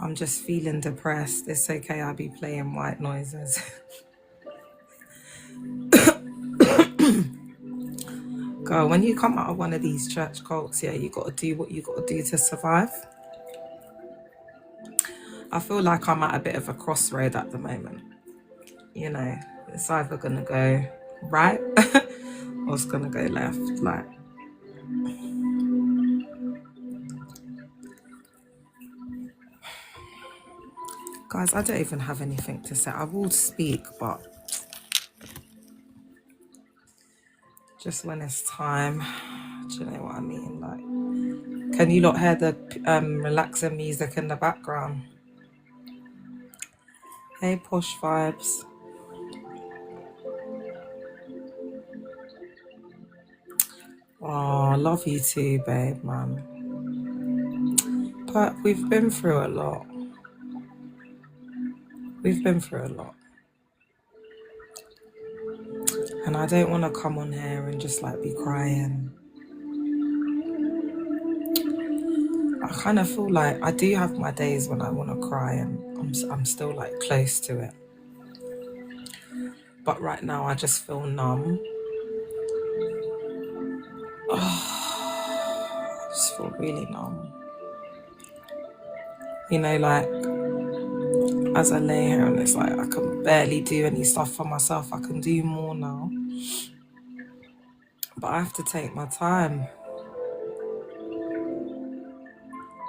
I'm just feeling depressed. It's okay, I'll be playing white noises. Girl, when you come out of one of these church cults, yeah, you got to do what you got to do to survive. I feel like I'm at a bit of a crossroad at the moment. You know, it's either going to go right or it's going to go left. Like, guys, I don't even have anything to say. I will speak, but just when it's time, do you know what I mean? Like, can you not hear the relaxing music in the background? Hey, posh vibes. Oh, love you too, babe, man. But we've been through a lot. We've been through a lot. And I don't want to come on here and just like be crying. I kind of feel like I do have my days when I want to cry and I'm still like close to it. But right now I just feel numb. I just feel really numb. You know, like as I lay here and it's like I can barely do any stuff for myself. I can do more now. But I have to take my time.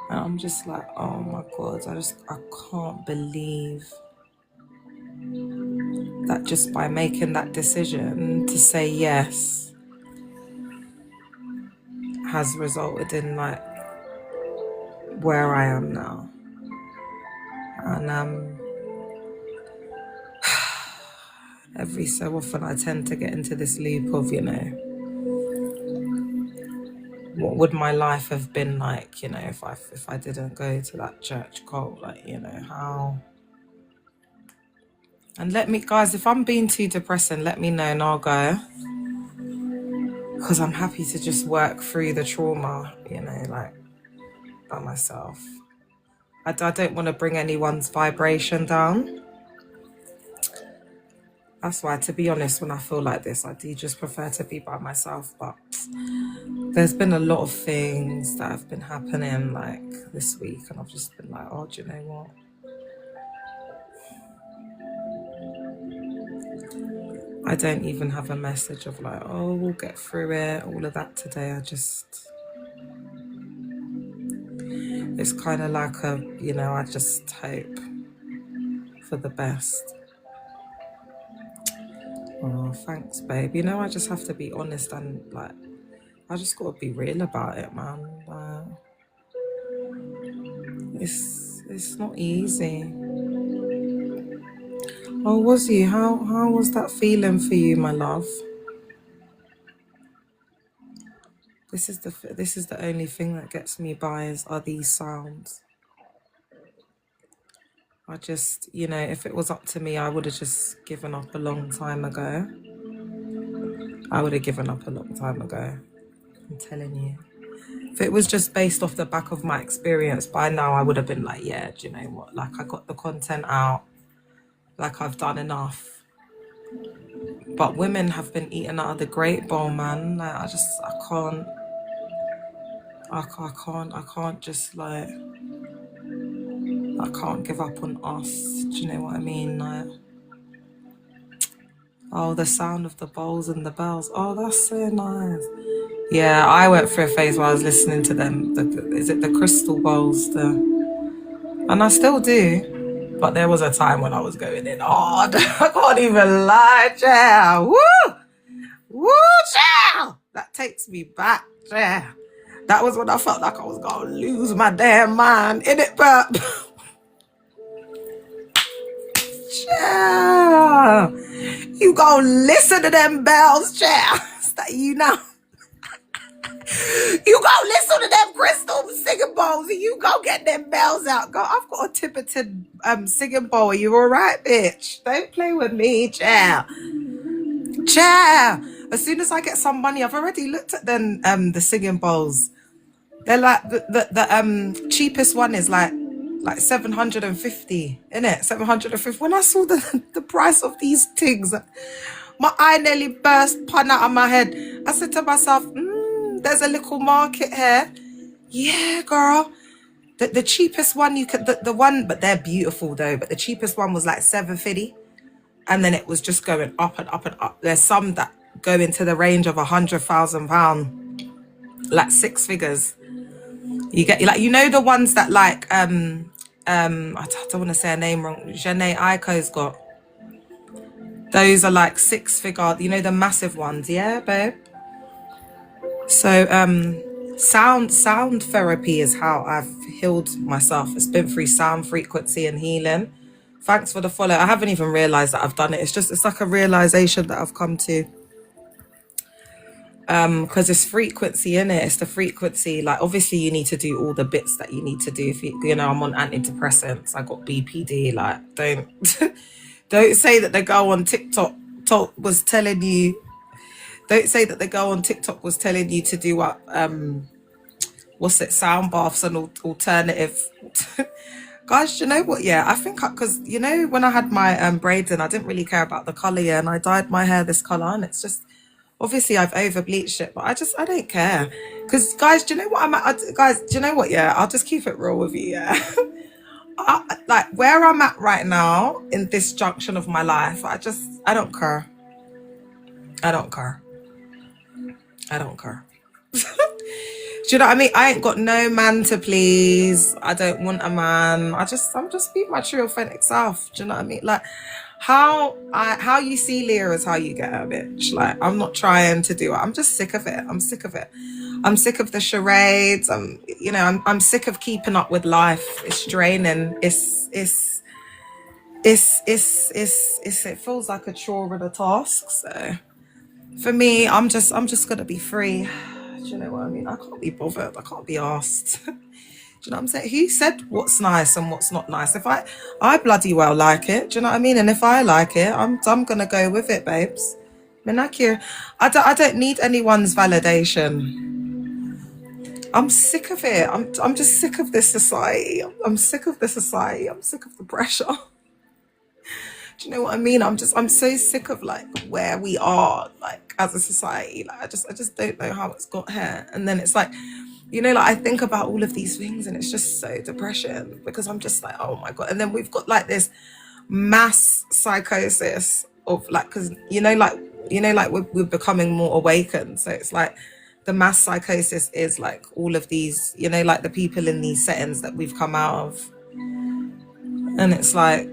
And I'm just like, oh my God, I can't believe that just by making that decision to say yes has resulted in like where I am now. And every so often I tend to get into this loop of, you know, what would my life have been like, you know, if I didn't go to that church cult, like, you know, how. And let me, guys, if I'm being too depressing, let me know and I'll go. Because I'm happy to just work through the trauma, you know, like by myself. I don't want to bring anyone's vibration down. That's why, to be honest, when I feel like this, I do just prefer to be by myself. But there's been a lot of things that have been happening like this week, and I've just been like, oh, do you know what? I don't even have a message of like, oh, we'll get through it, all of that today. It's kind of like a, you know, I just hope for the best. Oh, thanks, babe. You know, I just have to be honest and like, I just got to be real about it, man. It's not easy. Oh, was you? How was that feeling for you, my love? This is the only thing that gets me by are these sounds. I just, you know, if it was up to me, I would have just given up a long time ago. I would have given up a long time ago. I'm telling you. If it was just based off the back of my experience, by now I would have been like, yeah, do you know what? Like, I got the content out. Like, I've done enough. But women have been eaten out of the great bowl, man. Like, I can't just like, I can't give up on us. Do you know what I mean? Like, oh, the sound of the bowls and the bells. Oh, that's so nice. Yeah, I went through a phase where I was listening to them. Is it the crystal bowls? And I still do. But there was a time when I was going in hard. I can't even lie, child. Woo! Woo, child! That takes me back, child. That was when I felt like I was going to lose my damn mind. Innit, but... child. You gonna listen to them bells, child. That you know. You go listen to them crystal singing bowls and you go get them bells out. Go, I've got a Tibetan singing bowl. Are you all right, bitch? Don't play with me, child. Child. As soon as I get some money, I've already looked at them the singing bowls. They're like the cheapest one is like like 750, innit? 750. When I saw the price of these things, my eye nearly burst, pun out of my head. I said to myself, there's a little market here. Yeah, girl. The cheapest one you could, the one, but they're beautiful though, but the cheapest one was like 750. And then it was just going up and up and up. There's some that go into the range of £100,000, like 6 figures. You get, like, you know, the ones that like, I don't want to say a name wrong, Janae Aiko's got. Those are like 6-figure, you know, the massive ones. Yeah, babe. So, sound therapy is how I've healed myself. It's been through sound frequency and healing. Thanks for the follow. I haven't even realized that I've done it. It's like a realization that I've come to. Because it's frequency in it. It's the frequency. Like, obviously you need to do all the bits that you need to do. If you know, I'm on antidepressants. I got BPD. Like, don't say that the girl on TikTok was telling you. Don't say that the girl on TikTok was telling you to do what, what's it, sound baths and alternative. Guys, you know what? Yeah, I think, because, you know, when I had my braids in, I didn't really care about the colour, yeah, and I dyed my hair this colour, and it's just, obviously I've over bleached it, but I don't care. Because, guys, do you know what guys, do you know what? Yeah, I'll just keep it real with you, yeah. Like, where I'm at right now, in this junction of my life, I don't care. I don't care. I don't care. Do you know what I mean? I ain't got no man to please. I don't want a man. I'm just being my true authentic self. Do you know what I mean? Like, how you see Leah is how you get her, bitch. Like, I'm not trying to do it. I'm just sick of it. I'm sick of it. I'm sick of the charades. I'm sick of keeping up with life. It's draining. It feels like a chore and a task. So for me, I'm just gonna be free. Do you know what I mean? I can't be bothered. I can't be asked. Do you know what I'm saying? Who said what's nice and what's not nice? If I bloody well like it. Do you know what I mean? And if I like it, I'm gonna go with it, babes. Menakir. I don't need anyone's validation. I'm sick of it. I'm just sick of this society. I'm sick of the society. I'm sick of the pressure. Do you know what I mean? I'm so sick of like where we are, like, as a society. Like, I just don't know how it's got here. And then it's like, you know, like, I think about all of these things and it's just so depression, because I'm just like, oh my God. And then we've got like this mass psychosis of like, because we're becoming more awakened. So it's like the mass psychosis is like all of these, you know, like the people in these settings that we've come out of. And it's like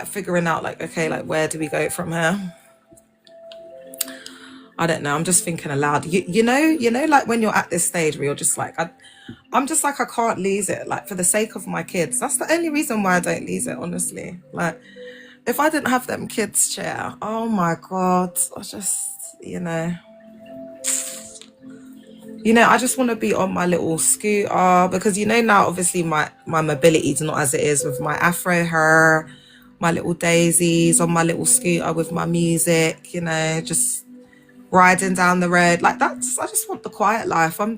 figuring out like, okay, like, where do we go from here? I don't know. I'm just thinking aloud. You know, like when you're at this stage where you're just like, I'm just like, I can't lose it. Like, for the sake of my kids. That's the only reason why I don't lose it, honestly. Like, if I didn't have them kids, chair, oh my God, I just, I just want to be on my little scooter, because, now obviously my mobility is not as it is with my afro hair, my little daisies, on my little scooter with my music, just riding down the road. Like, I just want the quiet life. I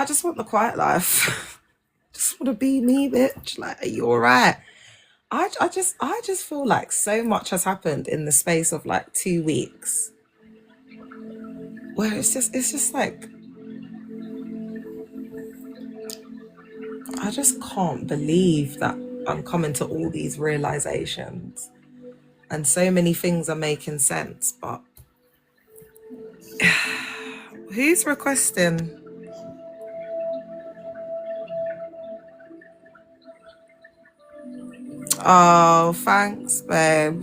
just want the quiet life. Just want to be me, bitch. Like, are you all right? I just feel like so much has happened in the space of like 2 weeks, where it's just like, I just can't believe that I'm coming to all these realizations and so many things are making sense. But who's requesting? Oh, thanks, babe.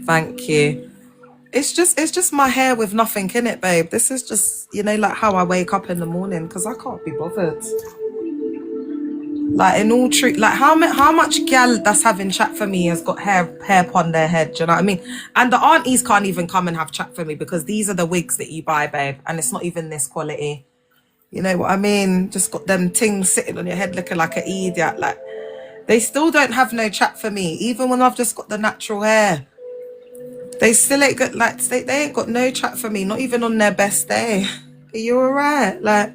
Thank you. It's just my hair with nothing in it, babe. This is just, like how I wake up in the morning, because I can't be bothered. Like, in all truth, like, how much gal that's having chat for me has got hair upon their head, do you know what I mean? And the aunties can't even come and have chat for me, because these are the wigs that you buy, babe, and it's not even this quality. You know what I mean? Just got them things sitting on your head looking like an idiot. Like, they still don't have no chat for me, even when I've just got the natural hair. They still ain't got, like, they ain't got no chat for me, not even on their best day. Are you all right? Like,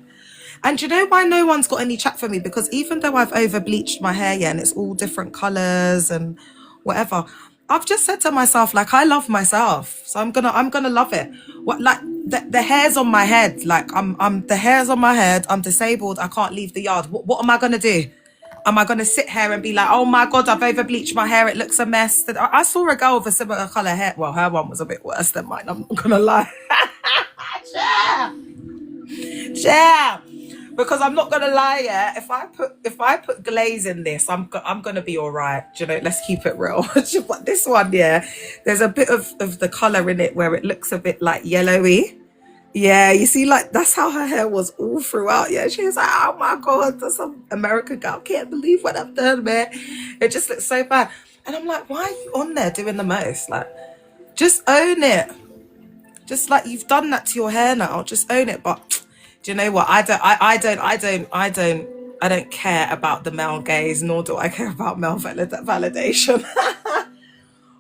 And do you know why no one's got any chat for me? Because even though I've over bleached my hair, yeah, and it's all different colors and whatever, I've just said to myself, like, I love myself, so I'm gonna love it. What, like, the hairs on my head, like, I'm the hairs on my head. I'm disabled. I can't leave the yard. What am I gonna do? Am I gonna sit here and be like, oh my god, I've over bleached my hair, it looks a mess? I saw a girl with a similar color hair. Well, her one was a bit worse than mine. I'm not gonna lie. Yeah, because I'm not gonna lie, yeah. If I put glaze in this, I'm gonna be all right. You know, let's keep it real. But this one, yeah, there's a bit of the color in it where it looks a bit like yellowy. Yeah, you see, like, that's how her hair was all throughout. Yeah, she was like, oh my god, that's some American girl. Can't believe what I've done, man. It just looks so bad. And I'm like, why are you on there doing the most? Like, just own it. Just like, you've done that to your hair now, just own it. But do you know what? I don't care about the male gaze, nor do I care about male validation.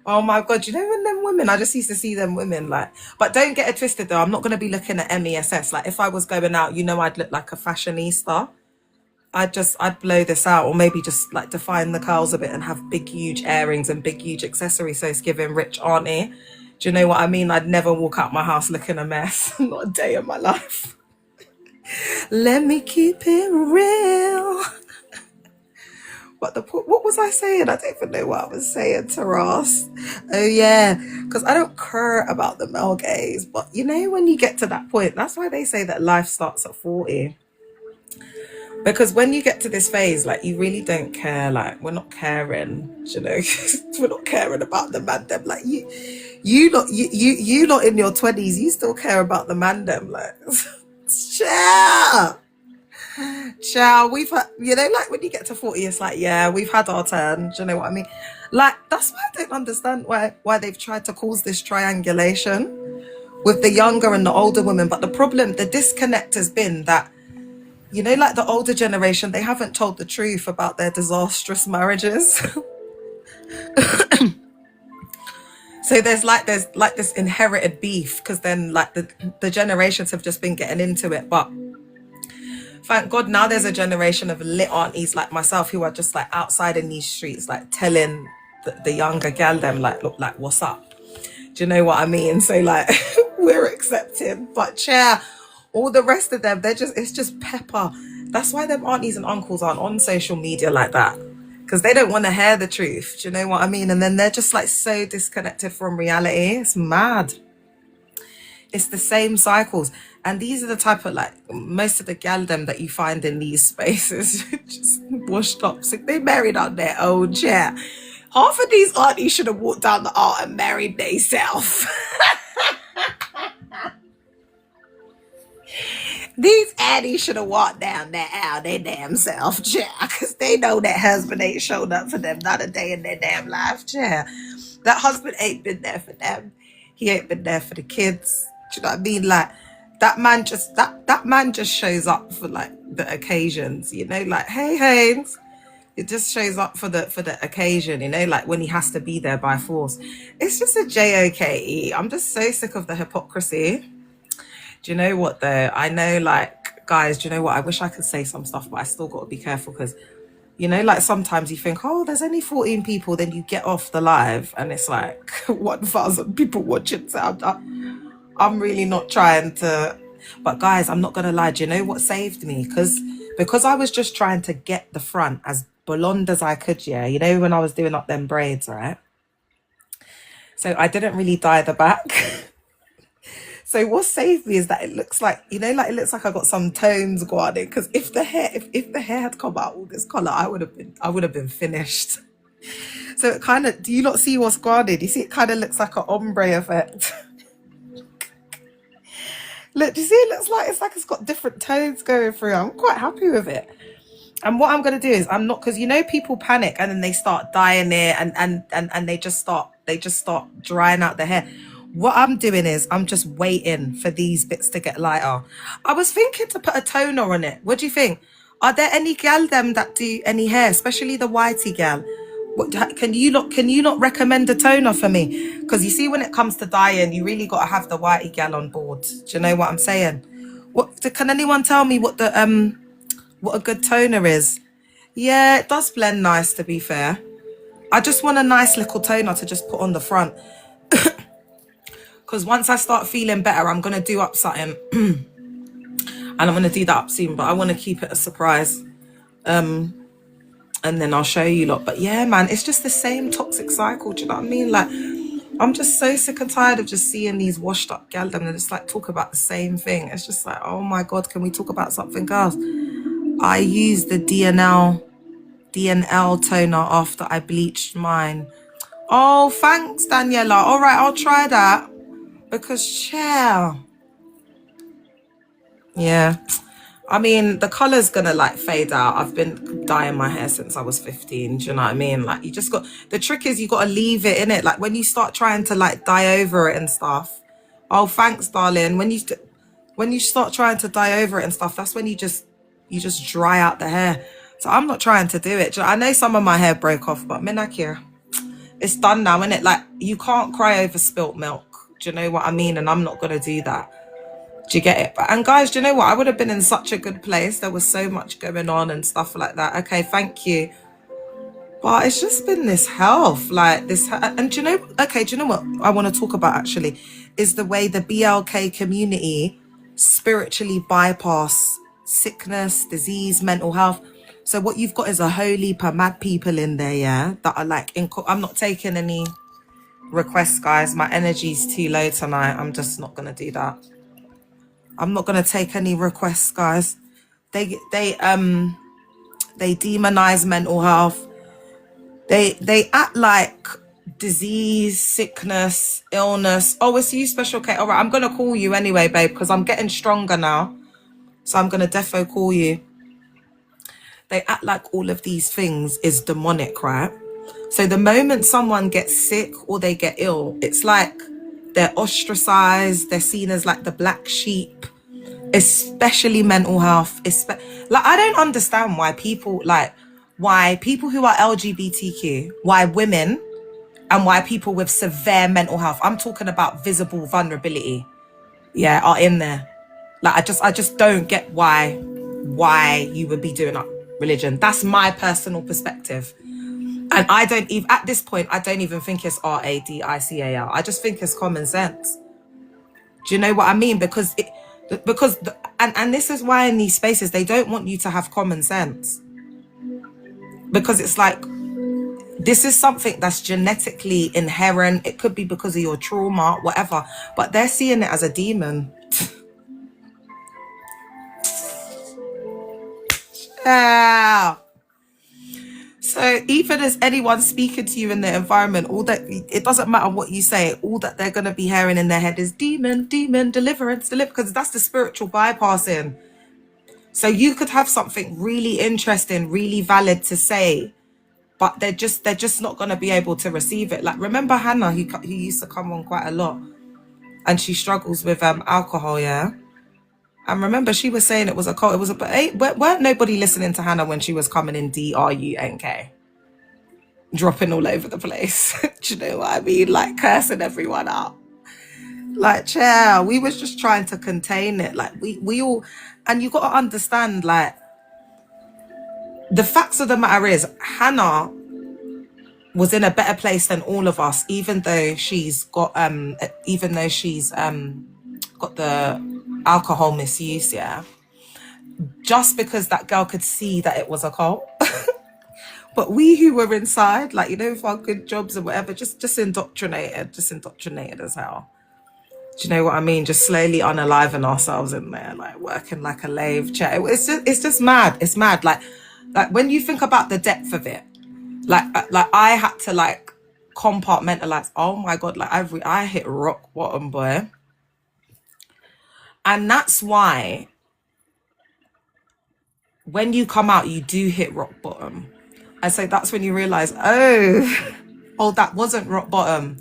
Oh my god, you know, when them women, I just used to see them women, like, but don't get it twisted though. I'm not going to be looking at MESS. Like, if I was going out, you know, I'd look like a fashionista. I'd blow this out, or maybe just like define the curls a bit and have big huge earrings and big huge accessories, so it's giving rich auntie. Do you know what I mean? I'd never walk out my house looking a mess. Not a day in my life. Let me keep it real. But what was I saying? I don't even know what I was saying to Ross. Oh yeah, because I don't care about the male gaze. But you know, when you get to that point, that's why they say that life starts at 40. Because when you get to this phase, like, you really don't care. Like, we're not caring, you know. We're not caring about the man them. Like, you not in your 20s, you still care about the man them. Like, Ciao, we've had, you know, like, when you get to 40, it's like, yeah, we've had our turn. Do you know what I mean? Like, that's why I don't understand why they've tried to cause this triangulation with the younger and the older women. But the disconnect has been that, you know, like, the older generation, they haven't told the truth about their disastrous marriages. So there's like this inherited beef, because then, like, the generations have just been getting into it. But thank God now there's a generation of lit aunties like myself who are just, like, outside in these streets, like, telling the younger gal them, like, look, like, what's up? Do you know what I mean? So, like, we're accepting. But yeah, all the rest of them, it's just pepper. That's why them aunties and uncles aren't on social media like that, because they don't want to hear the truth. Do you know what I mean? And then they're just, like, so disconnected from reality. It's mad. It's the same cycles. And these are the type of, like, most of the galdom that you find in these spaces, just washed up. So they married on their own chair. Half of these aunties should have walked down the aisle and married themselves. These aunties should have walked down that aisle their damn self, chair, because they know that husband ain't showed up for them not a day in their damn life, chair. That husband ain't been there for them. He ain't been there for the kids. Do you know what I mean? Like, that man just shows up for, like, the occasions, you know, like, hey Haynes. It just shows up for the occasion, you know, like, when he has to be there by force. It's just a joke. I'm just so sick of the hypocrisy. Do you know what though? I know, like, guys, do you know what? I wish I could say some stuff, but I still got to be careful, because, you know, like, sometimes you think, oh, there's only 14 people, then you get off the live and it's like 1,000 people watching. So I'm really not trying to, but guys, I'm not gonna lie. Do you know what saved me? Because I was just trying to get the front as blonde as I could. Yeah, you know, when I was doing up them braids, right? So I didn't really dye the back. So what saved me is that it looks like, you know, like, it looks like I got some tones going in. Because if the hair had come out all this color, I would have been finished. So it kind of, do you not see what's going in? You see, it kind of looks like an ombre effect. Look, do you see? It looks like it's got different tones going through. I'm quite happy with it. And what I'm gonna do is, I'm not, because, you know, people panic and then they start dyeing it and they just start drying out the hair. What I'm doing is, I'm just waiting for these bits to get lighter. I was thinking to put a toner on it. What do you think? Are there any gal them that do any hair, especially the whitey gal? Can you not recommend a toner for me? Because you see, when it comes to dyeing, you really got to have the whitey gal on board. Do you know what I'm saying? What can anyone tell me what a good toner is? Yeah, it does blend nice, to be fair. I just want a nice little toner to just put on the front. Because once I start feeling better, I'm going to do up something. And I'm going to do that up soon, but I want to keep it a surprise. And then I'll show you lot. But yeah, man, it's just the same toxic cycle. Do you know what I mean? Like, I'm just so sick and tired of just seeing these washed up gal and just like talk about the same thing. It's just like, oh my God, can we talk about something else? I used the DNL toner after I bleached mine. Oh, thanks, Daniela. All right, I'll try that. Because, chill. Yeah. I mean, the colour's gonna like fade out. I've been dyeing my hair since I was 15. Do you know what I mean? Like, you just got, the trick is you got to leave it in it. Like, when you start trying to like dye over it and stuff. Oh, thanks, darling. When you start trying to dye over it and stuff, that's when you just dry out the hair. So I'm not trying to do it. I know some of my hair broke off, but Minakir, it's done now, innit? Like, you can't cry over spilt milk. Do you know what I mean? And I'm not gonna do that. Do you get it? And guys, do you know what? I would have been in such a good place. There was so much going on and stuff like that. Okay, thank you. But it's just been this health, like this. And do you know, okay, do you know what I want to talk about actually? Is the way the BLK community spiritually bypass sickness, disease, mental health. So what you've got is a whole heap of mad people in there, yeah, that are like, I'm not taking any requests, guys. My energy's too low tonight. I'm just not going to do that. I'm not going to take any requests, guys. They demonize mental health. They act like disease, sickness, illness. Oh, it's you, Special K. All right, I'm going to call you anyway, babe, because I'm getting stronger now. So I'm going to defo call you. They act like all of these things is demonic, right? So the moment someone gets sick or they get ill, it's like they're ostracized. They're seen as like the black sheep, especially mental health. Like, I don't understand why people who are LGBTQ, why women and why people with severe mental health, I'm talking about visible vulnerability, yeah, are in there. Like, I just don't get why you would be doing up religion. That's my personal perspective. And I don't even, at this point, I don't even think it's RADICAL. I just think it's common sense. Do you know what I mean? Because this is why in these spaces, they don't want you to have common sense. Because it's like, this is something that's genetically inherent. It could be because of your trauma, whatever. But they're seeing it as a demon. Yeah. So even as anyone speaking to you in the environment, it doesn't matter what you say, all that they're going to be hearing in their head is demon, deliverance, because that's the spiritual bypassing. So you could have something really interesting, really valid to say, but they're just not going to be able to receive it. Like, remember Hannah, who used to come on quite a lot, and she struggles with alcohol, yeah? And remember, she was saying it was a cult. Weren't nobody listening to Hannah when she was coming in DRUNK, dropping all over the place. Do you know what I mean? Like, cursing everyone out. Like, chill. We was just trying to contain it. Like, we all, and you got to understand, like, the facts of the matter is, Hannah was in a better place than all of us, even though she's got the alcohol misuse, yeah, just because that girl could see that it was a cult. But we who were inside, like, you know, with our good jobs and whatever, just indoctrinated as hell. Do you know what I mean? Just slowly unaliving ourselves in there, like working like a slave. It's just mad. It's mad. Like when you think about the depth of it, like I had to like compartmentalize. Oh my God, like I hit rock bottom, boy. And that's why when you come out, you do hit rock bottom. And so that's when you realize, oh, that wasn't rock bottom.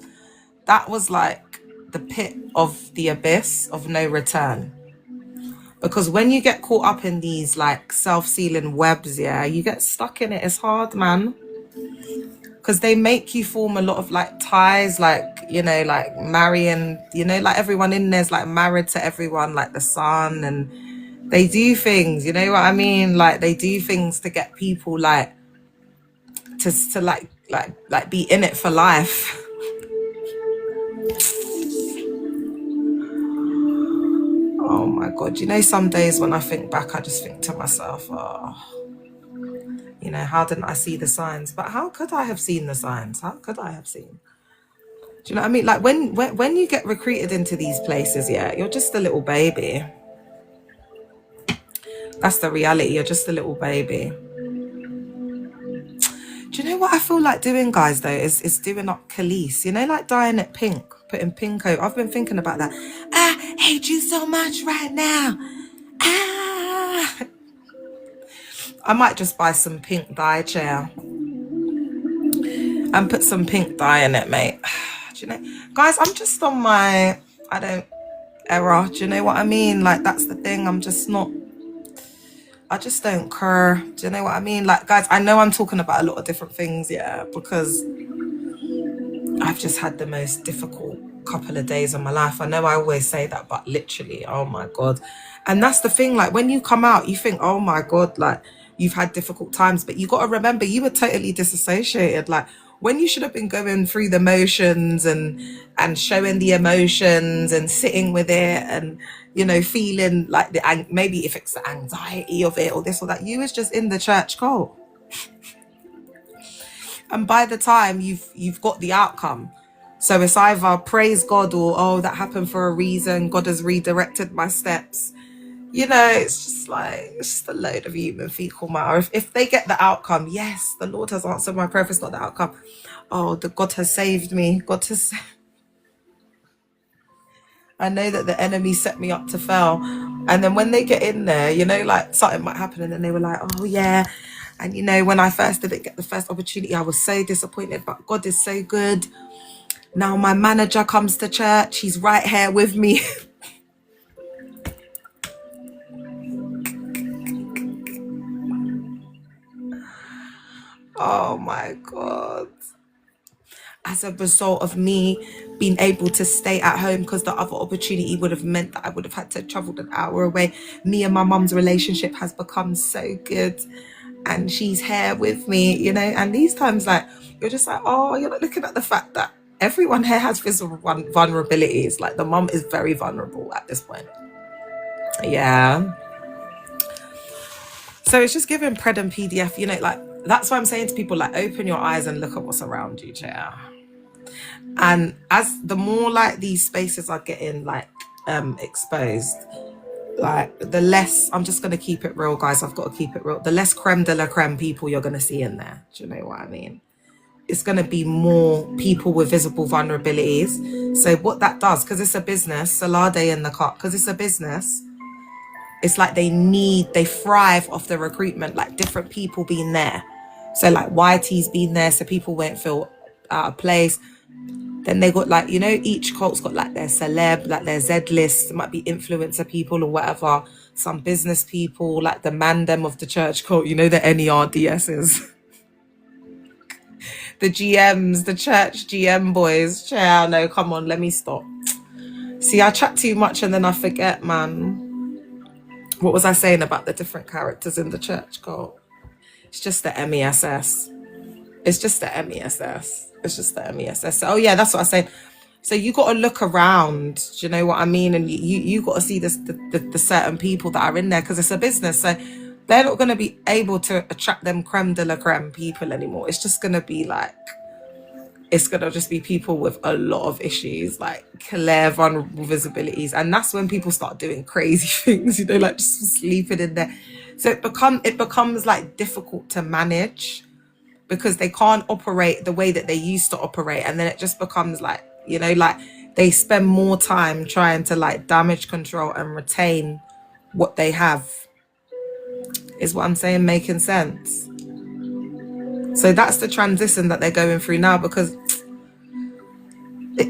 That was like the pit of the abyss of no return. Because when you get caught up in these like self-sealing webs, yeah, you get stuck in it. It's hard, man. Because they make you form a lot of like ties, like, you know, like marrying, you know, like everyone in there's like married to everyone, like the son, and They do things, you know what I mean? Like they do things to get people like to like be in it for life. Oh my God. You know, some days when I think back, I just think to myself, oh, you know, how didn't I see the signs? But how could I have seen the signs? How could I have seen? Do you know what I mean? Like when you get recruited into these places, yeah, you're just a little baby. That's the reality. You're just a little baby. Do you know what I feel like doing, guys, though, is doing up Khalees. You know, like dyeing it pink, putting pink over. I've been thinking about that. I hate you so much right now. Ah. I might just buy some pink dye, chair, and put some pink dye in it, mate. Do you know, guys, I'm just on my, era. Do you know what I mean? Like, that's the thing. I just don't care. Do you know what I mean? Like, guys, I know I'm talking about a lot of different things, yeah, because I've just had the most difficult couple of days of my life. I know I always say that, but literally, oh my God. And that's the thing, like when you come out, you think, oh my God, like you've had difficult times, but you got to remember you were totally disassociated. Like when you should have been going through the motions and showing the emotions and sitting with it and, you know, feeling like maybe if it's the anxiety of it or this or that, you was just in the church cult. And by the time you've got the outcome, so it's either praise God or, oh, that happened for a reason, God has redirected my steps. You know, it's just like, it's just a load of human fecal matter. If they get the outcome, yes, the Lord has answered my prayer. If it's not the outcome, oh, God has saved me. I know that the enemy set me up to fail. And then when they get in there, you know, like something might happen and then they were like, oh yeah. And you know, when I first didn't get the first opportunity, I was so disappointed, but God is so good. Now my manager comes to church. He's right here with me. Oh my God. As a result of me being able to stay at home, because the other opportunity would have meant that I would have had to travel an hour away. Me and my mum's relationship has become so good and she's here with me, you know. And these times, like, you're just like, oh, you're not looking at the fact that everyone here has visible vulnerabilities. Like the mum is very vulnerable at this point. Yeah. So it's just giving pred and PDF, you know, like that's why I'm saying to people, like, open your eyes and look at what's around you, chair. And as the more like these spaces are getting like exposed, like the less, I'm just gonna keep it real, guys. I've got to keep it real. The less creme de la creme people you're gonna see in there. Do you know what I mean? It's gonna be more people with visible vulnerabilities. So what that does, because it's a business, Salade in the cut, because it's a business, it's like they thrive off the recruitment, like different people being there. So like YT's been there, so people won't feel out of place. Then they got like, you know, each cult's got like their celeb, like their Z list. It might be influencer people or whatever. Some business people, like the mandem of the church cult, you know, the NERDSs. The GMs, the church GM boys. Chair, no, come on, let me stop. See, I chat too much and then I forget, man. What was I saying about the different characters in the church cult? It's just the MESS. It's just the MESS. It's just the MESS. So, oh yeah, that's what I say. So you got to look around. Do you know what I mean? And you got to see this the certain people that are in there, because it's a business. So they're not going to be able to attract them creme de la creme people anymore. It's just going to be like, it's going to just be people with a lot of issues, like clear vulnerable visibilities. And that's when people start doing crazy things, you know, like just sleeping in there. So it becomes like difficult to manage, because they can't operate the way that they used to operate. And then it just becomes like, you know, like they spend more time trying to like damage control and retain what they have. Is what I'm saying making sense? So that's the transition that they're going through now, because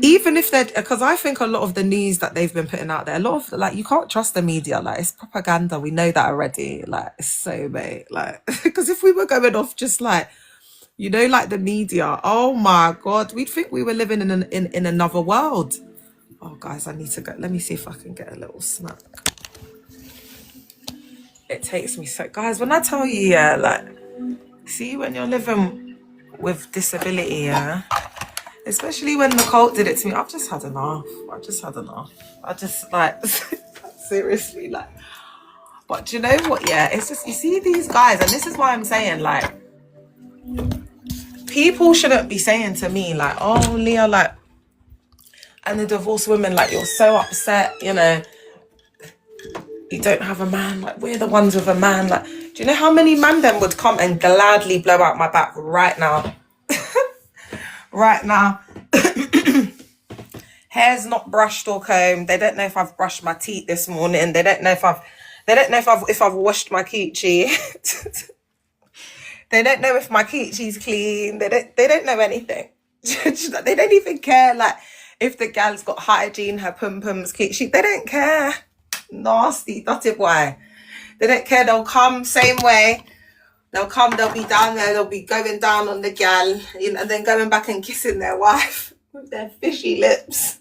even if they're, because I think a lot of the news that they've been putting out there, a lot of, like, you can't trust the media, like it's propaganda, we know that already, like it's so, mate, like, because if we were going off just like, you know, like the media, oh my God, we'd think we were living in another world. Oh guys, I need to go, let me see if I can get a little snack. it takes me so, guys, when I tell you, yeah, like, see, when you're living with disability, yeah, especially when the cult did it to me, I've just had enough. I just, like, seriously, like, but do you know what, yeah, it's just, you see these guys, and this is why I'm saying, like, people shouldn't be saying to me, like, oh, Leah, like, and the divorced women, like, you're so upset, you know, you don't have a man, like, we're the ones with a man, like, do you know how many man them would come and gladly blow out my back right now? Right now. Hair's not brushed or combed. They don't know if I've brushed my teeth this morning. They don't know if I've washed my coochie. They don't know if my coochie's clean. They don't know anything. They don't even care, like, if the gal's got hygiene, her pum-pum's coochie. They don't care. Nasty, dirty boy. They don't care. They'll come same way. They'll come, they'll be down there, they'll be going down on the gal, you know, and then going back and kissing their wife with their fishy lips.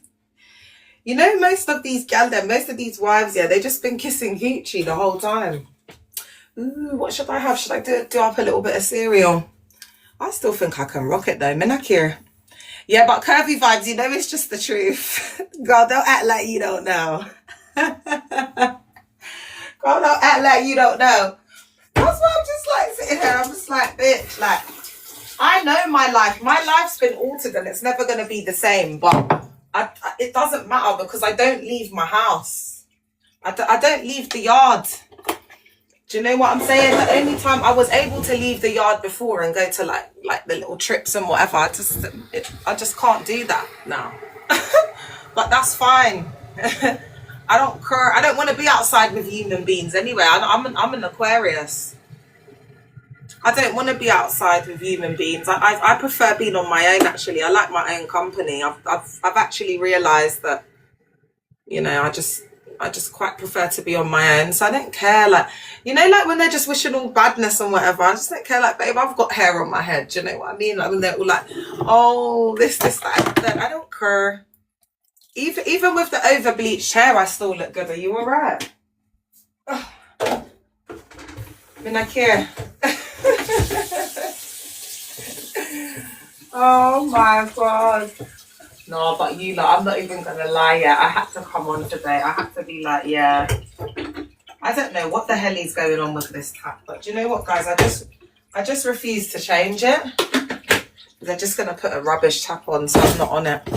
You know, most of these wives, yeah, they've just been kissing coochie the whole time. Ooh, what should I have? Should I do up a little bit of cereal? I still think I can rock it though, Minakir. Yeah, but curvy vibes, you know, it's just the truth. God, don't act like you don't know. God, don't act like you don't know. That's why I'm just like sitting here. I'm just like, bitch, like, I know my life. My life's been altered and it's never going to be the same. But it doesn't matter because I don't leave my house. I don't leave the yard. Do you know what I'm saying? The only time I was able to leave the yard before and go to like the little trips and whatever, I just can't do that now. But that's fine. I don't care. I don't want to be outside with human beings anyway. I'm an Aquarius. I don't want to be outside with human beings. I prefer being on my own. Actually, I like my own company. I've actually realised that, you know, I just quite prefer to be on my own. So I don't care. Like, you know, like when they're just wishing all badness and whatever. I just don't care. Like, babe, I've got hair on my head. Do you know what I mean? Like when they're all like, oh, this, that. I don't care. Even with the over bleached hair, I still look good. Are you all right? I mean, I care. Oh my God. No, but you lot, I'm not even gonna lie yet. I had to come on today. I had to be like, yeah. I don't know what the hell is going on with this tap, but do you know what, guys? I just refuse to change it. They're just gonna put a rubbish tap on, so I'm not on it.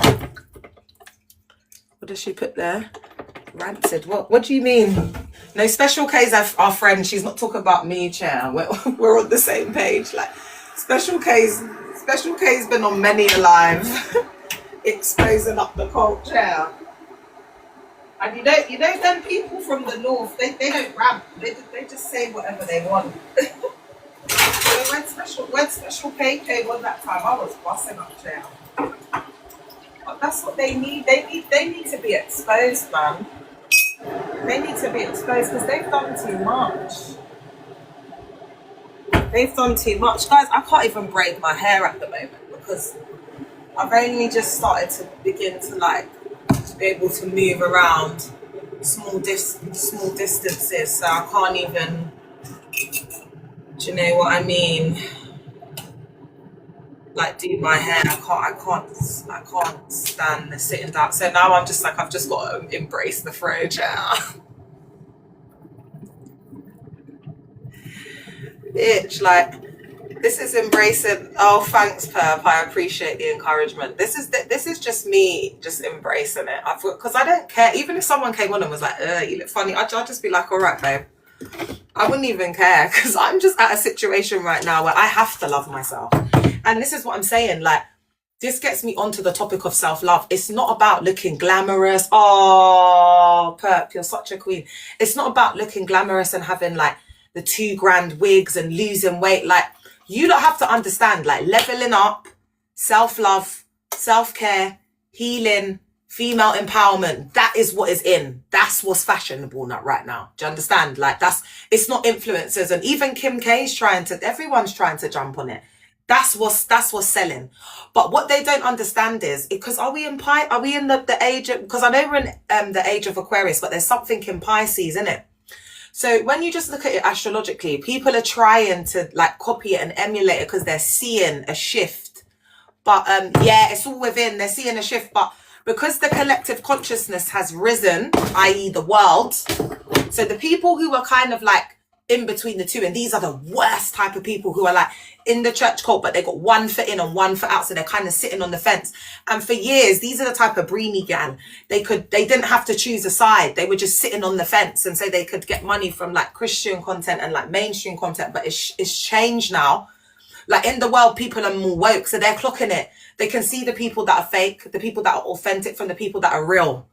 What does she put there? Rancid. What do you mean? No, Special K's our friend. She's not talking about me, chair. We're on the same page. Like, Special K's been on many a live, exposing up the culture. And you know them people from the north, they don't rant. They just say whatever they want. So when Special K came on that time, I was bossing up chair. But that's what they need. They need to be exposed, man. They need to be exposed because they've done too much. They've done too much. Guys, I can't even braid my hair at the moment because I've only just started to begin to like be able to move around small distances, so I can't even, do you know what I mean? Like do my hair. I can't stand the sitting down. So now I'm just like, I've just got to embrace the fro chair. Bitch, like, this is embracing. Oh, thanks, Perp. I appreciate the encouragement. This is just me just embracing it. Because I don't care. Even if someone came on and was like, you look funny, I'd just be like, all right, babe. I wouldn't even care because I'm just at a situation right now where I have to love myself. And this is what I'm saying. Like, this gets me onto the topic of self-love. It's not about looking glamorous. Oh, Perp, you're such a queen. It's not about looking glamorous and having like the 2 grand wigs and losing weight. Like, you don't have to understand, like, leveling up, self-love, self-care, healing, female empowerment. That is what is in. That's what's fashionable right now. Do you understand? Like, it's not influencers. And even Kim K's everyone's trying to jump on it. That's what's selling. But what they don't understand is, because are we in the age of, because I know we're in the age of Aquarius, but there's something in Pisces, isn't it? So when you just look at it astrologically, people are trying to like copy it and emulate it because they're seeing a shift. But yeah, it's all within. They're seeing a shift, but because the collective consciousness has risen, i.e. the world, so the people who are kind of like in between the two, and these are the worst type of people who are like in the church cult, but they got one foot in and one foot out, so they're kind of sitting on the fence. And for years, these are the type of breeny gang. They didn't have to choose a side. They were just sitting on the fence, and so they could get money from like Christian content and like mainstream content. But it's changed now. Like in the world, people are more woke, so they're clocking it. They can see the people that are fake, the people that are authentic from the people that are real,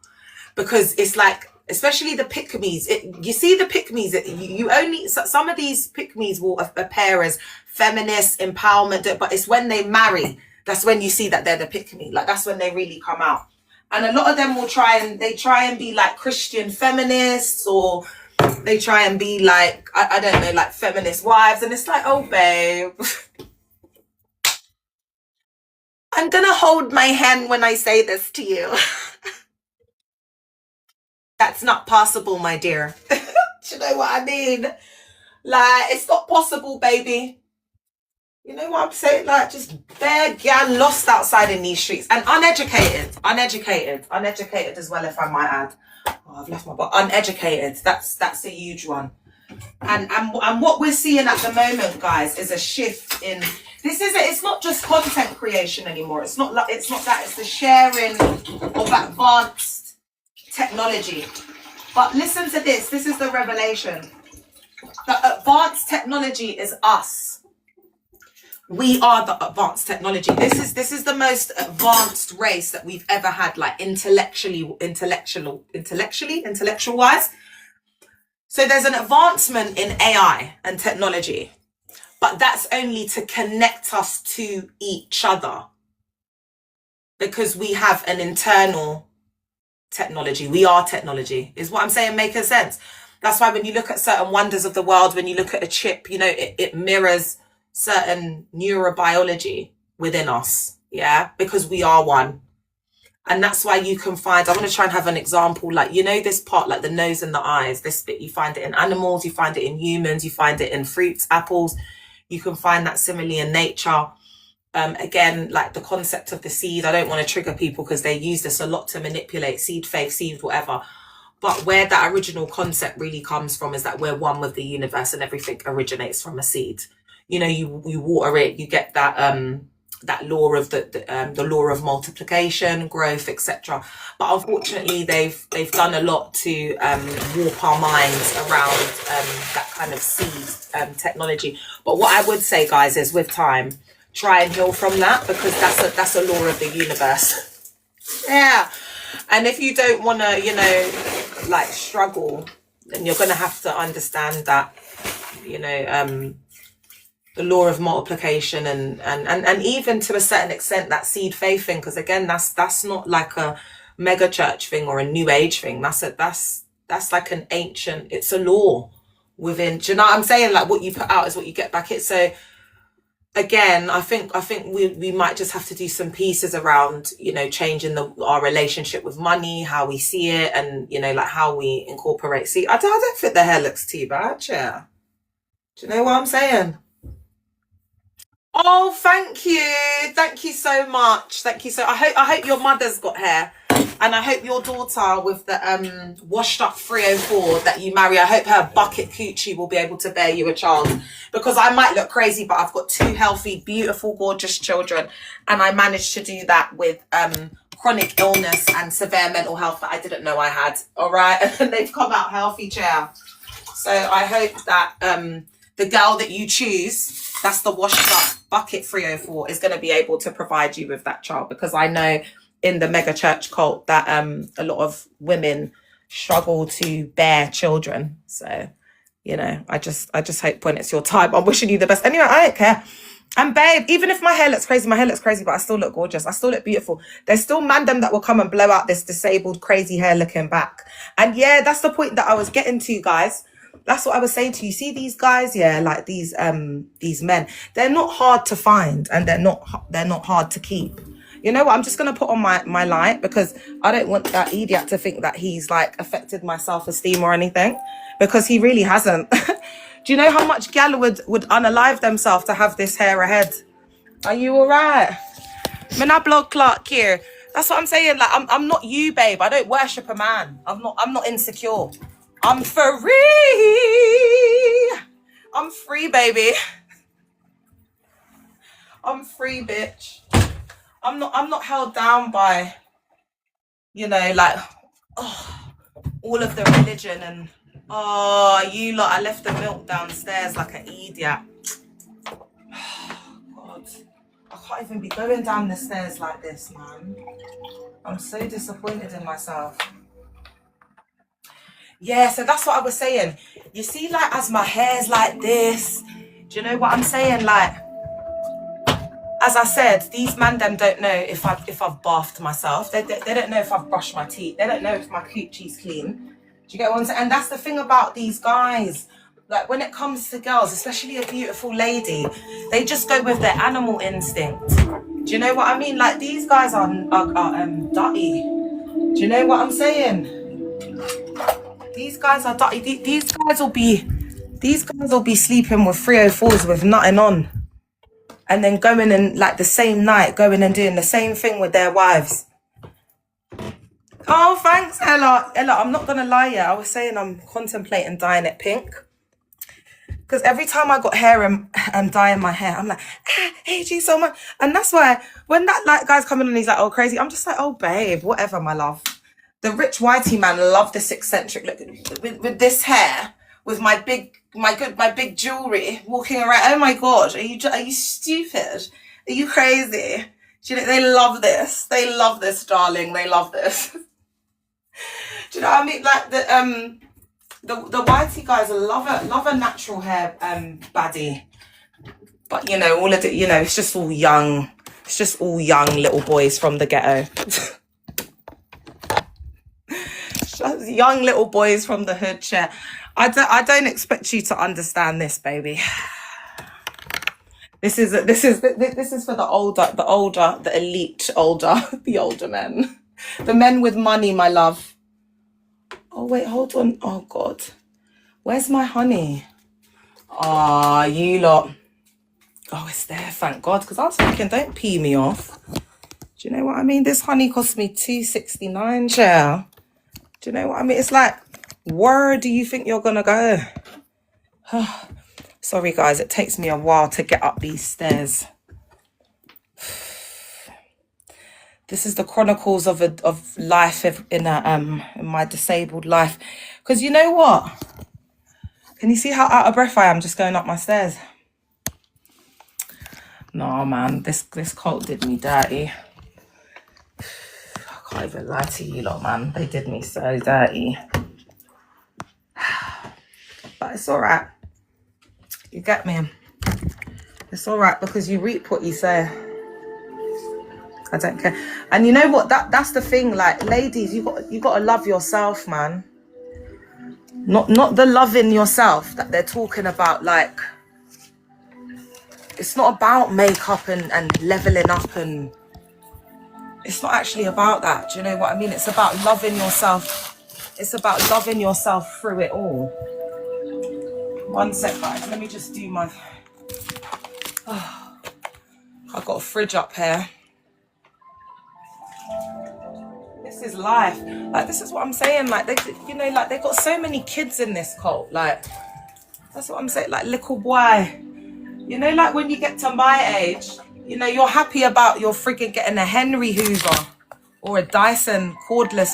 because it's like, especially the pick-me's. You see the pick-me's, you only, some of these pick-me's will appear as feminist, empowerment, but it's when they marry, that's when you see that they're the pick-me. Like that's when they really come out. And a lot of them will try and be like Christian feminists, or they try and be like, I don't know, like feminist wives. And it's like, oh babe, I'm gonna hold my hand when I say this to you. That's not possible, my dear. Do you know what I mean? Like, it's not possible, baby. You know what I'm saying? Like, just bare gal lost outside in these streets. And uneducated as well, if I might add. Oh, I've left my book. Uneducated. That's a huge one. And what we're seeing at the moment, guys, is a shift in this. It's not just content creation anymore. It's not that. It's the sharing of advanced technology. But listen to this. This is the revelation. The advanced technology is us. We are the advanced technology. This is the most advanced race that we've ever had, like intellectual wise. So there's an advancement in AI and technology, but that's only to connect us to each other, because we have an internal technology. We are technology, is what I'm saying, making sense. That's why when you look at certain wonders of the world, when you look at a chip, you know, it mirrors certain neurobiology within us. Yeah, because we are one. And that's why you can find, I want to try and have an example, like, you know, this part, like the nose and the eyes, this bit, you find it in animals, you find it in humans, you find it in fruits, apples. You can find that similarly in nature. Again, like the concept of the seed, I don't want to trigger people because they use this a lot to manipulate seed faith, seed whatever. But where that original concept really comes from is that we're one with the universe and everything originates from a seed. You know, you water it, you get that that law of the law of multiplication, growth, etc. But unfortunately, they've done a lot to warp our minds around that kind of seed technology. But what I would say, guys, is with time, try and heal from that, because that's a law of the universe. Yeah. And if you don't want to, you know, like struggle, then you're going to have to understand that, you know, the law of multiplication and even to a certain extent that seed faith thing, because again, that's not like a mega church thing or a new age thing. That's like an ancient, it's a law within, do you know what I'm saying? Like what you put out is what you get back. It's so again, I think we might just have to do some pieces around, you know, changing our relationship with money, how we see it, and you know, like how we incorporate. See, I don't think the hair looks too bad, yeah. Do you know what I'm saying? Oh, thank you so much. Thank you so. I hope your mother's got hair, and I hope your daughter with the washed up 304 that you marry, I hope her bucket coochie will be able to bear you a child, because I might look crazy, but I've got two healthy, beautiful, gorgeous children, and I managed to do that with chronic illness and severe mental health that I didn't know I had. All right, and they've come out healthy, chair. So I hope that the girl that you choose, that's the washed up bucket 304, is going to be able to provide you with that child, because I know in the mega church cult that a lot of women struggle to bear children. So, you know, I just hope when it's your time, I'm wishing you the best. Anyway, I don't care. And babe, even if my hair looks crazy, but I still look gorgeous. I still look beautiful. There's still mandem that will come and blow out this disabled, crazy hair looking back. And yeah, that's the point that I was getting to, guys. That's what I was saying to you. See these guys, yeah, like these men, they're not hard to find, and they're not hard to keep. You know what? I'm just gonna put on my light, because I don't want that idiot to think that he's like affected my self-esteem or anything, because he really hasn't. Do you know how much gal would unalive themselves to have this hair ahead? Are you all right? Man, I blood clock here. That's what I'm saying. Like, I'm not you, babe. I don't worship a man. I'm not insecure. I'm free. I'm free, baby. I'm free, bitch. I'm not held down by, you know, like, all of the religion and, you lot, I left the milk downstairs like an idiot. God, I can't even be going down the stairs like this, man. I'm so disappointed in myself. Yeah, so that's what I was saying. You see, like, as my hair's like this, do you know what I'm saying? Like, as I said, these man them don't know if I've bathed myself. They don't know if I've brushed my teeth. They don't know if my coochie's clean. Do you get what I'm saying? And that's the thing about these guys. Like, when it comes to girls, especially a beautiful lady, they just go with their animal instinct. Do you know what I mean? Like, these guys are dirty. Do you know what I'm saying? These guys are dirty. These guys will be sleeping with 304s with nothing on. And then going and, like, the same night, going and doing the same thing with their wives. Oh, thanks, Ella. Ella, I'm not going to lie, yeah. I was saying I'm contemplating dyeing it pink. Because every time I got hair and dyeing my hair, I'm like, I hate you so much. And that's why when that, like, guy's coming and he's like, oh, crazy, I'm just like, oh, babe, whatever, my love. The rich whitey man loved this eccentric look with this hair, with my big jewelry, walking around. Oh my God, are you stupid? Are you crazy? Do you know, they love this. They love this, darling. They love this. Do you know what I mean? Like the whitey guys love a natural hair baddie. But you know, all of it, you know, it's just all young little boys from the ghetto. Young little boys from the hood, chair. I don't expect you to understand this, baby. This is for the older men, the men with money, my love. Oh wait, hold on. Oh God, where's my honey? Ah, you lot. Oh, it's there, thank God. Because I was thinking, don't pee me off. Do you know what I mean? This honey cost me $2.69, chair. Do you know what I mean? It's like, where do you think you're gonna go? Sorry guys, it takes me a while to get up these stairs. This is the chronicles of life in my disabled life. Because you know what? Can you see how out of breath I am just going up my stairs? No man, this cult did me dirty. I can't even lie to you lot, man. They did me so dirty. But it's all right. You get me? It's all right because you reap what you sow. I don't care. And you know what? That's the thing. Like, ladies, you got to love yourself, man. Not the loving yourself that they're talking about. Like, it's not about makeup and leveling up, and it's not actually about that. Do you know what I mean? It's about loving yourself. It's about loving yourself through it all. One sec, guys. Let me just do my... Oh, I've got a fridge up here. This is life. Like, this is what I'm saying. Like, they, you know, like, they've got so many kids in this cult. Like, that's what I'm saying. Like, little boy. You know, like, when you get to my age, you know, you're happy about your frigging getting a Henry Hoover or a Dyson cordless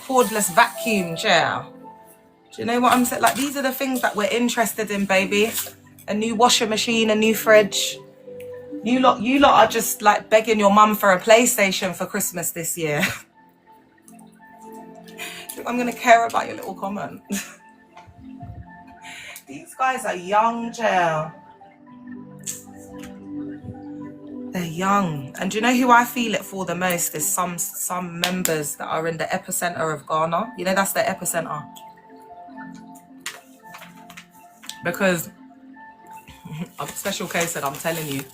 cordless vacuum chair. Do you know what I'm saying? Like, these are the things that we're interested in, baby. A new washing machine, a new fridge. You lot are just like begging your mum for a PlayStation for Christmas this year. I'm gonna care about your little comment. These guys are young, Jill. They're young. And do you know who I feel it for the most is some members that are in the epicenter of Ghana. You know, that's the epicenter. Because, a special case that I'm telling you.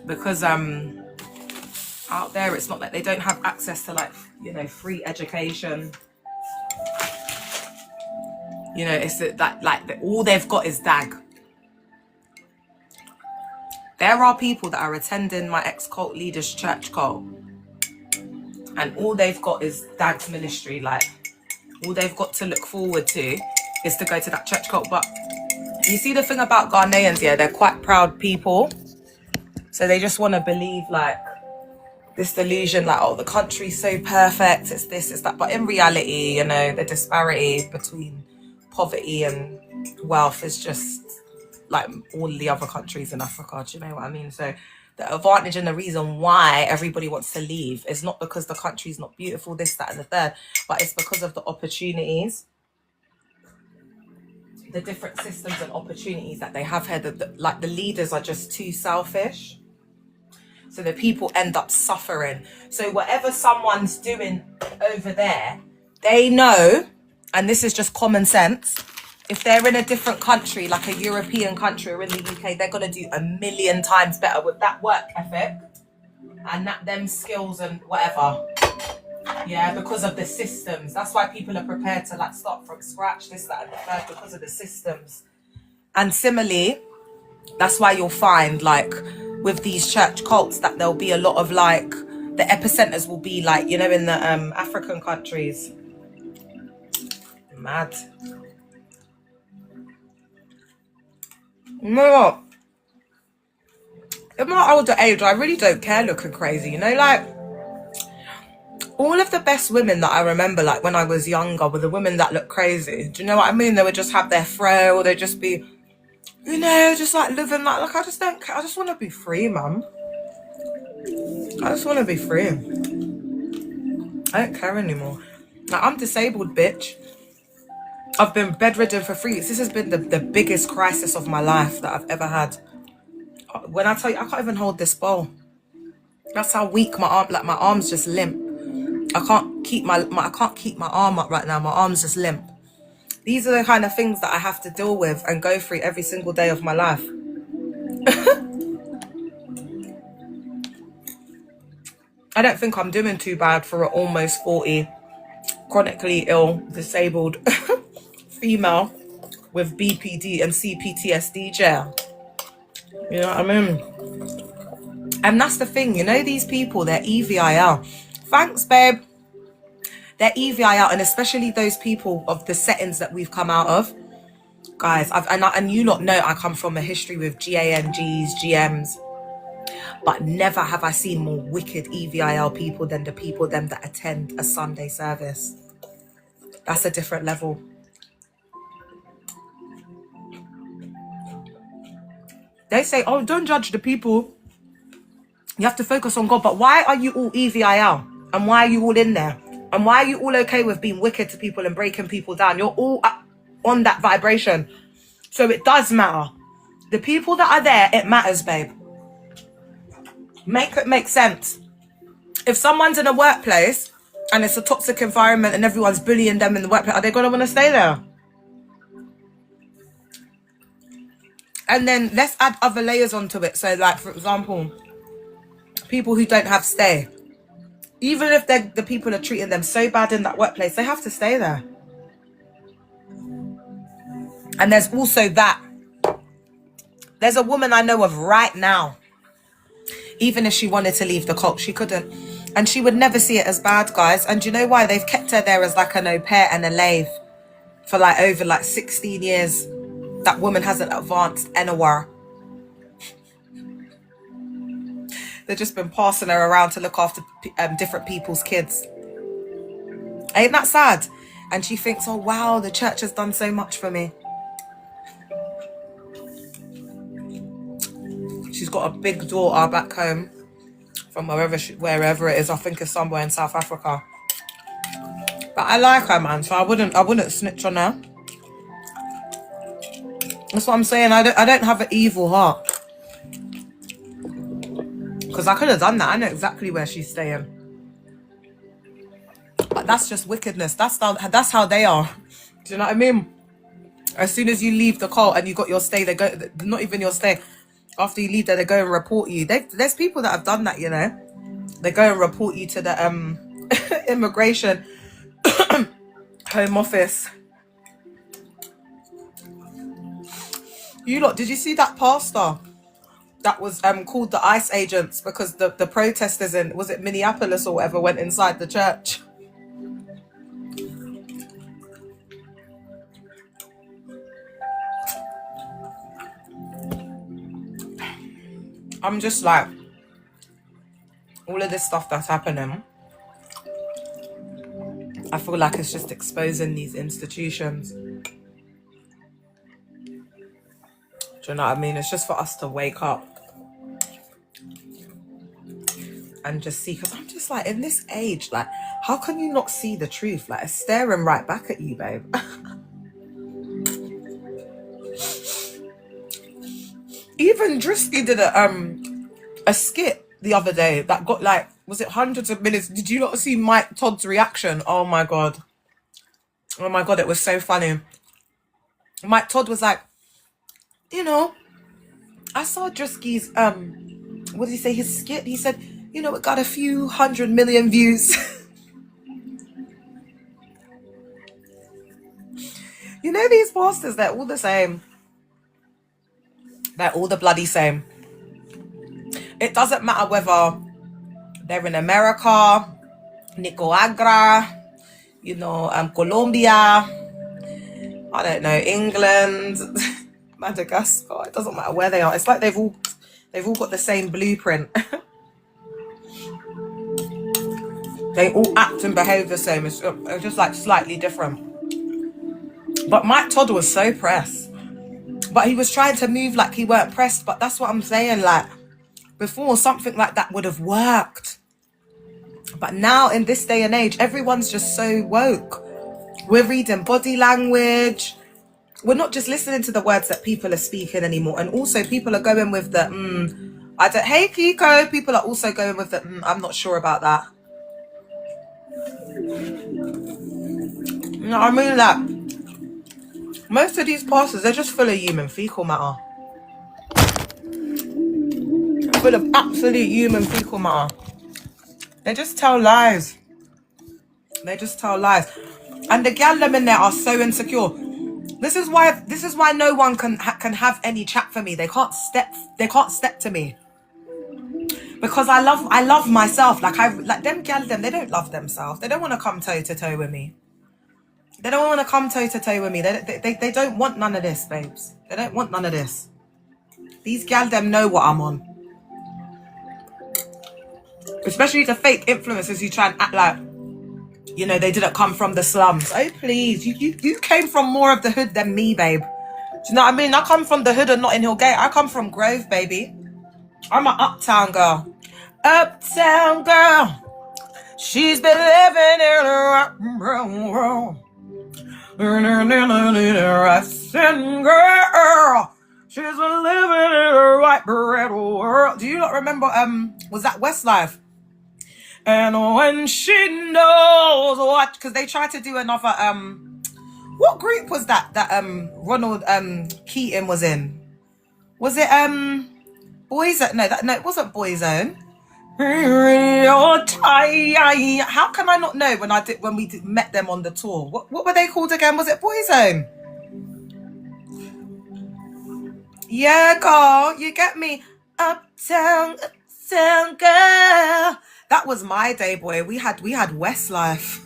Because I out there. It's not like they don't have access to, like, you know, free education. You know, it's that, like, all they've got is DAG. There are people that are attending my ex-cult leader's church cult, and all they've got is DAG's ministry. Like, all they've got to look forward to is to go to that church cult. But you see, the thing about Ghanaians, yeah, they're quite proud people. So they just want to believe, like, this delusion, like, oh, the country's so perfect, it's this, it's that. But in reality, you know, the disparity between poverty and wealth is just like all the other countries in Africa. Do you know what I mean? So the advantage and the reason why everybody wants to leave is not because the country's not beautiful, this, that, and the third, but it's because of the opportunities, the different systems and opportunities that they have here. Like, the leaders are just too selfish. So the people end up suffering. So whatever someone's doing over there, they know, and this is just common sense, if they're in a different country, like a European country or in the UK, they're going to do 1,000,000 times better with that work ethic and them skills and whatever. Yeah, because of the systems. That's why people are prepared to, like, start from scratch, this, that, and the third, because of the systems. And similarly, that's why you'll find, like, with these church cults, that there'll be a lot of, like, the epicenters will be, like, you know, in the African countries. Mad. You know what? In my older age, I really don't care looking crazy, you know, like, all of the best women that I remember, like, when I was younger, were the women that look crazy. Do you know what I mean? They would just have their fro, or they'd just be, you know, just, like, living like I just don't care. I just want to be free, man. I just want to be free. I don't care anymore. Like, I'm disabled, bitch. I've been bedridden for 3 weeks. This has been the biggest crisis of my life that I've ever had. When I tell you, I can't even hold this bowl. That's how weak my arm, like, my arm's just limp. I can't keep my arm up right now. My arm's just limp. These are the kind of things that I have to deal with and go through every single day of my life. I don't think I'm doing too bad for an almost 40, chronically ill, disabled female with BPD and CPTSD jail. You know what I mean? And that's the thing, you know, these people, they're EVIL. Thanks, babe. They're EVIL, and especially those people of the settings that we've come out of. Guys, and you lot know I come from a history with GANGs, GMs, but never have I seen more wicked EVIL people than the people them that attend a Sunday service. That's a different level. They say, oh, don't judge the people. You have to focus on God. But why are you all EVIL? And why are you all in there? And why are you all okay with being wicked to people and breaking people down? You're all on that vibration. So it does matter. The people that are there, it matters, babe. Make it make sense. If someone's in a workplace and it's a toxic environment and everyone's bullying them in the workplace, are they going to want to stay there? And then let's add other layers onto it. So, like, for example, people who don't have stay. Even if the people are treating them so bad in that workplace, they have to stay there. And there's also that. There's a woman I know of right now. Even if she wanted to leave the cult, she couldn't. And she would never see it as bad, guys. And do you know why? They've kept her there as like an au pair and a lave for like over like 16 years. That woman hasn't advanced anywhere. They've just been passing her around to look after different people's kids. Ain't that sad? And she thinks, oh wow, the church has done so much for me. She's got a big daughter back home from wherever it is. I think it's somewhere in South Africa. But I like her, man, so I wouldn't snitch on her. That's what I'm saying. I don't have an evil heart. Because I could have done that. I know exactly where she's staying. But that's just wickedness. That's how they are. Do you know what I mean? As soon as you leave the cult and you got your stay, they go, not even your stay. After you leave there, they go and report you. There's people that have done that, you know. they go and report you to the immigration home office. You lot, did you see that pastor that was called the ICE agents because the protesters in, was it Minneapolis or whatever, went inside the church? I'm just like, all of this stuff that's happening, I feel like it's just exposing these institutions. Do you know what I mean? It's just for us to wake up and just see, because I'm just like, in this age, like, how can you not see the truth? Like, it's staring right back at you, babe. Even Drisky did a skit the other day that got like, was it hundreds of millions? Did you not see Mike Todd's reaction? Oh my god, it was so funny. Mike Todd was like, you know, I saw Drisky's what did he say, his skit? He said, you know, it got a few 100 million views. You know, these pastors, they're all the same. They're all the bloody same. It doesn't matter whether they're in America, Nicaragua, you know, Colombia, I don't know, England, Madagascar. It doesn't matter where they are. It's like they've all got the same blueprint. They all act and behave the same. It's just like slightly different. But Mike Todd was so pressed. But he was trying to move like he weren't pressed. But that's what I'm saying. Like, before, something like that would have worked. But now, in this day and age, everyone's just so woke. We're reading body language. We're not just listening to the words that people are speaking anymore. And also, people are going with the, hey, Kiko. People are also going with the, I'm not sure about that. You know what I mean? Like, most of these pastors, they're just full of human fecal matter. Full of absolute human fecal matter. They just tell lies. They just tell lies. And the gal them in there are so insecure. This is why no one can have any chat for me. They can't step to me. Because I love myself. Like them gal them, they don't love themselves. They don't want to come toe to toe with me. They don't want to come toe to toe with me. They don't want none of this, babes. They don't want none of this. These gal them know what I'm on. Especially the fake influencers who try and act like, you know, they didn't come from the slums. Oh, please. You came from more of the hood than me, babe. Do you know what I mean? I come from the hood and not in Hill Gate. I come from Grove, baby. I'm an uptown girl. Uptown girl. She's been living in a rock and roll world. Rustin' girl. She's been living in a white bread world. Do you not remember, was that Westlife? And when she knows what, because they tried to do another, what group was that Ronald Keaton was in? Was it Boyzone? No, it wasn't Boyzone. How can I not know when we met them on the tour? What were they called again? Was it Boyzone? Yeah, girl, you get me. Uptown girl. That was my day, boy. We had Westlife.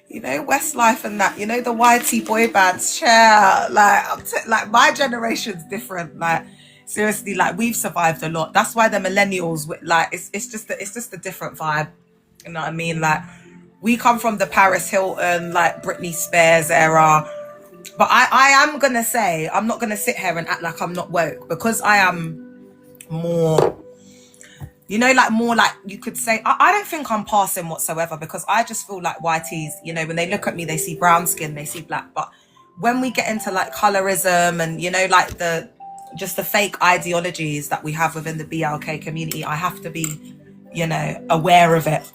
You know, Westlife and that. You know, the YT boy bands. Yeah, like my generation's different. Like, seriously, like we've survived a lot. That's why the millennials, like, it's just a different vibe. You know what I mean? Like, we come from the Paris Hilton, like Britney Spears era. But I am gonna say, I'm not gonna sit here and act like I'm not woke, because I am more, you know, like more like you could say, I don't think I'm passing whatsoever, because I just feel like YTs, you know, when they look at me, they see brown skin, they see black. But when we get into like colorism and, you know, like just the fake ideologies that we have within the BLK community, I have to be, you know, aware of it.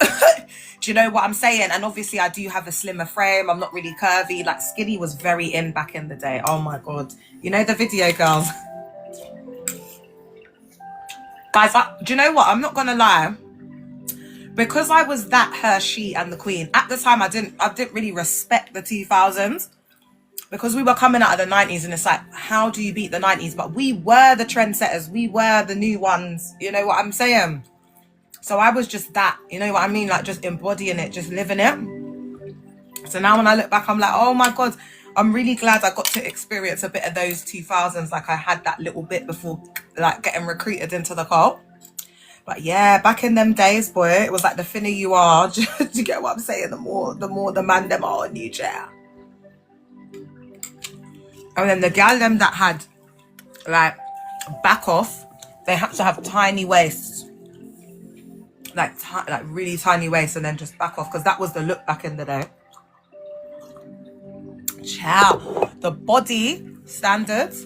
Do you know what I'm saying? And obviously I do have a slimmer frame. I'm not really curvy. Like, skinny was very in back in the day. Oh my God. You know the video, girls? Guys, do you know what? I'm not going to lie. Because I was that, her, she, and the queen, at the time, I didn't really respect the 2000s. Because we were coming out of the 90s, and it's like, how do you beat the 90s? But we were the trendsetters. We were the new ones. You know what I'm saying? So I was just that. You know what I mean? Like, just embodying it, just living it. So now when I look back, I'm like, oh my God, I'm really glad I got to experience a bit of those 2000s. Like, I had that little bit before, like, getting recruited into the cult. But yeah, back in them days, boy, it was like the thinner you are. Do you get what I'm saying? The more the man them are on you, chair. And then the gal them that had, like, back off, they had to have tiny waists. Like really tiny waists, and then just back off. Because that was the look back in the day. Ciao. The body standards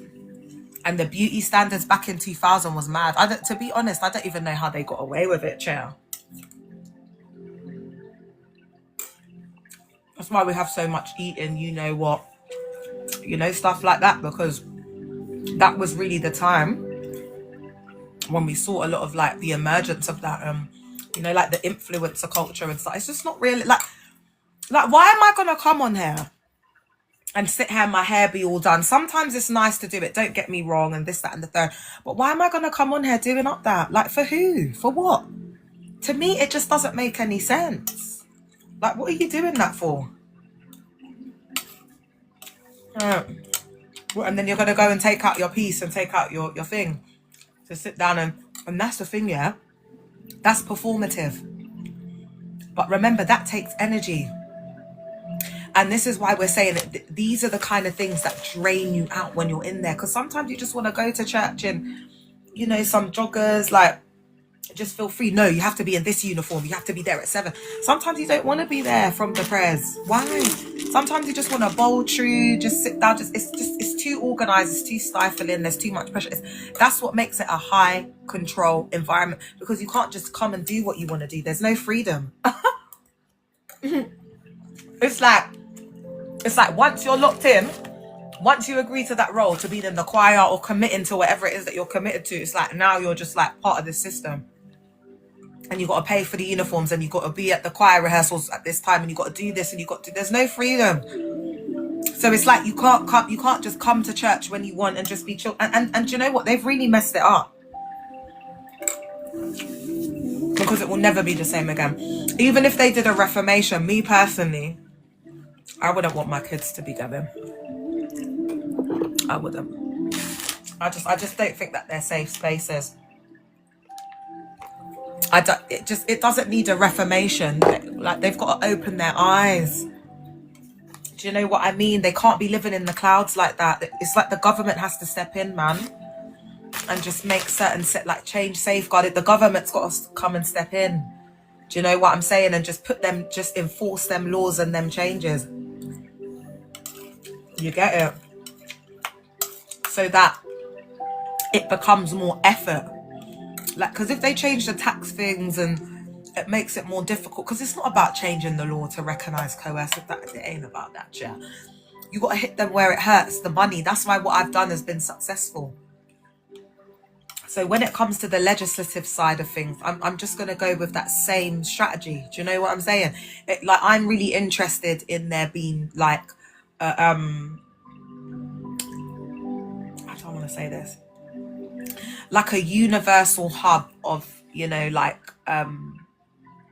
and the beauty standards back in 2000 was mad. To be honest, I don't even know how they got away with it, chair. That's why we have so much eating, you know what, you know, stuff like that, because that was really the time when we saw a lot of, like, the emergence of that, you know, like the influencer culture and stuff. It's just not really, like why am I gonna come on here and sit here and my hair be all done? Sometimes it's nice to do it, don't get me wrong, and this, that, and the third. But why am I gonna come on here doing up that? Like, for who? For what? To me, it just doesn't make any sense. Like, what are you doing that for? And then you're gonna go and take out your piece and take out your thing to sit down and that's the thing, yeah? That's performative. But remember, that takes energy. And this is why we're saying that these are the kind of things that drain you out when you're in there. Because sometimes you just want to go to church in, you know, some joggers, like, just feel free. No, you have to be in this uniform. You have to be there at 7. Sometimes you don't want to be there from the prayers. Why? Sometimes you just want to bowl through, just sit down. It's too organized. It's too stifling. There's too much pressure. That's what makes it a high control environment, because you can't just come and do what you want to do. There's no freedom. It's like once you're locked in, once you agree to that role, to be in the choir or committing to whatever it is that you're committed to, it's like now you're just like part of this system. And you got to pay for the uniforms, and you got to be at the choir rehearsals at this time, and you got to do this, and you got to. There's no freedom. So it's like you can't just come to church when you want and just be chill. And you know what? They've really messed it up, because it will never be the same again. Even if they did a reformation, me personally, I wouldn't want my kids to be going. I wouldn't. I just don't think that they're safe spaces. It doesn't need a reformation. Like, they've got to open their eyes. Do you know what I mean? They can't be living in the clouds like that. It's like the government has to step in, man, and just make certain change, safeguard it. The government's got to come and step in. Do you know what I'm saying? And just enforce them laws and them changes. You get it? So that it becomes more effort. Like, because if they change the tax things, and it makes it more difficult, because it's not about changing the law to recognise coercive. It ain't about that, yeah. You got to hit them where it hurts, the money. That's why what I've done has been successful. So when it comes to the legislative side of things, I'm just going to go with that same strategy. Do you know what I'm saying? I'm really interested in there being like, I don't want to say this, like a universal hub of, you know, like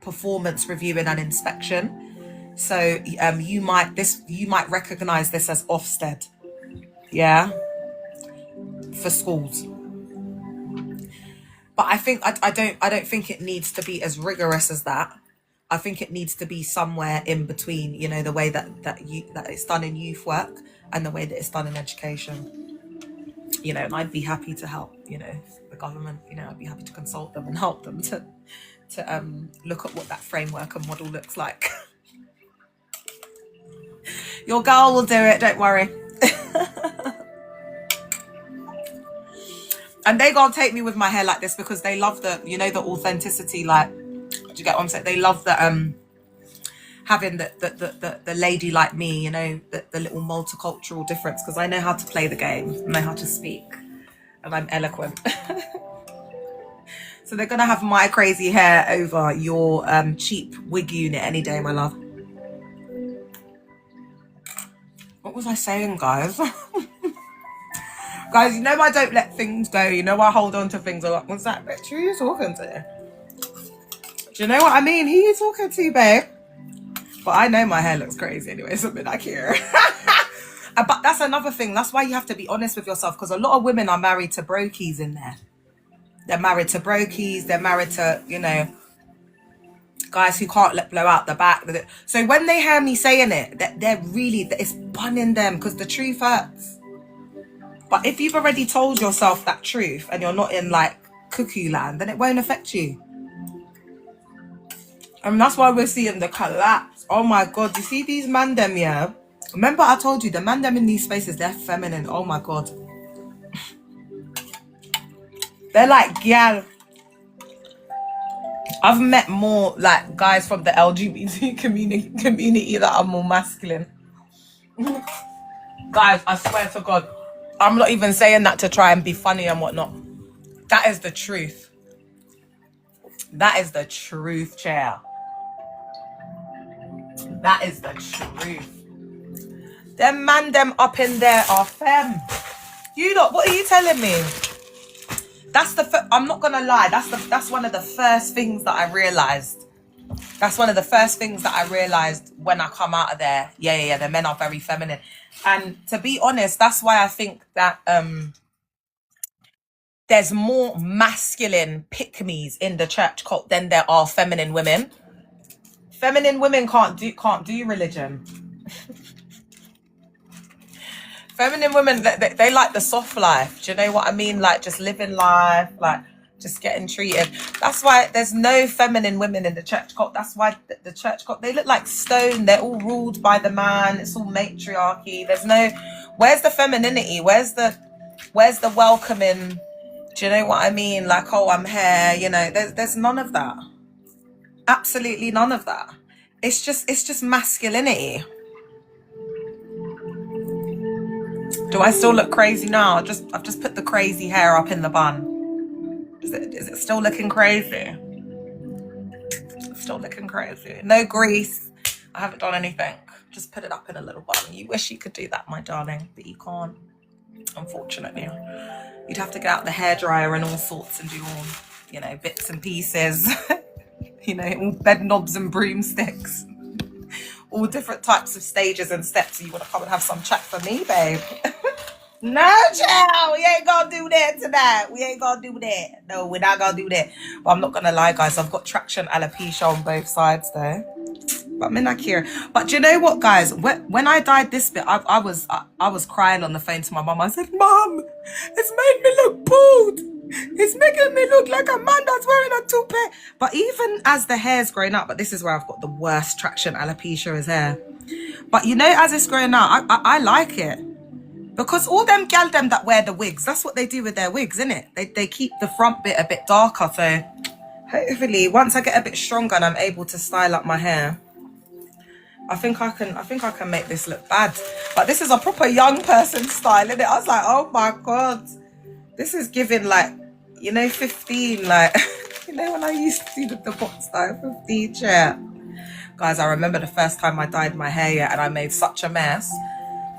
performance reviewing and inspection. So you might recognize this as Ofsted, yeah, for schools. But I think I don't think it needs to be as rigorous as that. I think it needs to be somewhere in between, you know, the way that it's done in youth work and the way that it's done in education. You know, and I'd be happy to help, you know, the government, you know, I'd be happy to consult them and help them to look at what that framework and model looks like. Your girl will do it, don't worry. And they gonna take me with my hair like this because they love the, you know, the authenticity. Like, do you get what I'm saying? They love the having the lady like me, you know, the little multicultural difference, because I know how to play the game, I know how to speak, and I'm eloquent. So they're gonna have my crazy hair over your cheap wig unit any day, my love. What was I saying, guys? Guys, you know I don't let things go. You know I hold on to things a lot. What's that bitch? Who are you talking to? Do you know what I mean? Who are you talking to, babe? But I know my hair looks crazy anyway, so I'm like here. But that's another thing. That's why you have to be honest with yourself, because a lot of women are married to brokies in there. They're married to brokies. They're married to, you know, guys who can't let blow out the back. So when they hear me saying it, they're really, it's bunning them because the truth hurts. But if you've already told yourself that truth and you're not in like cuckoo land, then it won't affect you. And that's why we're seeing the collapse. Oh my God, you see these man them, yeah? Remember I told you, the man them in these spaces, they're feminine. Oh my God. They're like, yeah. I've met more like guys from the LGBT community that are more masculine. Guys, I swear to God, I'm not even saying that to try and be funny and whatnot. That is the truth. That is the truth, chair. That is the truth. Them man them up in there are femme. You lot, what are you telling me? That's I'm not gonna lie. That's one of the first things that I realized. That's one of the first things that I realized when I come out of there. Yeah. The men are very feminine, and to be honest, that's why I think that there's more masculine pick-me's in the church cult than there are feminine women. Feminine women can't do religion. Feminine women, they like the soft life. Do you know what I mean? Like just living life, like just getting treated. That's why there's no feminine women in the church cult. That's why the church cult, they look like stone. They're all ruled by the man. It's all matriarchy. There's no, where's the femininity? Where's the welcoming? Do you know what I mean? Like, oh, I'm here. You know, there's none of that. Absolutely none of that. It's just masculinity. Do I still look crazy now? I've just put the crazy hair up in the bun. Is it still looking crazy? It's still looking crazy. No grease. I haven't done anything. Just put it up in a little bun. You wish you could do that, my darling, but you can't. Unfortunately, you'd have to get out the hairdryer and all sorts and do all, you know, bits and pieces. You know, all bed knobs and broomsticks. All different types of stages and steps. So you want to come and have some chat for me, babe? No, child, we ain't gonna do that tonight. We ain't gonna do that. No, we're not gonna do that. But I'm not gonna lie, guys. I've got traction alopecia on both sides there. But I'm not here. But do you know what, guys? When I dyed this bit, I was crying on the phone to my mum. I said, Mum, it's made me look bald. It's making me look like a man that's wearing a toupee. But even as the hair's growing out, but this is where I've got the worst traction alopecia is hair. But you know, as it's growing out, I like it. Because all them gal them that wear the wigs, that's what they do with their wigs, isn't it? They keep the front bit a bit darker. So hopefully once I get a bit stronger and I'm able to style up my hair, I think I can make this look bad. But this is a proper young person style, isn't it? I was like, oh my God. This is giving like, you know, 15, like, you know, when I used to do the box style, 15 chair. Guys, I remember the first time I dyed my hair, and I made such a mess.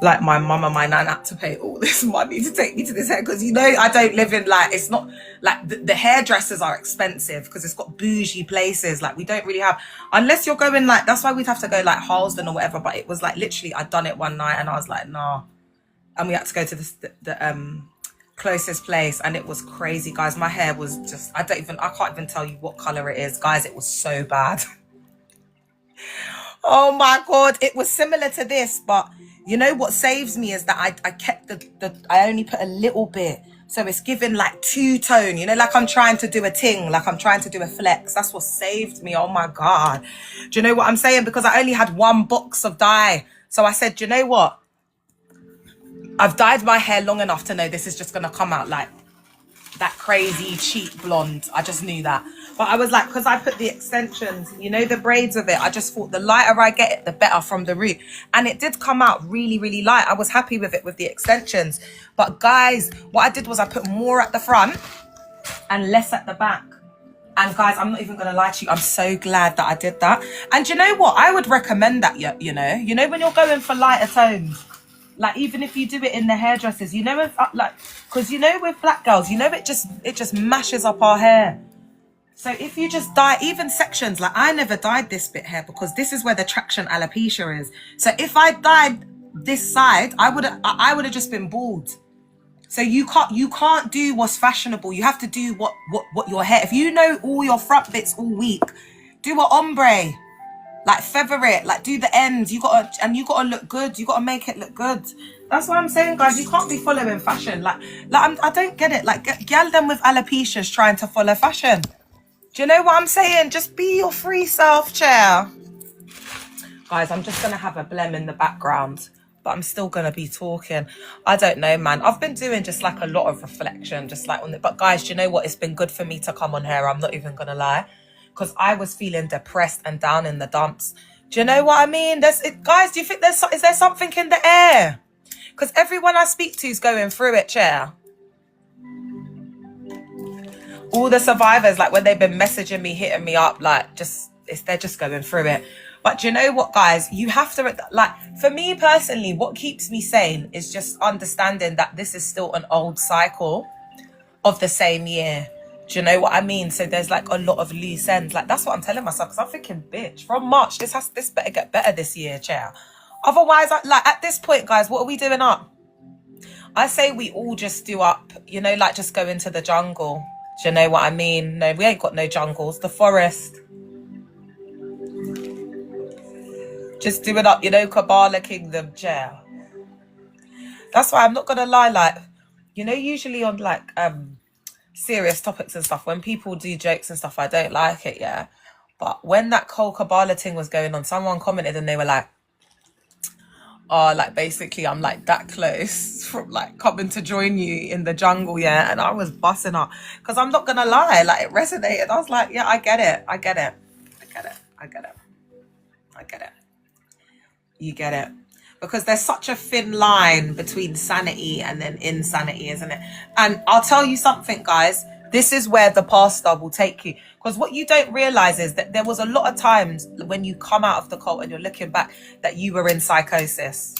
Like my mum and my nan had to pay all this money to take me to this hair, because you know I don't live in like, it's not like the hairdressers are expensive because it's got bougie places. Like we don't really have, unless you're going like, that's why we'd have to go like Harlesden or whatever. But it was like literally I'd done it one night and I was like, nah. And we had to go to the closest place, and it was crazy, guys. My hair was just, I can't even tell you what color it is, guys. It was so bad. Oh my God, it was similar to this, but you know what saves me is that I kept I only put a little bit, so it's giving like two-tone, you know, like I'm trying to do a ting, like I'm trying to do a flex. That's what saved me. Oh my God, do you know what I'm saying? Because I only had one box of dye, so I said, do you know what, I've dyed my hair long enough to know this is just gonna come out like that crazy cheap blonde. I just knew that. But I was like, because I put the extensions, you know, the braids of it, I just thought the lighter I get it, the better from the root. And it did come out really, really light. I was happy with it with the extensions. But guys, what I did was I put more at the front and less at the back. And guys, I'm not even going to lie to you. I'm so glad that I did that. And you know what? I would recommend that, you know, when you're going for lighter tones, like even if you do it in the hairdressers, you know, if like, because you know with black girls, you know, it just mashes up our hair. So if you just dye even sections, like I never dyed this bit here because this is where the traction alopecia is. So if I dyed this side, I would have just been bald. So you can't do what's fashionable. You have to do what your hair. If you know all your front bits all week, do an ombre, like feather it, like do the ends. You gotta look good. You gotta make it look good. That's what I'm saying, guys. You can't be following fashion. I don't get it. Like gal them with alopecia's trying to follow fashion. Do you know what I'm saying? Just be your free self, chair. Guys, I'm just gonna have a blem in the background, but I'm still gonna be talking. I don't know, man. I've been doing just like a lot of reflection, just like on it. But guys, do you know what? It's been good for me to come on here. I'm not even gonna lie, because I was feeling depressed and down in the dumps. Do you know what I mean? Guys, do you think is there something in the air? Because everyone I speak to is going through it, chair. All the survivors, like when they've been messaging me, hitting me up, like they're just going through it. But do you know what, guys? You have to, like, for me personally, what keeps me sane is just understanding that this is still an old cycle of the same year. Do you know what I mean? So there's like a lot of loose ends. Like that's what I'm telling myself, because I'm thinking, bitch, from March, this better get better this year, chair. Otherwise, like at this point, guys, what are we doing up? I say we all just do up, you know, like just go into the jungle. Do you know what I mean? No, we ain't got no jungles. The forest. Just do it up, you know, Kabbalah Kingdom, chair. That's why I'm not gonna lie, like, you know, usually on like serious topics and stuff, when people do jokes and stuff, I don't like it, yeah. But when that whole Kabbalah thing was going on, someone commented and they were like, oh, like basically I'm like that close from like coming to join you in the jungle, yeah. And I was busting up because I'm not gonna lie, like it resonated. I was like, yeah, I get it. You get it. Because there's such a thin line between sanity and then insanity, isn't it? And I'll tell you something, guys. This is where the pastor will take you. Because what you don't realize is that there was a lot of times when you come out of the cult and you're looking back that you were in psychosis.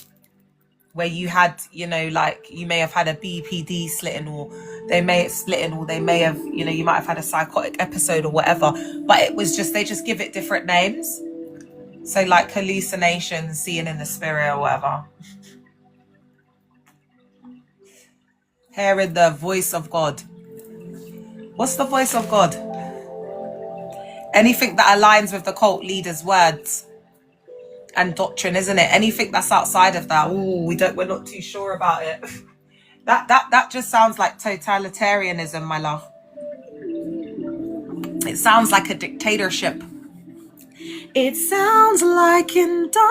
Where you had, you know, like you may have had a BPD slitting, or they may have, you know, you might have had a psychotic episode or whatever. But it was just, they just give it different names. So like hallucinations, seeing in the spirit or whatever. Hearing the voice of God. What's the voice of God? Anything that aligns with the cult leader's words and doctrine, isn't it? Anything that's outside of that, we're not too sure about it. That just sounds like totalitarianism, my love. It sounds like a dictatorship. It sounds like indoctrination.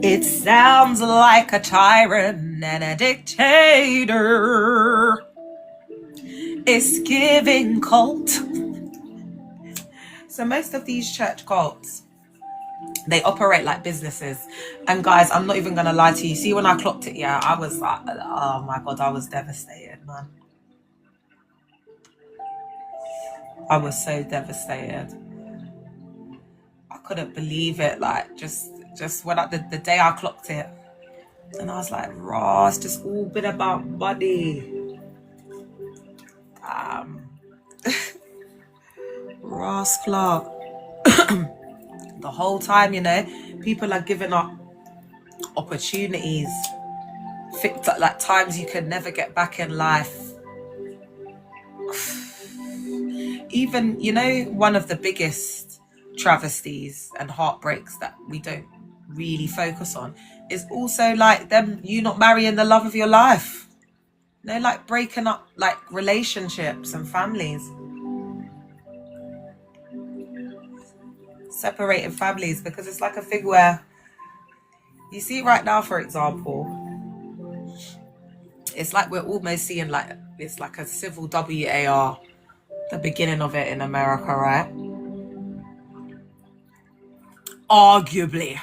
It sounds like a tyrant and a dictator. It's giving cult. So most of these church cults, they operate like businesses. And guys, I'm not even going to lie to you. See, when I clocked it, yeah, I was like, oh my God, I was devastated, man. I was so devastated. I couldn't believe it. Like, just when the day I clocked it, and I was like, raw, it's just all been about money. Ross Clark. The whole time, you know, people are giving up opportunities, like times you can never get back in life. Even, you know, one of the biggest travesties and heartbreaks that we don't really focus on is also like you not marrying the love of your life. You know, like breaking up like relationships and families. Separating families, because it's like a thing where you see right now, for example, it's like we're almost seeing like it's like a civil WAR, the beginning of it in America, right? Arguably.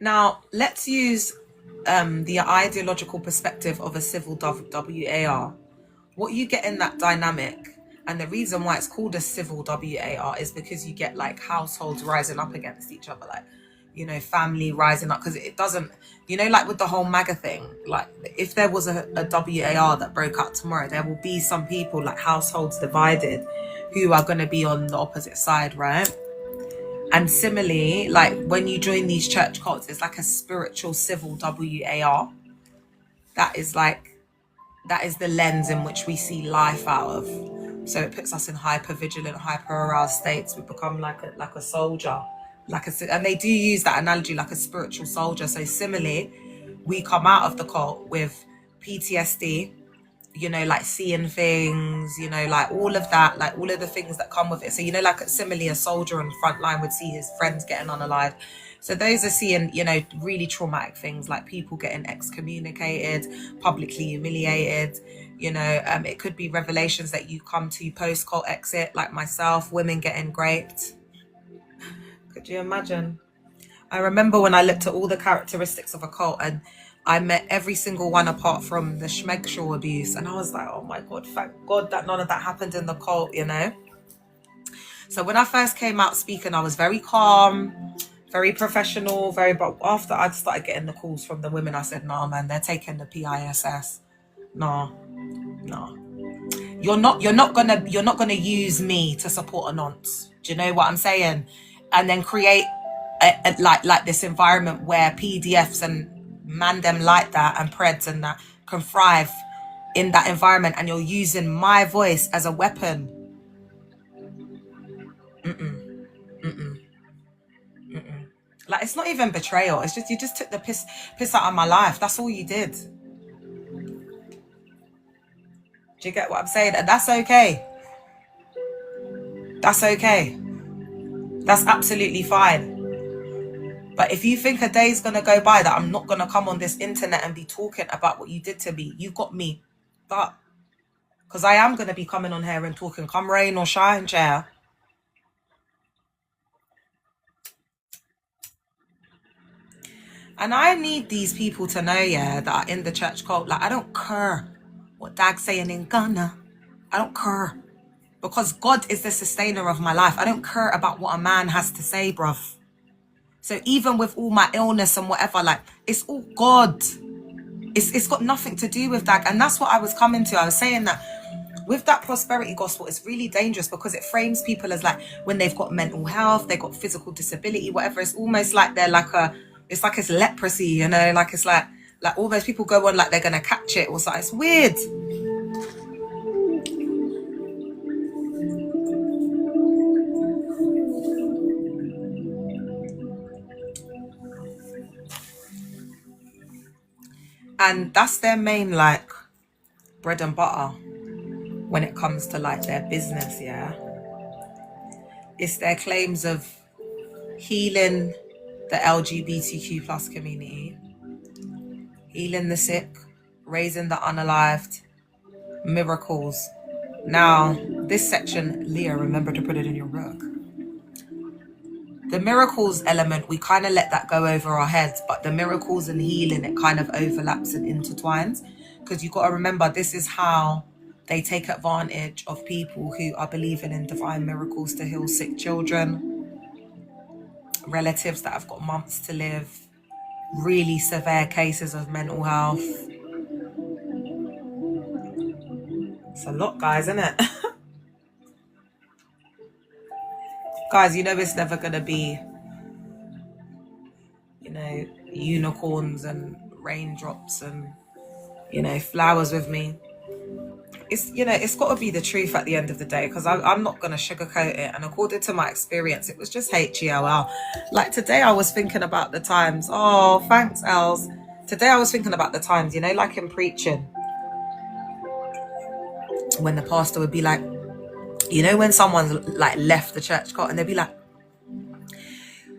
Now let's use the ideological perspective of a civil WAR, what you get in that dynamic, and the reason why it's called a civil WAR is because you get like households rising up against each other, like, you know, family rising up, because it doesn't, you know, like with the whole MAGA thing, like if there was a WAR that broke out tomorrow, there will be some people, like households divided, who are going to be on the opposite side, right? And similarly, like when you join these church cults, it's like a spiritual civil WAR. That is the lens in which we see life out of. So it puts us in hyper vigilant, hyper aroused states. We become like a soldier, and they do use that analogy, like a spiritual soldier. So similarly, we come out of the cult with PTSD, you know, like seeing things, you know, like all of that, like all of the things that come with it. So, you know, like similarly, a soldier on the front line would see his friends getting unalived. So those are seeing, you know, really traumatic things, like people getting excommunicated, publicly humiliated, you know, it could be revelations that you come to post-cult exit, like myself, women getting raped. Could you imagine? I remember when I looked at all the characteristics of a cult, and I met every single one apart from the schmegshore abuse, and I was like, oh my God, thank God that none of that happened in the cult, you know? So when I first came out speaking, I was very calm, very professional, but after I started getting the calls from the women, I said, nah, man, they're taking the PISS. No. You're not gonna use me to support a nonce. Do you know what I'm saying? And then create like this environment where PDFs and mandem like that and preds and that can thrive in that environment, and you're using my voice as a weapon. Like, it's not even betrayal. It's just, you just took the piss out of my life. That's all you did. Do you get what I'm saying? And that's okay. That's okay. That's absolutely fine. But if you think a day's going to go by that I'm not going to come on this internet and be talking about what you did to me, you got me. But because I am going to be coming on here and talking, come rain or shine, chair. And I need these people to know, yeah, that are in the church cult. Like, I don't care what Dag's saying in Ghana. I don't care. Because God is the sustainer of my life. I don't care about what a man has to say, bruv. So even with all my illness and whatever, like, it's all God. It's got nothing to do with that. And that's what I was coming to. I was saying that with that prosperity gospel, it's really dangerous because it frames people as like, when they've got mental health, they've got physical disability, whatever, it's almost like they're like it's like it's leprosy, you know, like it's like all those people go on like they're going to catch it or something. It's weird. And that's their main, like, bread and butter when it comes to, like, their business, yeah? It's their claims of healing the LGBTQ plus community, healing the sick, raising the unalived, miracles. Now, this section, Leah, remember to put it in your book. The miracles element, we kind of let that go over our heads, but the miracles and healing, it kind of overlaps and intertwines, because you've got to remember, this is how they take advantage of people who are believing in divine miracles to heal sick children, relatives that have got months to live, really severe cases of mental health. It's a lot, guys, isn't it? Guys, you know it's never going to be, you know, unicorns and raindrops and, you know, flowers with me. It's, you know, it's got to be the truth at the end of the day, because I'm not going to sugarcoat it. And according to my experience, it was just HELL. Like today I was thinking about the times. Oh, thanks, Els. Today I was thinking about the times, you know, like in preaching, when the pastor would be like, you know, when someone's like left the church cult and they'd be like,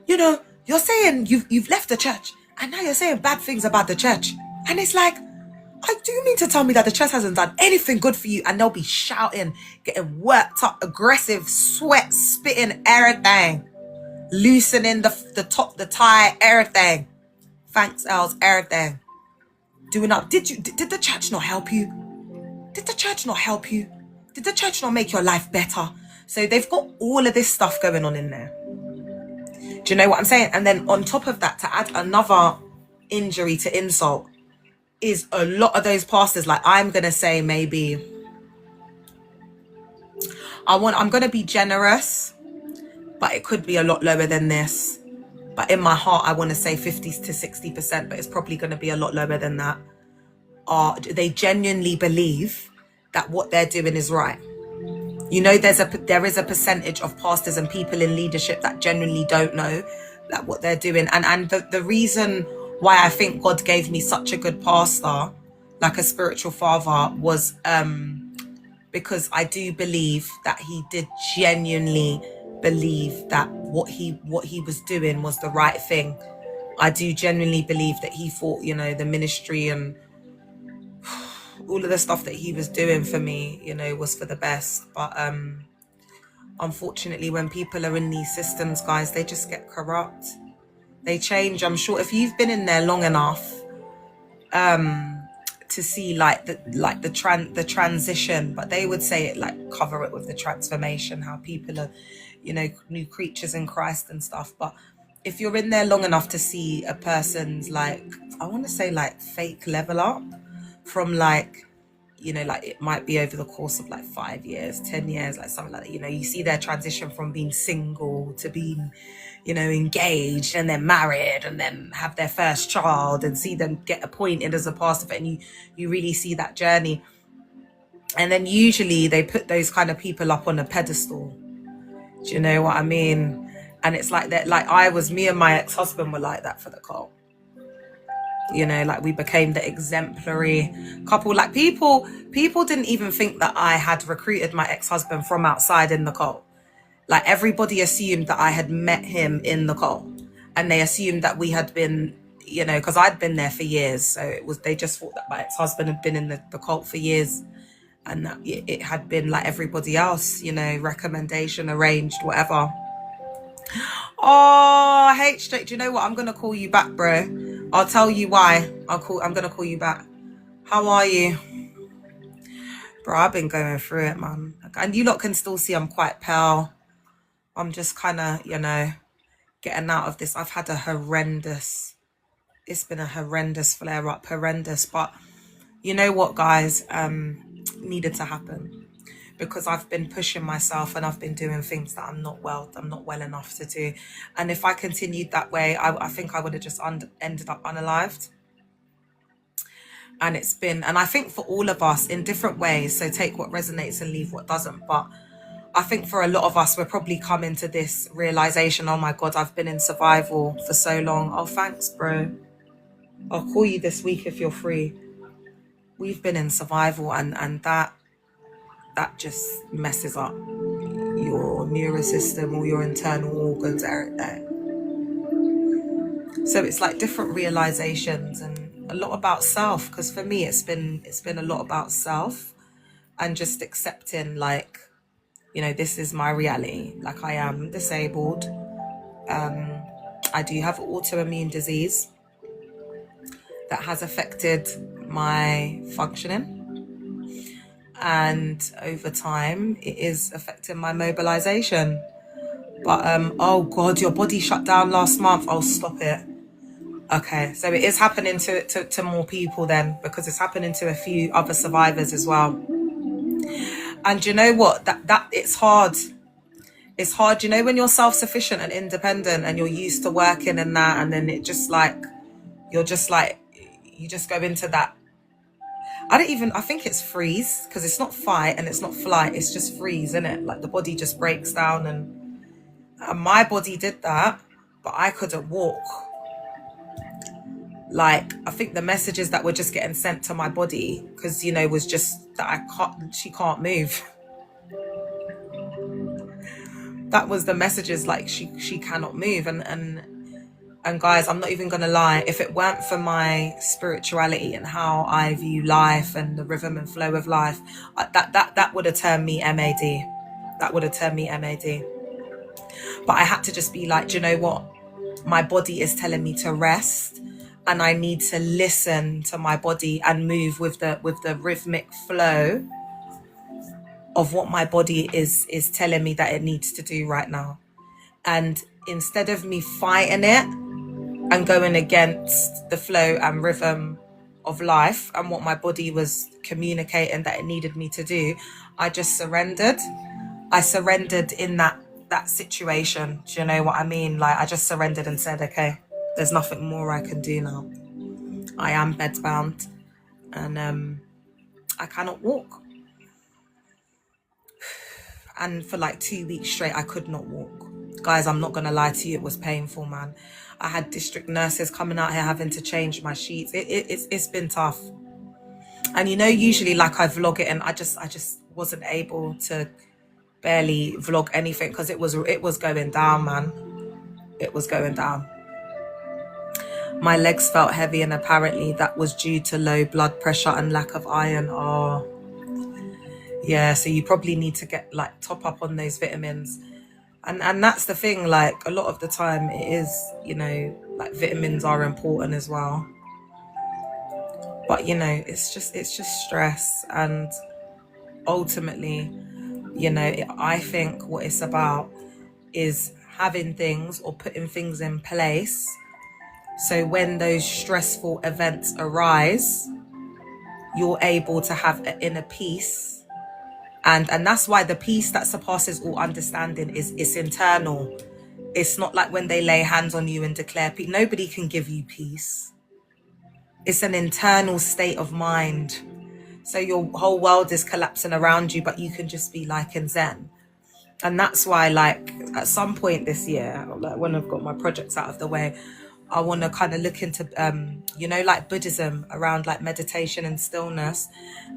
you know, you're saying you've left the church and now you're saying bad things about the church. And it's like, I do mean to tell me that the church hasn't done anything good for you? And they'll be shouting, getting worked up, aggressive, sweat, spitting, everything, loosening the top, the tie, everything. Thanks, Els, everything. Doing up. Did the church not help you? Did the church not help you? Did the church not make your life better? So they've got all of this stuff going on in there. Do you know what I'm saying? And then on top of that, to add another injury to insult, is a lot of those pastors, like, I'm going to say maybe, I'm going to be generous, but it could be a lot lower than this. But in my heart, I want to say 50 to 60%, but it's probably going to be a lot lower than that. They genuinely believe that what they're doing is right. You know, there is a percentage of pastors and people in leadership that genuinely don't know that what they're doing. And the reason why I think God gave me such a good pastor, like a spiritual father, was because I do believe that he did genuinely believe that what he was doing was the right thing. I do genuinely believe that he thought, you know, the ministry and all of the stuff that he was doing for me, you know, was for the best. But unfortunately, when people are in these systems, guys, they just get corrupt. They change. I'm sure if you've been in there long enough to see the transition, but they would say it like cover it with the transformation, how people are, you know, new creatures in Christ and stuff. But if you're in there long enough to see a person's, like, I want to say, like, fake level up from, like, you know, like, it might be over the course of like 5 years, 10 years, like something like that. You know, you see their transition from being single to being, you know, engaged and then married and then have their first child, and see them get appointed as a pastor, and you really see that journey. And then usually they put those kind of people up on a pedestal. Do you know what I mean? And it's like that, like me and my ex-husband were like that for the cult. You know, like, we became the exemplary couple. Like, people didn't even think that I had recruited my ex-husband from outside in the cult. Like, everybody assumed that I had met him in the cult, and they assumed that we had been, you know, because I'd been there for years. So they just thought that my ex-husband had been in the cult for years, and that it had been like everybody else, you know, recommendation, arranged, whatever. Oh, H, do you know what? I'm gonna call you back, bro. I'll tell you why. I'm gonna call you back. How are you? Bro, I've been going through it, man. And you lot can still see I'm quite pale. I'm just kind of, you know, getting out of this. I've had it's been a horrendous flare up, horrendous. But you know what, guys, needed to happen, because I've been pushing myself and I've been doing things that I'm not well enough to do. And if I continued that way, I think I would have just ended up unalived. And it's been, and I think for all of us in different ways, so take what resonates and leave what doesn't. But I think for a lot of us, we're probably coming to this realization, oh my God, I've been in survival for so long. Oh, thanks, bro. I'll call you this week if you're free. We've been in survival, and that just messes up your nervous system or your internal organs, everything. So it's like different realizations and a lot about self, because for me it's been a lot about self and just accepting, like, you know, this is my reality. Like, I am disabled. I do have autoimmune disease that has affected my functioning. And over time, it is affecting my mobilization. But, oh God, your body shut down last month. Oh, stop it. Okay, so it is happening to more people then, because it's happening to a few other survivors as well. And you know what? That it's hard. It's hard, you know, when you're self-sufficient and independent and you're used to working and that, and then it just like, you just go into that. I think it's freeze, because it's not fight and it's not flight. It's just freeze, isn't it? Like, the body just breaks down, and my body did that, but I couldn't walk. Like, I think the messages that were just getting sent to my body, because, you know, was just that she can't move. That was the messages, like, she cannot move. And guys, I'm not even gonna lie, if it weren't for my spirituality and how I view life and the rhythm and flow of life, that would have turned me MAD. That would have turned me MAD. But I had to just be like, do you know what? My body is telling me to rest. and I need to listen to my body and move with the rhythmic flow of what my body is telling me that it needs to do right now. And instead of me fighting it and going against the flow and rhythm of life and what my body was communicating that it needed me to do, I just surrendered. I surrendered in that situation. Do you know what I mean? Like, I just surrendered and said, okay, there's nothing more I can do now. I am bedbound and I cannot walk. And for like 2 weeks straight, I could not walk. Guys, I'm not going to lie to you. It was painful, man. I had district nurses coming out here having to change my sheets. It's been tough. And you know, usually like I vlog it and I just wasn't able to barely vlog anything because it was going down, man. It was going down. My legs felt heavy and apparently that was due to low blood pressure and lack of iron. Oh, yeah. So you probably need to get like top up on those vitamins. And that's the thing, like a lot of the time it is, you know, like vitamins are important as well. But, you know, it's just stress. And ultimately, you know, I think what it's about is having things or putting things in place. So when those stressful events arise, you're able to have an inner peace. And that's why the peace that surpasses all understanding is internal. It's not like when they lay hands on you and declare peace. Nobody can give you peace. It's an internal state of mind. So your whole world is collapsing around you, but you can just be like in Zen. And that's why, like, at some point this year, like when I've got my projects out of the way, I want to kind of look into, you know, like Buddhism around like meditation and stillness.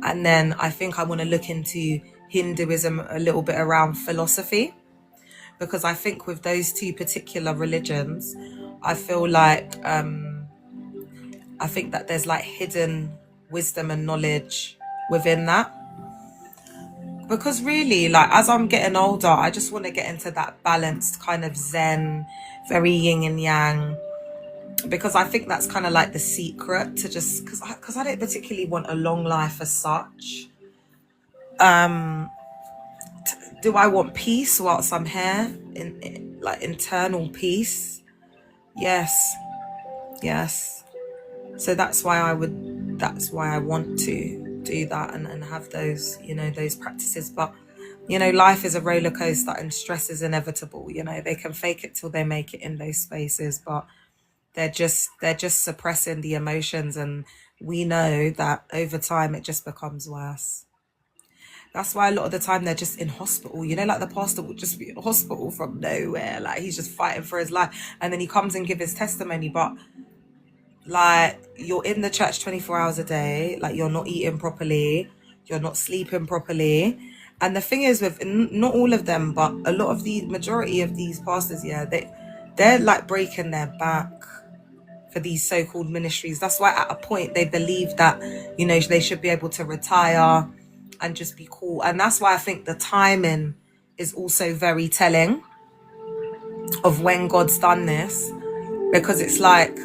And then I think I want to look into Hinduism a little bit around philosophy. Because I think with those two particular religions, I feel like, I think that there's like hidden wisdom and knowledge within that. Because really, like, as I'm getting older, I just want to get into that balanced kind of Zen, very yin and yang. Because I think that's kind of like the secret to just, because I don't particularly want a long life as such. Do I want peace whilst I'm here? Like internal peace? Yes. So that's why I want to do that and have those, you know, those practices. But, you know, life is a roller coaster and stress is inevitable. You know, they can fake it till they make it in those spaces, but they're just suppressing the emotions. And we know that over time, it just becomes worse. That's why a lot of the time they're just in hospital. You know, like the pastor would just be in hospital from nowhere. Like he's just fighting for his life. And then he comes and gives his testimony. But like, you're in the church 24 hours a day. Like, you're not eating properly. You're not sleeping properly. And the thing is with, not all of them, but a lot of the majority of these pastors, yeah, they're like breaking their back for these so-called ministries. That's why at a point they believe that, you know, they should be able to retire and just be cool. And that's why I think the timing is also very telling of when God's done this, because it's like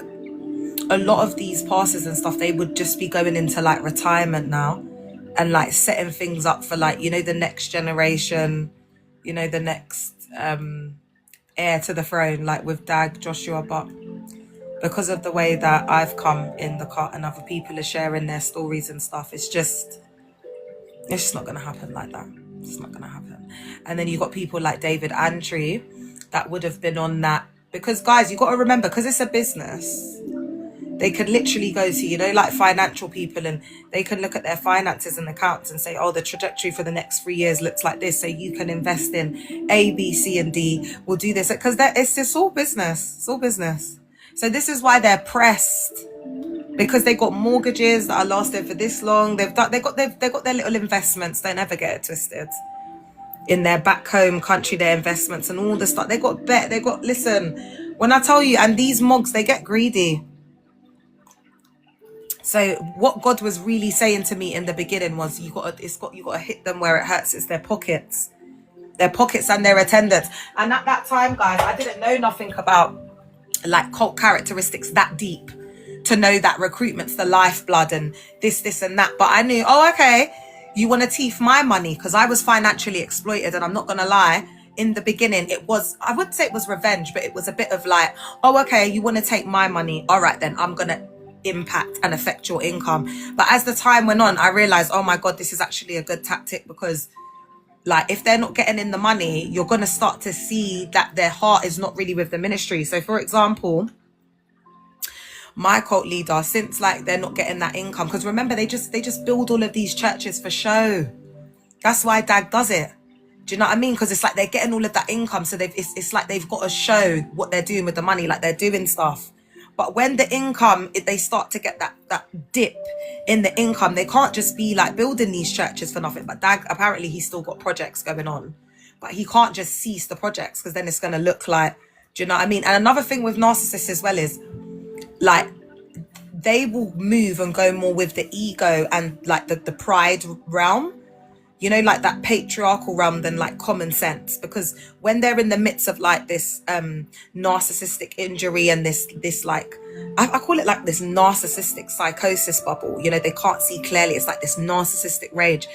a lot of these pastors and stuff, they would just be going into like retirement now and like setting things up for like, you know, the next generation, you know, the next heir to the throne, like with Dag Joshua. But because of the way that I've come in the cut and other people are sharing their stories and stuff, it's just not going to happen like that. It's not going to happen. And then you got people like David Antry that would have been on that. Because, guys, you got to remember, because it's a business, they could literally go to, you know, like financial people, and they can look at their finances and accounts and say, oh, the trajectory for the next 3 years looks like this. So you can invest in A, B, C, and D. We'll do this. Because it's all business. It's all business. So this is why they're pressed. Because they got mortgages that are lasting for this long. They've got their little investments. Don't ever get it twisted. In their back home country, their investments and all the stuff. They got listen, when I tell you, and these mogs, they get greedy. So what God was really saying to me in the beginning was, you got to hit them where it hurts. It's their pockets and their attendants. And at that time, guys, I didn't know nothing about like cult characteristics that deep to know that recruitment's the lifeblood and this and that. But I knew, oh, okay, you want to thief my money, because I was financially exploited. And I'm not going to lie, in the beginning, it was, I wouldn't say it was revenge, but it was a bit of like, oh, okay, you want to take my money. All right, then I'm going to impact and affect your income. But as the time went on, I realized, oh my God, this is actually a good tactic, because like, if they're not getting in the money, you're going to start to see that their heart is not really with the ministry. So for example, my cult leader, since like they're not getting that income, because remember, they just build all of these churches for show. That's why Dag does it. Do you know what I mean? Because it's like they're getting all of that income, so it's like they've got to show what they're doing with the money, like they're doing stuff. But when the income, they start to get that dip in the income, they can't just be like building these churches for nothing. But Dag, apparently he's still got projects going on, but he can't just cease the projects, because then it's going to look like, do you know what I mean? And another thing with narcissists as well is, like, they will move and go more with the ego and like the pride realm, you know, like that patriarchal realm, than like common sense. Because when they're in the midst of like this narcissistic injury and this like, I call it like this narcissistic psychosis bubble, you know, they can't see clearly. It's like this narcissistic rage,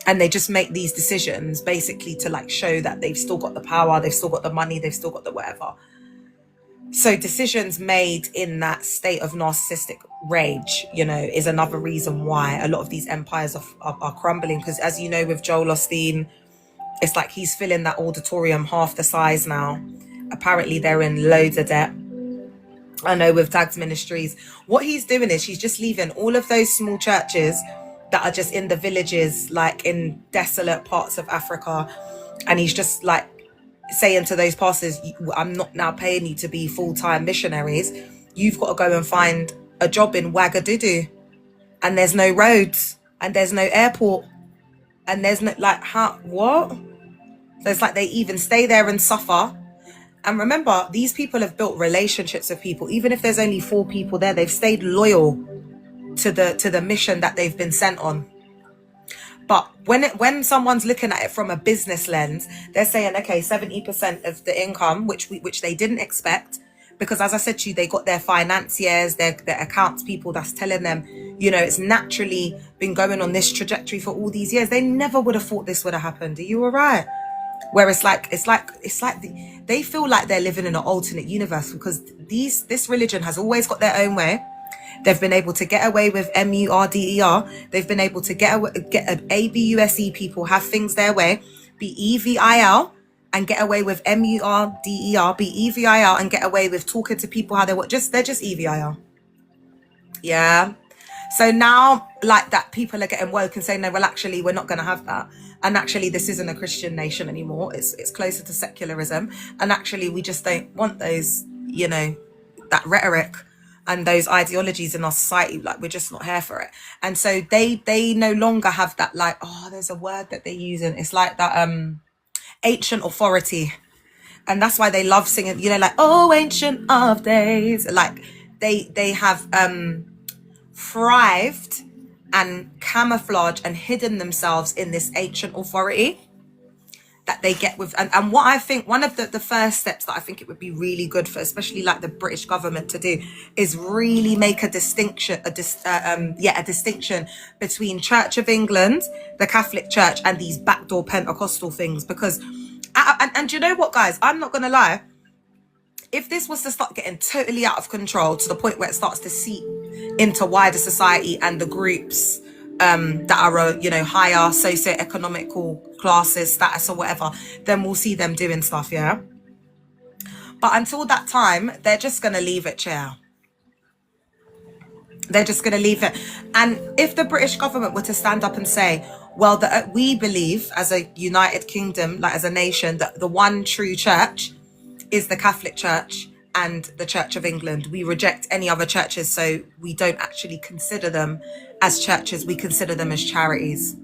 and they just make these decisions basically to like show that they've still got the power, they've still got the money, they've still got the whatever. So decisions made in that state of narcissistic rage, you know, is another reason why a lot of these empires are crumbling. Because as you know, with Joel Osteen, it's like he's filling that auditorium half the size now. Apparently they're in loads of debt. I know with Dag's Ministries, what he's doing is he's just leaving all of those small churches that are just in the villages, like in desolate parts of Africa. And he's just like saying to those pastors, I'm not now paying you to be full-time missionaries. You've got to go and find a job in Ouagadougou, and there's no roads, and there's no airport, and there's no, like, how, what? So it's like they even stay there and suffer. And remember, these people have built relationships with people. Even if there's only 4 people there, they've stayed loyal to the mission that they've been sent on. But when someone's looking at it from a business lens, they're saying, okay, 70% of the income, which they didn't expect, because as I said to you, they got their financiers, their accounts people that's telling them, you know, it's naturally been going on this trajectory for all these years. They never would have thought this would have happened. Are you all right? Where it's like they feel like they're living in an alternate universe, because this religion has always got their own way. They've been able to get away with MURDER. They've been able to get ABUSE people have things their way, be EVIL and get away with MURDER, be EVIL and get away with talking to people how they want. They're just EVIL. Yeah. So now, like that, people are getting woke and saying, no, well, actually, we're not going to have that. And actually, this isn't a Christian nation anymore. It's closer to secularism. And actually, we just don't want those, you know, that rhetoric and those ideologies in our society. Like, we're just not here for it. And so they no longer have that, like, oh, there's a word that they're using. It's like that ancient authority. And that's why they love singing, you know, like, oh, ancient of days. Like, they have thrived and camouflaged and hidden themselves in this ancient authority that they get with, and what I think one of the first steps that I think it would be really good for, especially like the British government to do, is really make a distinction between Church of England, the Catholic Church, and these backdoor Pentecostal things. Because and you know what, guys, I'm not gonna lie, if this was to start getting totally out of control to the point where it starts to seep into wider society and the groups that are, you know, higher socio-economical classes, status or whatever, then we'll see them doing stuff, yeah? But until that time, they're just going to leave it, chair. They're just going to leave it. And if the British government were to stand up and say, well, we believe as a United Kingdom, like as a nation, that the one true church is the Catholic Church and the Church of England. We reject any other churches, so we don't actually consider them as churches, we consider them as charities.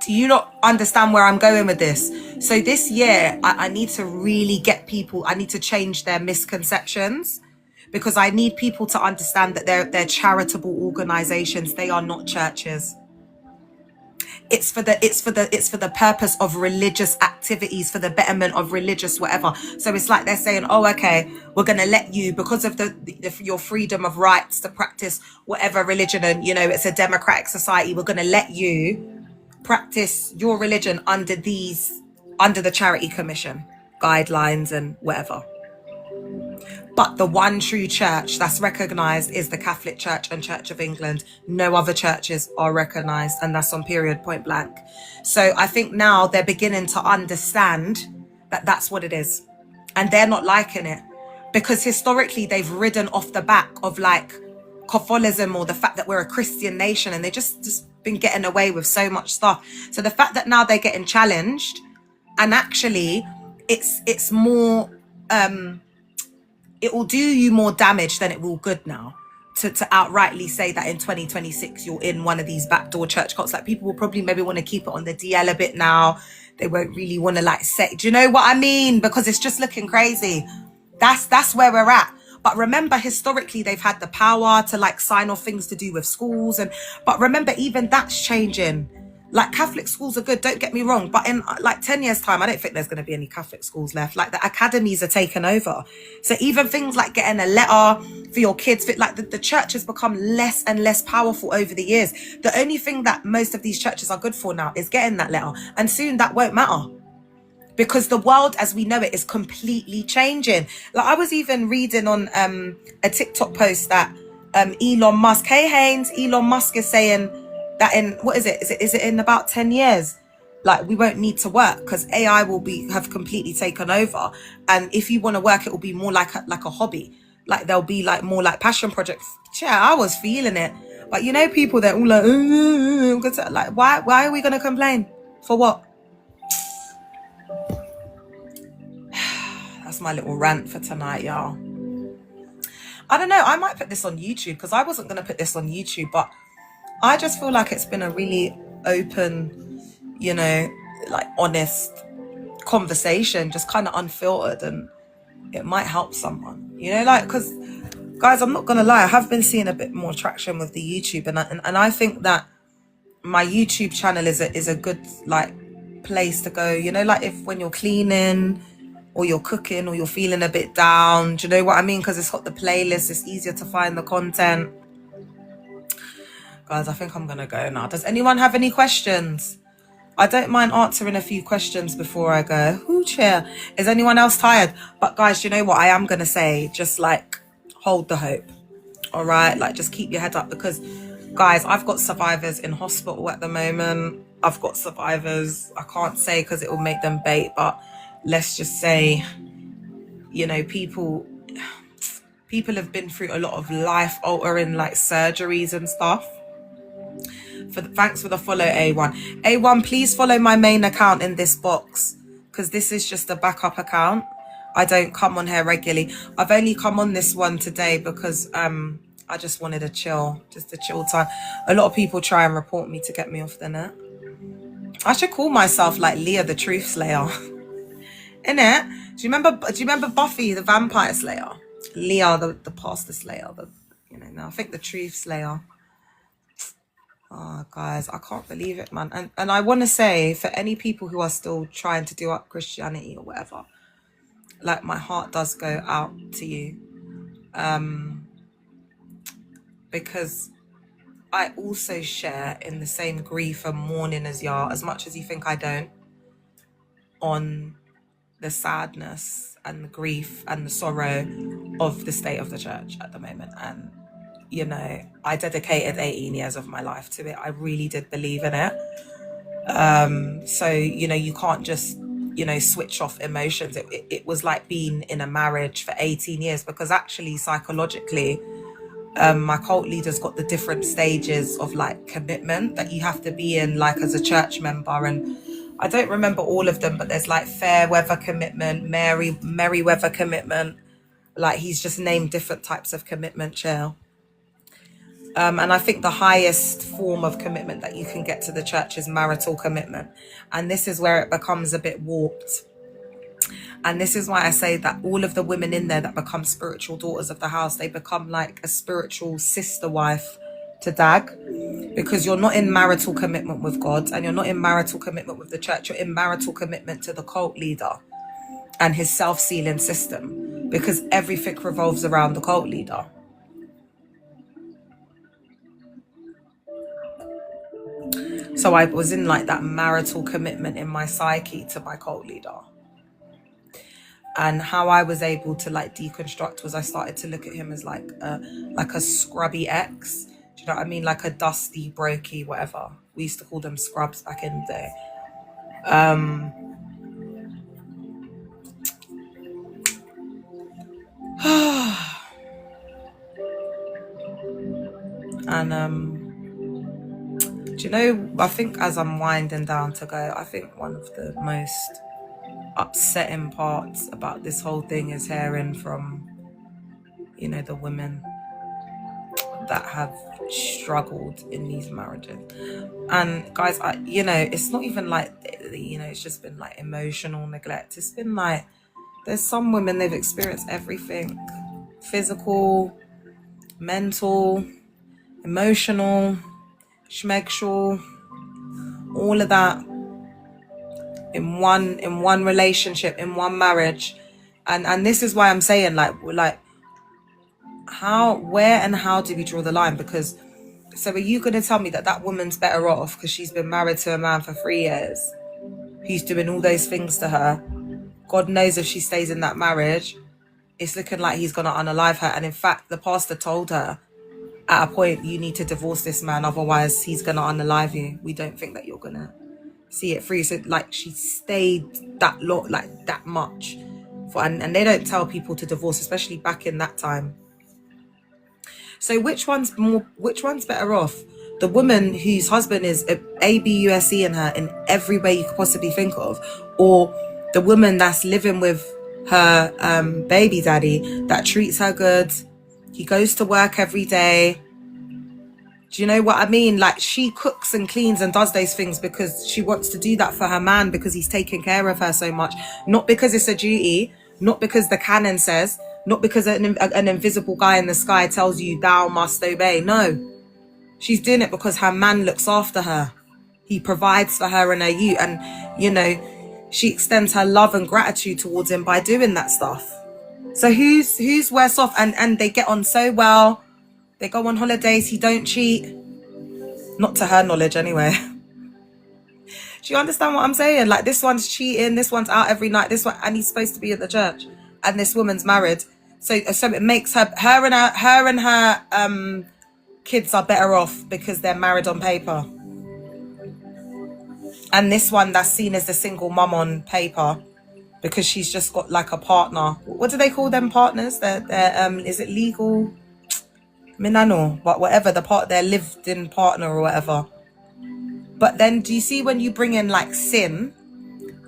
Do you not understand where I'm going with this? So this year, I need to really get people, I need to change their misconceptions, because I need people to understand that they're charitable organizations. They are not churches. It's for the purpose of religious activities, for the betterment of religious whatever. So it's like they're saying, oh, okay, we're going to let you, because of your freedom of rights to practice whatever religion, and it's a democratic society, we're going to let you practice your religion under the Charity Commission guidelines and whatever. But the one true church that's recognised is the Catholic Church and Church of England. No other churches are recognised, and that's on period, point blank. So I think now they're beginning to understand that that's what it is. And they're not liking it, because historically they've ridden off the back of like Catholicism, or the fact that we're a Christian nation, and they just been getting away with so much stuff. So the fact that now they're getting challenged, and actually it's more... it will do you more damage than it will good now to outrightly say that in 2026 you're in one of these backdoor church cults. Like, people will probably maybe want to keep it on the DL a bit now. They won't really want to like say, do you know what I mean? Because it's just looking crazy. That's where we're at. But remember, historically they've had the power to like sign off things to do with schools, but remember, even that's changing. Like, Catholic schools are good, don't get me wrong, but in like 10 years time, I don't think there's going to be any Catholic schools left. Like, the academies are taken over. So even things like getting a letter for your kids, like the church has become less and less powerful over the years. The only thing that most of these churches are good for now is getting that letter, and soon that won't matter, because the world as we know it is completely changing. Like, I was even reading on a TikTok post that Elon Musk, hey Haynes, Elon Musk is saying that in, what is it? Is it in about 10 years? Like, we won't need to work because AI will have completely taken over. And if you want to work, it will be more like a hobby. Like, there'll be like more like passion projects. Yeah, I was feeling it. But people, they're all like, why are we going to complain? For what? That's my little rant for tonight, y'all. I don't know. I might put this on YouTube, because I wasn't going to put this on YouTube, but I just feel like it's been a really open, like honest conversation, just kind of unfiltered, and it might help someone, like, because guys, I'm not going to lie, I have been seeing a bit more traction with the YouTube, and I think that my YouTube channel is a good like place to go, like if when you're cleaning or you're cooking or you're feeling a bit down, do you know what I mean? Because it's got the playlist, it's easier to find the content. Guys, I think I'm going to go now. Does anyone have any questions? I don't mind answering a few questions before I go. Ooh, cheer. Is anyone else tired? But guys, you know what I am going to say? Just like, hold the hope. All right? Like, just keep your head up, because guys, I've got survivors in hospital at the moment. I've got survivors, I can't say because it will make them bait, but let's just say, people have been through a lot of life altering like surgeries and stuff. Thanks for the follow, A1. A1, please follow my main account in this box, because this is just a backup account. I don't come on here regularly. I've only come on this one today because I just wanted a chill time. A lot of people try and report me to get me off the net. I should call myself like Leah the Truth Slayer. Innit? Do you remember Buffy the Vampire Slayer? Leah the Pastor Slayer. I think the Truth Slayer. Oh, guys, I can't believe it, man. And I want to say, for any people who are still trying to do up Christianity or whatever, like, my heart does go out to you. Because I also share in the same grief and mourning as y'all, as much as you think I don't, on the sadness and the grief and the sorrow of the state of the church at the moment. And I dedicated 18 years of my life to it. I really did believe in it. So, you can't just, switch off emotions. It was like being in a marriage for 18 years, because actually psychologically, my cult leaders got the different stages of like commitment that you have to be in, like as a church member. And I don't remember all of them, but there's like fair weather commitment, merry weather commitment. Like, he's just named different types of commitment, chill. And I think the highest form of commitment that you can get to the church is marital commitment. And this is where it becomes a bit warped. And this is why I say that all of the women in there that become spiritual daughters of the house, they become like a spiritual sister wife to dag, because you're not in marital commitment with God, and you're not in marital commitment with the church. You're in marital commitment to the cult leader and his self-sealing system, because everything revolves around the cult leader. So I was in like that marital commitment in my psyche to my cult leader. And how I was able to like deconstruct was I started to look at him as like a scrubby ex. Do you know what I mean? Like a dusty, brokey, whatever. We used to call them scrubs back in the day. And do you know, I think as I'm winding down to go, I think one of the most upsetting parts about this whole thing is hearing from, you know, the women that have struggled in these marriages. And guys, you know, it's not even like, you know, it's just been like emotional neglect. It's been like, there's some women, they've experienced everything: physical, mental, emotional, schmegschul, all of that in one relationship, in one marriage. And this is why I'm saying like where and how do we draw the line? Because so are you going to tell me that woman's better off because she's been married to a man for 3 years who's doing all those things to her? God knows if she stays in that marriage, it's looking like he's going to unalive her. And in fact, the pastor told her at a point, you need to divorce this man, otherwise he's going to unalive you. We don't think that you're going to see it through. So like she stayed that lot, like that much for, and they don't tell people to divorce, especially back in that time. So which one's better off? The woman whose husband is abuse in her in every way you could possibly think of, or the woman that's living with her baby daddy that treats her good? He goes to work every day. Do you know what I mean? Like, she cooks and cleans and does those things because she wants to do that for her man, because he's taking care of her so much. Not because it's a duty, not because the canon says, not because an invisible guy in the sky tells you thou must obey. No, she's doing it because her man looks after her. He provides for her and her youth. And, you know, she extends her love and gratitude towards him by doing that stuff. So who's worse off? And they get on so well. They go on holidays. He don't cheat. Not to her knowledge anyway. Do you understand what I'm saying? Like, this one's cheating. This one's out every night. This one, and he's supposed to be at the church. And this woman's married. So it makes her and her kids are better off because they're married on paper. And this one that's seen as the single mum on paper, because she's just got like a partner. What do they call them partners? They're is it legal? I mean, I know, but whatever, their lived-in partner or whatever. But then, do you see when you bring in like sin?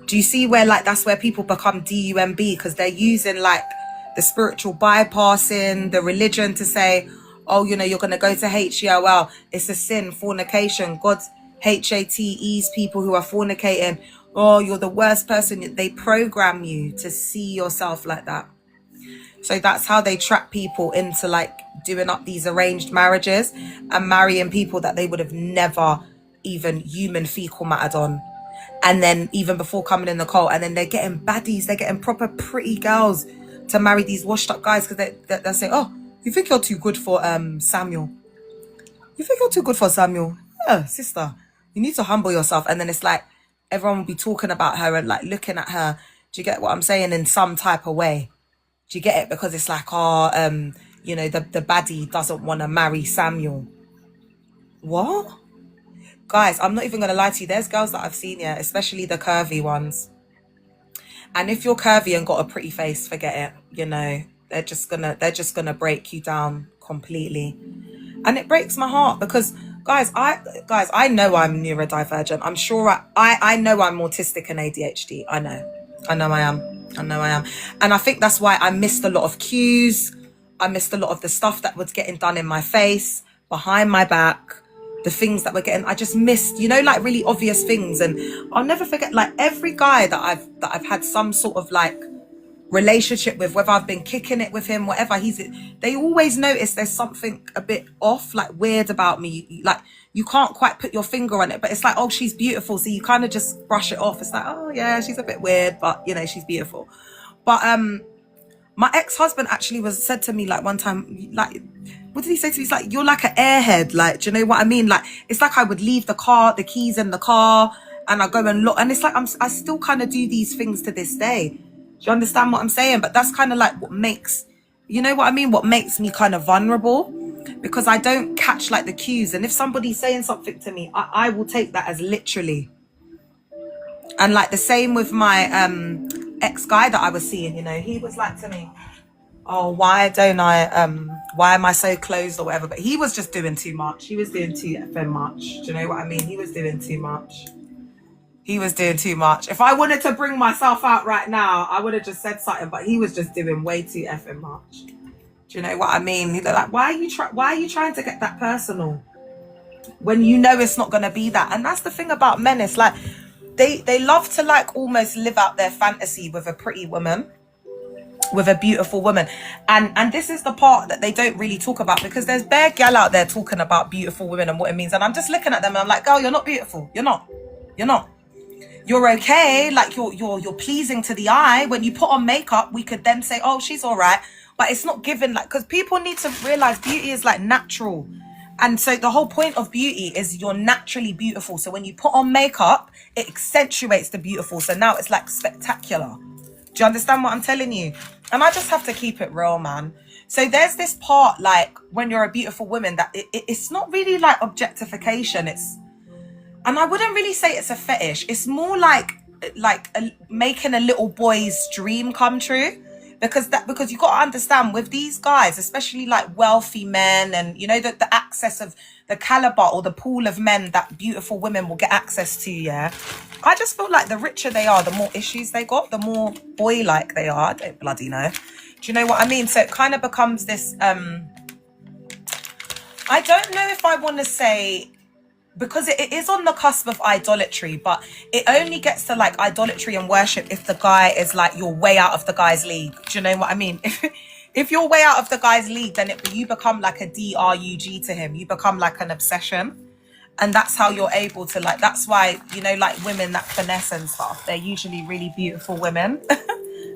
Do you see where like that's where people become DUMB, because they're using like the spiritual bypassing, the religion to say, oh, you know, you're gonna go to HELL. It's a sin, fornication. God HATEs people who are fornicating. Oh, you're the worst person. They program you to see yourself like that. So that's how they trap people into like doing up these arranged marriages and marrying people that they would have never even human fecal mattered on. And then even before coming in the cult, and then they're getting baddies, they're getting proper pretty girls to marry these washed up guys, because they'll say, oh, you think you're too good for Samuel? You think you're too good for Samuel? Yeah, sister, you need to humble yourself. And then it's like everyone will be talking about her and like looking at her. Do you get what I'm saying? In some type of way. Do you get it? Because it's like, you know, the baddie doesn't want to marry Samuel. What? Guys, I'm not even going to lie to you. There's girls that I've seen, yeah, especially the curvy ones. And if you're curvy and got a pretty face, forget it. You know, they're just gonna break you down completely. And it breaks my heart because, guys, I know I'm neurodivergent. I'm sure I know I'm autistic and ADHD. I know I am. And I think that's why I missed a lot of cues. I missed a lot of the stuff that was getting done in my face, behind my back, the things that were getting, I just missed, you know, like really obvious things. And I'll never forget, like every guy that I've had some sort of like relationship with, whether I've been kicking it with him, whatever, they always notice there's something a bit off, like weird about me. Like you can't quite put your finger on it, but it's like, oh, she's beautiful. So you kind of just brush it off. It's like, oh yeah, she's a bit weird, but you know, she's beautiful. But my ex-husband actually said to me like one time, like, what did he say to me? He's like, you're like an airhead. Like, do you know what I mean? Like, it's like I would leave the keys in the car, and I go and look, and it's like I still kind of do these things to this day. Do you understand what I'm saying? But that's kind of like what makes, you know what I mean? What makes me kind of vulnerable, because I don't catch like the cues. And if somebody's saying something to me, I will take that as literally. And like the same with my ex-guy that I was seeing, you know, he was like to me, oh, why am I so closed or whatever? But he was just doing too much. He was doing too effing much. Do you know what I mean? He was doing too much. He was doing too much. If I wanted to bring myself out right now, I would have just said something, but he was just doing way too effing much. Do you know what I mean? He's like, why are you trying to get that personal when you know it's not going to be that? And that's the thing about men. It's like they love to like almost live out their fantasy with a pretty woman, with a beautiful woman. And this is the part that they don't really talk about, because there's bare gal out there talking about beautiful women and what it means. And I'm just looking at them and I'm like, girl, you're not beautiful. You're not. You're okay, like you're pleasing to the eye. When you put on makeup, we could then say, oh, she's all right. But it's not given, like, because people need to realize beauty is like natural. And so the whole point of beauty is you're naturally beautiful. So when you put on makeup, it accentuates the beautiful. So now it's like spectacular. Do you understand what I'm telling you? And I just have to keep it real, man. So there's this part, like when you're a beautiful woman, that it's not really like objectification. And I wouldn't really say it's a fetish. It's more like making a little boy's dream come true. Because you got to understand, with these guys, especially like wealthy men, and you know, the access of the caliber or the pool of men that beautiful women will get access to, yeah. I just feel like the richer they are, the more issues they got, the more boy-like they are. I don't bloody know. Do you know what I mean? So it kind of becomes this, I don't know if I want to say, because it is on the cusp of idolatry, but it only gets to like idolatry and worship if the guy is like, you're way out of the guy's league. Do you know what I mean? If you're way out of the guy's league, then you become like a drug to him. You become like an obsession. And that's how you're able to like, that's why, you know, like women that finesse and stuff, they're usually really beautiful women.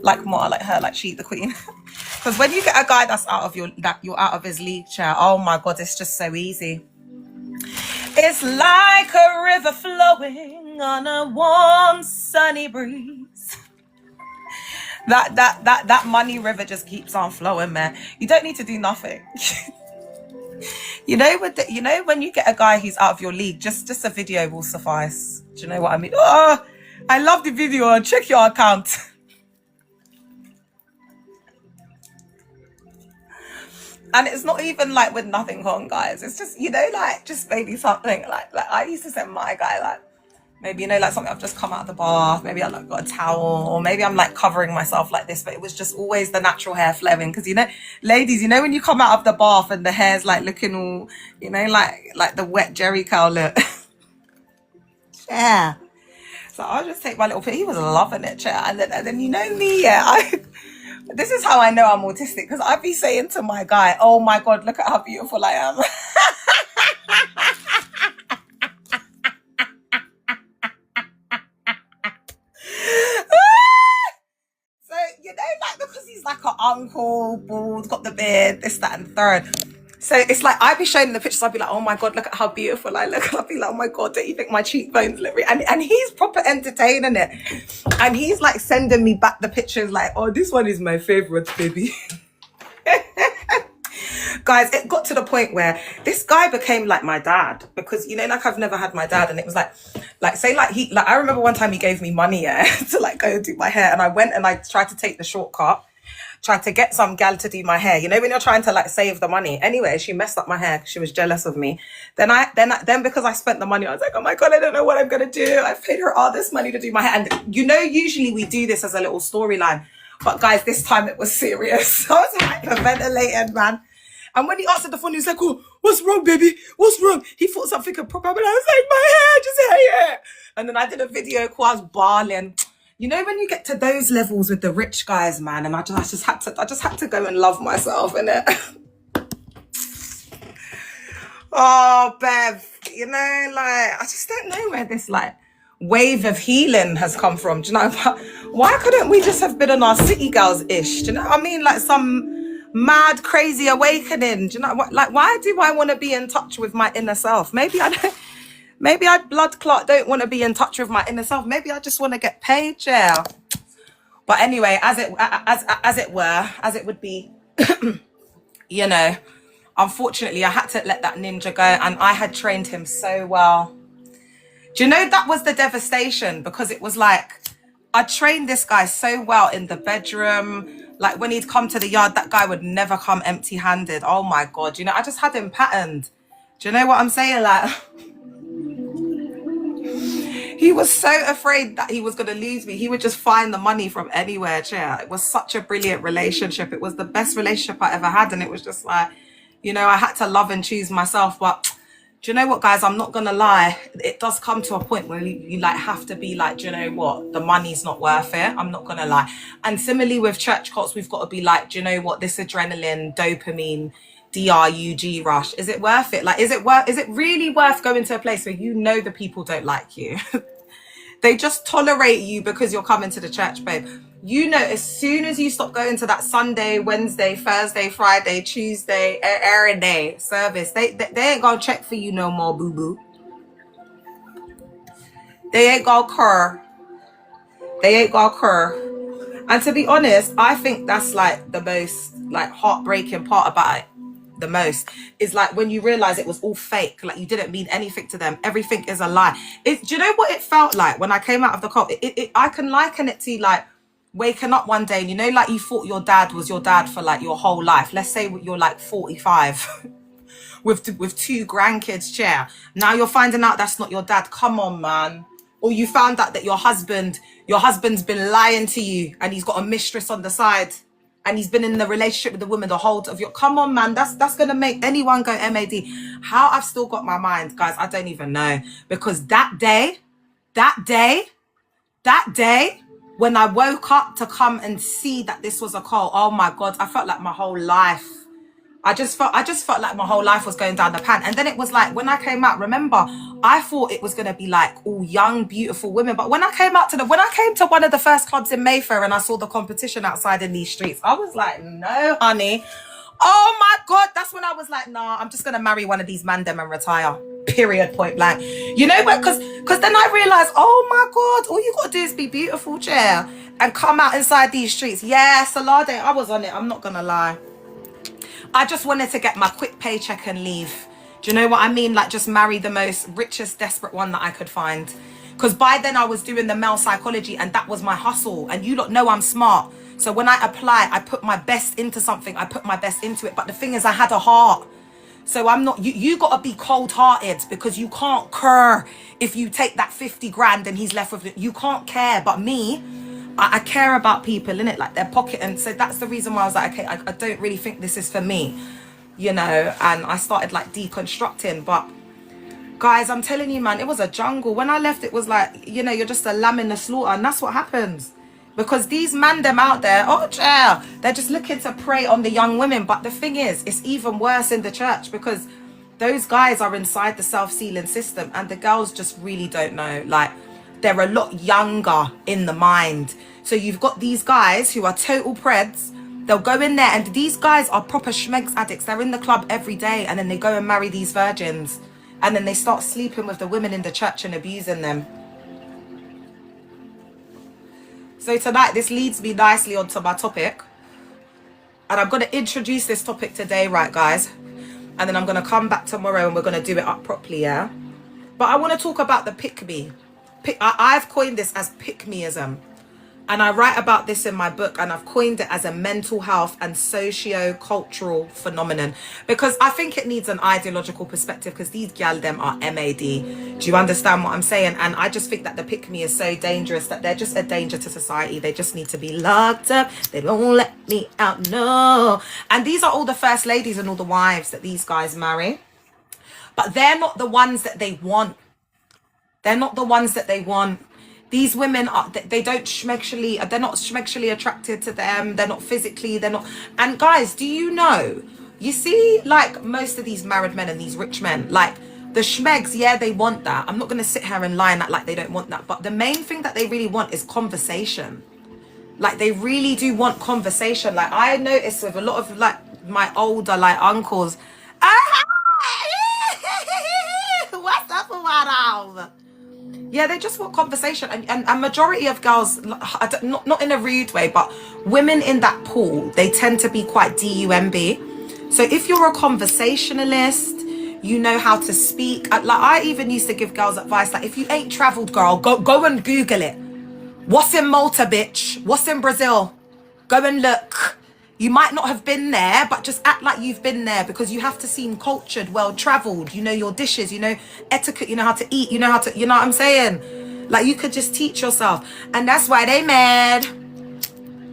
Like more like her, like she, the queen. Because when you get a guy that's you're out of his league, chair, oh my God, it's just so easy. It's like a river flowing on a warm sunny breeze. That money river just keeps on flowing, man. You don't need to do nothing. You know, when you get a guy who's out of your league, just a video will suffice. Do you know what I mean? Oh, I love the video. Check your account. And it's not even like with nothing on, guys. It's just, you know, like just maybe something like I used to send my guy like, maybe, you know, like something I've just come out of the bath. Maybe I like got a towel, or maybe I'm like covering myself like this. But it was just always the natural hair flowing. Because, you know, ladies, you know, when you come out of the bath and the hair's like looking all, you know, like the wet Jerry curl look. Yeah. So I'll just take my little pic. He was loving it, chair. And then you know me, yeah. This is how I know I'm autistic, because I'd be saying to my guy, oh my God, look at how beautiful I am. So, you know, like, because he's like an uncle, bald, got the beard, this, that, and third. So it's like, I'd be showing him the pictures, I'd be like, oh my God, look at how beautiful I look. I'd be like, oh my God, don't you think my cheekbones look real? And he's proper entertaining it. And he's like sending me back the pictures like, oh, this one is my favorite, baby. Guys, it got to the point where this guy became like my dad, because, you know, like I've never had my dad. And it was like say like I remember one time he gave me money, yeah, to like go do my hair. And I went and I tried to take the shortcut. Tried to get some gal to do my hair. You know, when you're trying to like save the money. Anyway, she messed up my hair because she was jealous of me. Then because I spent the money, I was like, oh my God, I don't know what I'm going to do. I've paid her all this money to do my hair. And you know, usually we do this as a little storyline. But guys, this time it was serious. I was hyperventilating, man. And when he answered the phone, he was like, oh, what's wrong, baby? What's wrong? He thought something could pop up. And I was like, my hair, just hair. And then I did a video call. I was bawling. You know, when you get to those levels with the rich guys, man, and I just had to go and love myself, innit? Oh, Bev, you know, like, I just don't know where this, like, wave of healing has come from. Do you know? But why couldn't we just have been on our city girls-ish? Do you know what I mean? Like some mad, crazy awakening. Do you know what? Like, why do I want to be in touch with my inner self? Maybe I don't. Maybe I blood clot don't want to be in touch with my inner self. Maybe I just want to get paid, yeah. But anyway, as it would be, you know. Unfortunately, I had to let that ninja go, and I had trained him so well. Do you know, that was the devastation, because it was like, I trained this guy so well in the bedroom. Like, when he'd come to the yard, that guy would never come empty-handed. Oh my God, you know, I just had him patterned. Do you know what I'm saying? Like, he was so afraid that he was going to lose me. He would just find the money from anywhere, chair. It was such a brilliant relationship. It was the best relationship I ever had, and it was just like, you know, I had to love and choose myself. But do you know what, guys? I'm not going to lie. It does come to a point where you like have to be like, do you know what? The money's not worth it. I'm not going to lie. And similarly with church cults, we've got to be like, do you know what? This adrenaline, dopamine, DRUG rush, is it worth it? Like, is it really worth going to a place where you know the people don't like you? They just tolerate you because you're coming to the church, babe. You know, as soon as you stop going to that Sunday, Wednesday, Thursday, Friday, Tuesday, every day service, they ain't gonna check for you no more, boo-boo. They ain't gonna occur. They ain't gonna occur. And to be honest, I think that's like the most like heartbreaking part about it. The most is like when you realize it was all fake, like you didn't mean anything to them, everything is a lie. Do you know what it felt like when I came out of the cult? I can liken it to like waking up one day and, you know, like you thought your dad was your dad for like your whole life. Let's say you're like 45 with 2 grandkids, chair. Now you're finding out that's not your dad. Come on, man. Or you found out that your husband's been lying to you and he's got a mistress on the side. And he's been in the relationship with the woman the whole of your, come on, man, that's gonna make anyone go MAD. How I've still got my mind, guys, I don't even know. Because that day, when I woke up to come and see that this was a call, oh my God, I felt like my whole life. I just felt like my whole life was going down the pan. And then it was like, when I came out, remember, I thought it was going to be like all young, beautiful women. But when I came to one of the first clubs in Mayfair and I saw the competition outside in these streets, I was like, no, honey. Oh my God. That's when I was like, nah, I'm just going to marry one of these man them and retire. Period, point blank. You know what? Because then I realized, oh my God, all you got to do is be beautiful, chair, and come out inside these streets. Yeah, Salade, I was on it. I'm not going to lie. I just wanted to get my quick paycheck and leave. Do you know what I mean? Like, just marry the most richest, desperate one that I could find. Because by then I was doing the male psychology and that was my hustle. And you lot know I'm smart. So when I apply, I put my best into something. I put my best into it. But the thing is, I had a heart. So I'm not, you got to be cold-hearted because you can't care if you take that 50 grand and he's left with it. You can't care. But me, I care about people, innit? Like their pocket. And so that's the reason why I was like, okay, I don't really think this is for me, you know? And I started like deconstructing. But guys, I'm telling you, man, it was a jungle. When I left, it was like, you know, you're just a lamb in the slaughter. And that's what happens. Because these man them out there, oh, yeah, they're just looking to prey on the young women. But the thing is, it's even worse in the church because those guys are inside the self-sealing system and the girls just really don't know. Like, they're a lot younger in the mind. So you've got these guys who are total preds. They'll go in there and these guys are proper schmegs addicts. They're in the club every day and then they go and marry these virgins. And then they start sleeping with the women in the church and abusing them. So tonight, this leads me nicely onto my topic. And I'm going to introduce this topic today, right, guys? And then I'm going to come back tomorrow and we're going to do it up properly, yeah? But I want to talk about the pick-me. I've coined this as pick-meism. And I write about this in my book and I've coined it as a mental health and socio-cultural phenomenon because I think it needs an ideological perspective because these gal them are MAD. Do you understand what I'm saying? And I just think that the pick-me is so dangerous that they're just a danger to society. They just need to be locked up. They won't let me out, no. And these are all the first ladies and all the wives that these guys marry. But they're not the ones that they want. They're not the ones that they want. These women are, they don't schmexually, they're not schmexually attracted to them. They're not physically, they're not. And guys, do you know, you see, like most of these married men and these rich men, like the schmegs, yeah, they want that. I'm not going to sit here and lie and act like they don't want that. But the main thing that they really want is conversation. Like they really do want conversation. Like I notice with a lot of like my older like uncles, what's up, Madam? Yeah, they just want conversation. And majority of girls, not in a rude way, but women in that pool, they tend to be quite DUMB. So if you're a conversationalist, you know how to speak. Like I even used to give girls advice, like if you ain't traveled, girl, go and Google it. What's in Malta, bitch? What's in Brazil? Go and look. You might not have been there, but just act like you've been there, because you have to seem cultured, well-traveled. You know your dishes, you know etiquette, you know how to eat, you know how to, you know what I'm saying? Like you could just teach yourself. And that's why they mad.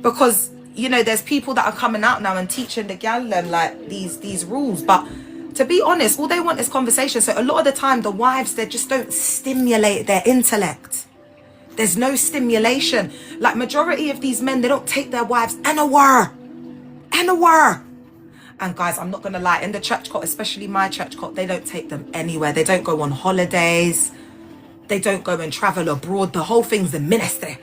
Because, you know, there's people that are coming out now and teaching the gal them like these rules. But to be honest, all they want is conversation. So a lot of the time, the wives, they just don't stimulate their intellect. There's no stimulation. Like majority of these men, they don't take their wives anywhere. And guys, I'm not gonna lie, in the church court, especially my church court, they don't take them anywhere. They don't go on holidays. They don't go and travel abroad. The whole thing's the ministry.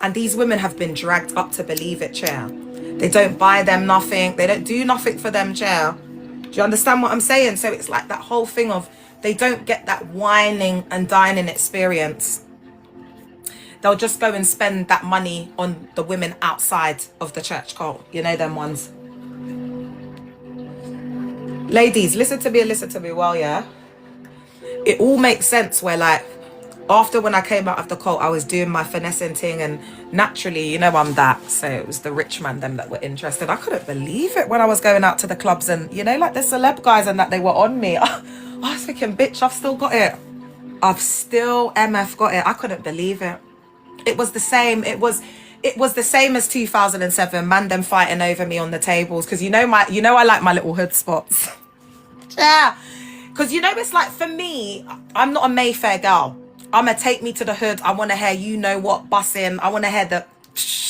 And these women have been dragged up to believe it, chair. They don't buy them nothing. They don't do nothing for them, chair. Do you understand what I'm saying? So it's like that whole thing of they don't get that whining and dining experience. They'll just go and spend that money on the women outside of the church cult. You know them ones. Ladies, listen to me well, yeah? It all makes sense where like, after when I came out of the cult, I was doing my finessing thing, and naturally, you know, I'm that. So it was the rich man, them that were interested. I couldn't believe it when I was going out to the clubs and, you know, like the celeb guys and that, they were on me. I was thinking, bitch, I've still got it. I've still MF got it. I couldn't believe it. It was the same. It was the same as 2007. Man, them fighting over me on the tables because I like my little hood spots. Yeah, because it's like for me, I'm not a Mayfair girl. I'ma take me to the hood. I want to hear you know what bussing. I want to hear the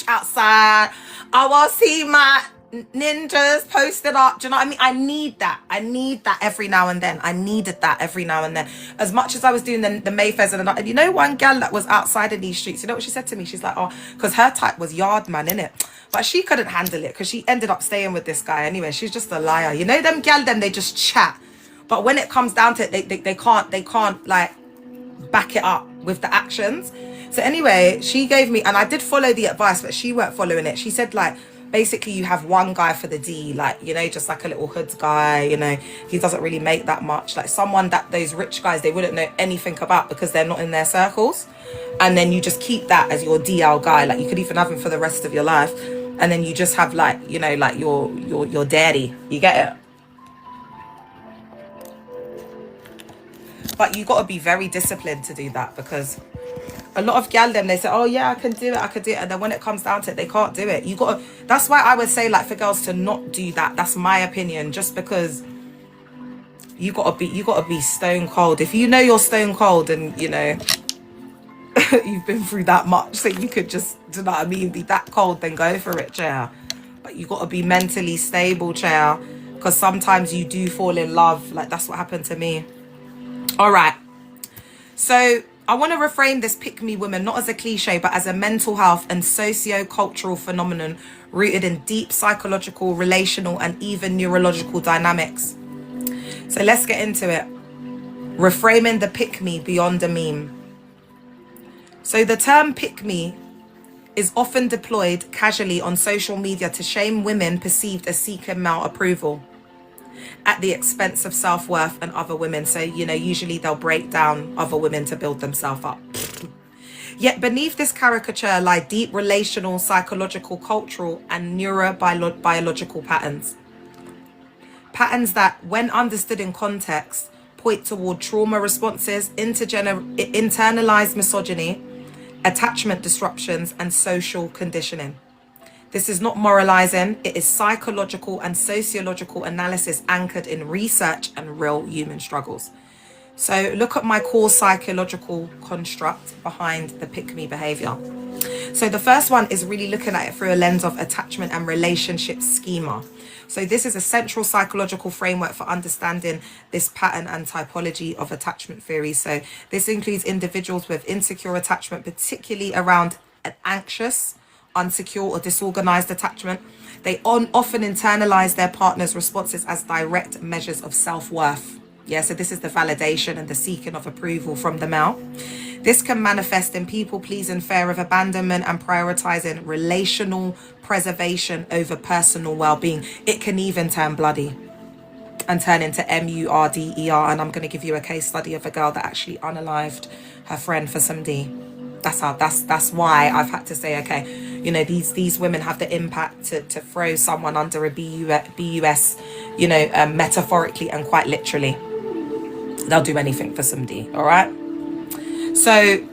outside. I want to see my ninjas posted up. Do you know what I mean? I need that every now and then. I needed that every now and then. As much as I was doing the Mayfairs and you know, one gal that was outside of these streets, you know what she said to me? She's like, oh, because her type was yard man, innit? But she couldn't handle it because she ended up staying with this guy anyway. She's just a liar. You know, them gal, them, they just chat. But when it comes down to it, they can't like back it up with the actions. So anyway, she gave me, and I did follow the advice, but she weren't following it. She said like, basically you have one guy for the D, like, you know, just like a little hoods guy, you know, he doesn't really make that much, like someone that those rich guys, they wouldn't know anything about because they're not in their circles. And then you just keep that as your DL guy, like you could even have him for the rest of your life. And then you just have like, you know, like your daddy, you get it? But you got to be very disciplined to do that, because a lot of gal them, they say, oh yeah, I can do it, and then when it comes down to it, they can't do it. You got to, that's why I would say like for girls to not do that. That's my opinion, just because you got to be stone cold. If you know you're stone cold and you know you've been through that much, so you could just, do you know what I mean, be that cold, then go for it, chair. But you got to be mentally stable, chair, because sometimes you do fall in love. Like that's what happened to me. All right, so I want to reframe this pick-me woman not as a cliche, but as a mental health and socio-cultural phenomenon rooted in deep psychological, relational, and even neurological dynamics. So let's get into it. Reframing the pick-me beyond a meme. So the term pick-me is often deployed casually on social media to shame women perceived as seeking male approval at the expense of self-worth and other women. So, you know, usually they'll break down other women to build themselves up. Yet beneath this caricature lie deep relational, psychological, cultural, and neurobiological patterns. Patterns that, when understood in context, point toward trauma responses, internalized misogyny, attachment disruptions, and social conditioning. This is not moralizing, it is psychological and sociological analysis anchored in research and real human struggles. So look at my core psychological construct behind the pick-me behaviour. So the first one is really looking at it through a lens of attachment and relationship schema. So this is a central psychological framework for understanding this pattern and typology of attachment theory. So this includes individuals with insecure attachment, particularly around an anxious, unsecure or disorganized attachment. They often internalize their partner's responses as direct measures of self-worth. Yeah, so this is the validation and the seeking of approval from the male. This can manifest in people-pleasing, fear of abandonment, and prioritising relational preservation over personal well-being. It can even turn bloody and turn into murder. And I'm going to give you a case study of a girl that actually unalived her friend for some D. That's why I've had to say, okay, you know, these women have the impact to throw someone under a BUS, you know, metaphorically and quite literally. They'll do anything for some D, all right? So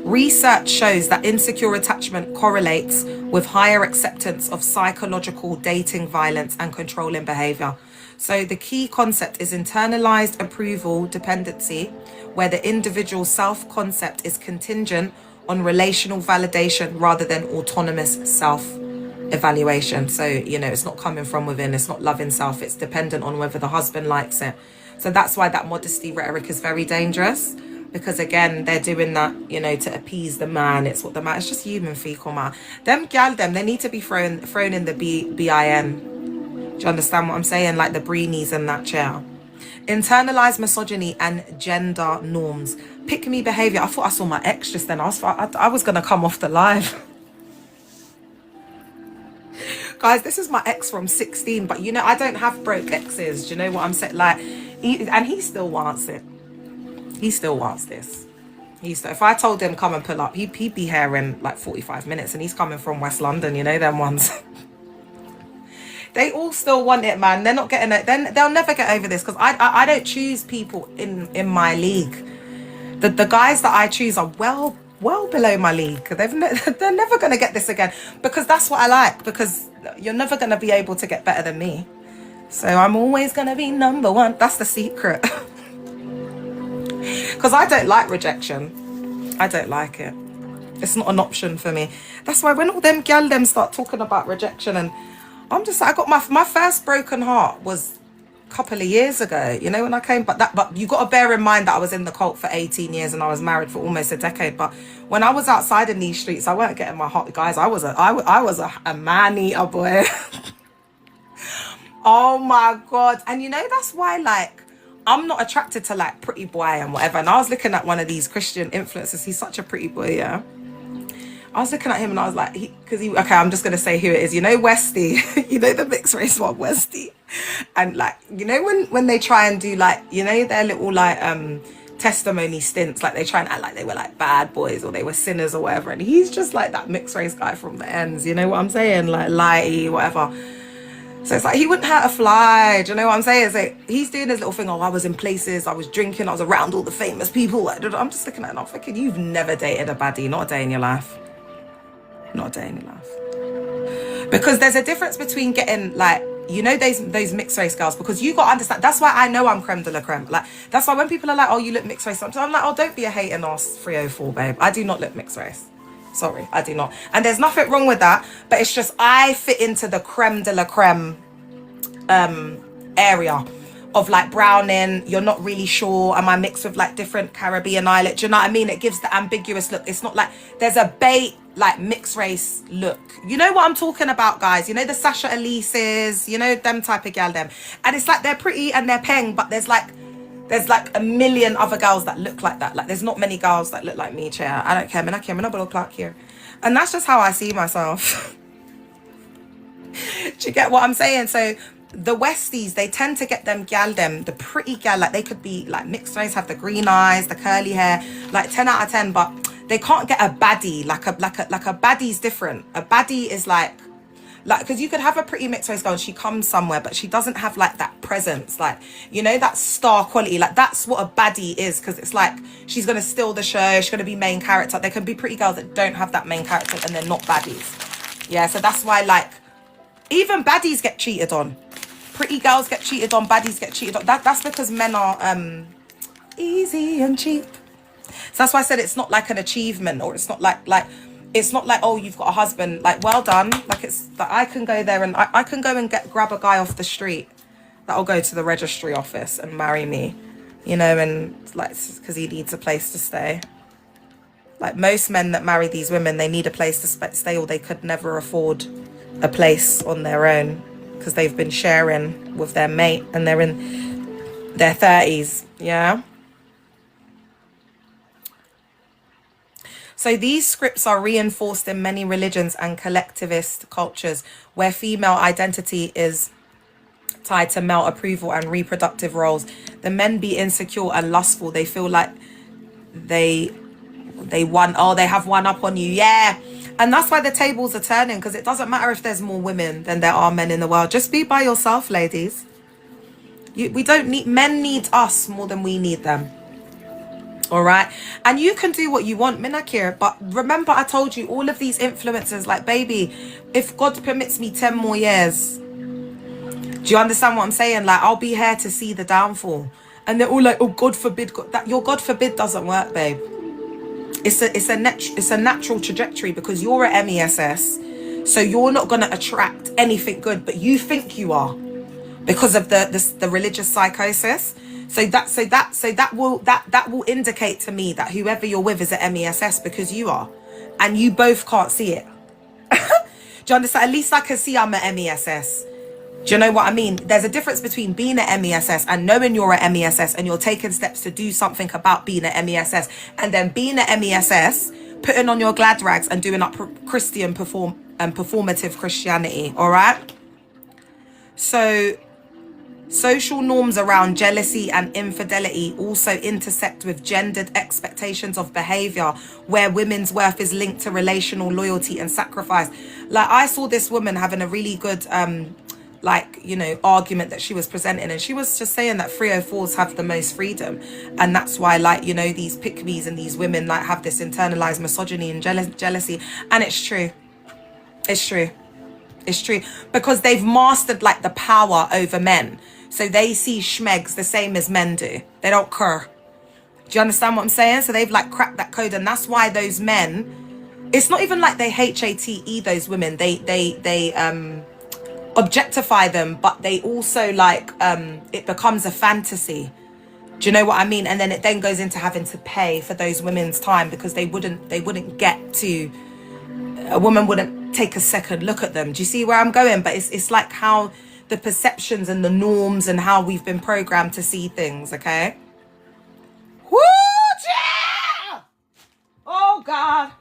research shows that insecure attachment correlates with higher acceptance of psychological dating violence and controlling behavior. So the key concept is internalized approval dependency, where the individual self-concept is contingent on relational validation rather than autonomous self-evaluation. So, you know, it's not coming from within, it's not loving self, it's dependent on whether the husband likes it. So that's why that modesty rhetoric is very dangerous. Because again, they're doing that, you know, to appease the man. It's what the man, it's just human fecal, man. Them gal, they need to be thrown in the bin. Do you understand what I'm saying? Like the Breenies in that chair. Internalized misogyny and gender norms. Pick me behavior. I thought I saw my ex just then. I was going to come off the live. Guys, this is my ex from 16. But, you know, I don't have broke exes. Do you know what I'm saying? Like, he still wants it. He still wants this. If I told him come and pull up, he'd be here in like 45 minutes, and he's coming from West London, you know, them ones. They all still want it, man. They're not getting it. Then they'll never get over this, because I don't choose people in my league. The guys that I choose are well below my league. They're never going to get this again, because that's what I like, because you're never going to be able to get better than me. So I'm always going to be number one. That's the secret. Because I don't like rejection. I don't like it. It's not an option for me. That's why when all them gal them start talking about rejection, and I'm just like, I got my first broken heart was a couple of years ago, you know, when I came. But you got to bear in mind that I was in the cult for 18 years and I was married for almost a decade. But when I was outside in these streets, I weren't getting my heart. Guys, I was a man eater, boy. Oh my God. And you know, that's why, like, I'm not attracted to like pretty boy and whatever. And I was looking at one of these Christian influencers. He's such a pretty boy, yeah. I was looking at him and I was like, okay, I'm just going to say who it is. You know, Westy, you know, the mixed race one, Westy. And like, you know, when they try and do like, you know, their little like testimony stints, like they try and act like they were like bad boys or they were sinners or whatever. And he's just like that mixed race guy from the ends. You know what I'm saying? Like lighty, whatever. So it's like, he wouldn't hurt a fly. Do you know what I'm saying? It's like, he's doing his little thing. Oh, I was in places, I was drinking, I was around all the famous people. I'm just looking at it and I'm thinking, you've never dated a baddie, not a day in your life. Not a day in your life. Because there's a difference between getting like, you know, those mixed race girls, because you got to understand, that's why I know I'm creme de la creme. Like, that's why when people are like, oh, you look mixed race, I'm like, oh, don't be a hating ass 304, babe. I do not look mixed race. Sorry, I do not. And there's nothing wrong with that, but it's just I fit into the creme de la creme area of like browning. You're not really sure, am I mixed with like different Caribbean islands? Do you know what I mean? It gives the ambiguous look. It's not like there's a bait like mixed race look. You know what I'm talking about, guys? You know the Sasha Elises, you know, them type of gal them. And it's like they're pretty and they're peng, but there's like a million other girls that look like that. Like there's not many girls that look like me, chair. I don't care, man. I care, man. I'm a clock here. And that's just how I see myself. Do you get what I'm saying? So the Westies, they tend to get them gal them, the pretty gal, like they could be like mixed race, have the green eyes, the curly hair, like 10 out of 10, but they can't get a baddie. Like a baddie's different. A baddie is like, because you could have a pretty mixed race girl and she comes somewhere, but she doesn't have like that presence, like, you know, that star quality. Like that's what a baddie is, because it's like she's going to steal the show, she's going to be main character. There can be pretty girls that don't have that main character and they're not baddies. Yeah, so that's why like even baddies get cheated on. Pretty girls get cheated on, baddies get cheated on. That's because men are easy and cheap. So that's why I said it's not like an achievement, or it's not like it's not like, oh, you've got a husband, like, well done. Like, it's like I can go there and I can go and grab a guy off the street that'll go to the registry office and marry me, you know, and like, because he needs a place to stay. Like, most men that marry these women, they need a place to stay, or they could never afford a place on their own because they've been sharing with their mate and they're in their 30s. Yeah. So these scripts are reinforced in many religions and collectivist cultures where female identity is tied to male approval and reproductive roles. The men be insecure and lustful. They feel like they have one up on you. Yeah. And that's why the tables are turning, because it doesn't matter if there's more women than there are men in the world. Just be by yourself, ladies. We don't need, men need us more than we need them. All right. And you can do what you want, Minakir. But remember, I told you all of these influences, like, baby, if God permits me 10 more years, do you understand what I'm saying? Like, I'll be here to see the downfall. And they're all like, oh, God forbid. That your God forbid doesn't work, babe. It's a natural trajectory, because you're at MESS. So you're not going to attract anything good, but you think you are because of the religious psychosis. So that will indicate to me that whoever you're with is at MESS, because you are, and you both can't see it. Do you understand? At least I can see I'm at MESS. Do you know what I mean? There's a difference between being at MESS and knowing you're at MESS and you're taking steps to do something about being at MESS, and then being at MESS, putting on your glad rags and doing up Christian performative Christianity. All right. So social norms around jealousy and infidelity also intersect with gendered expectations of behavior, where women's worth is linked to relational loyalty and sacrifice. Like, I saw this woman having a really good like, you know, argument that she was presenting, and she was just saying that 304s have the most freedom, and that's why, like, you know, these pick-me's and these women, like, have this internalized misogyny and jealousy. And it's true. It's true. It's true, because they've mastered, like, the power over men. So they see schmegs the same as men do. They don't care. Do you understand what I'm saying? So they've, like, cracked that code, and that's why those men, it's not even like they HATE those women. They objectify them, but they also, like, it becomes a fantasy. Do you know what I mean? And then it then goes into having to pay for those women's time, because they wouldn't get to, a woman wouldn't take a second look at them. Do you see where I'm going? But it's like how the perceptions and the norms and how we've been programmed to see things. Okay. Woo, yeah! Oh God.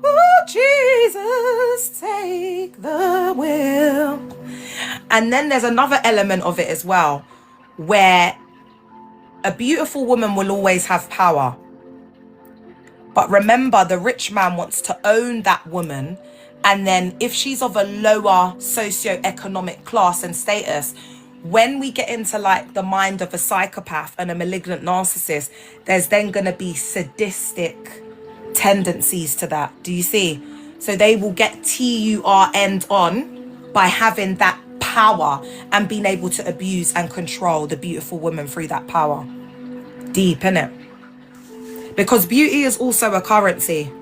Oh Jesus, take the wheel. And then there's another element of it as well, where a beautiful woman will always have power. But remember, the rich man wants to own that woman. And then if she's of a lower socioeconomic class and status, when we get into, like, the mind of a psychopath and a malignant narcissist, there's then going to be sadistic tendencies to that. Do you see? So they will get TUR on by having that power and being able to abuse and control the beautiful woman through that power. Deep, innit? Because beauty is also a currency,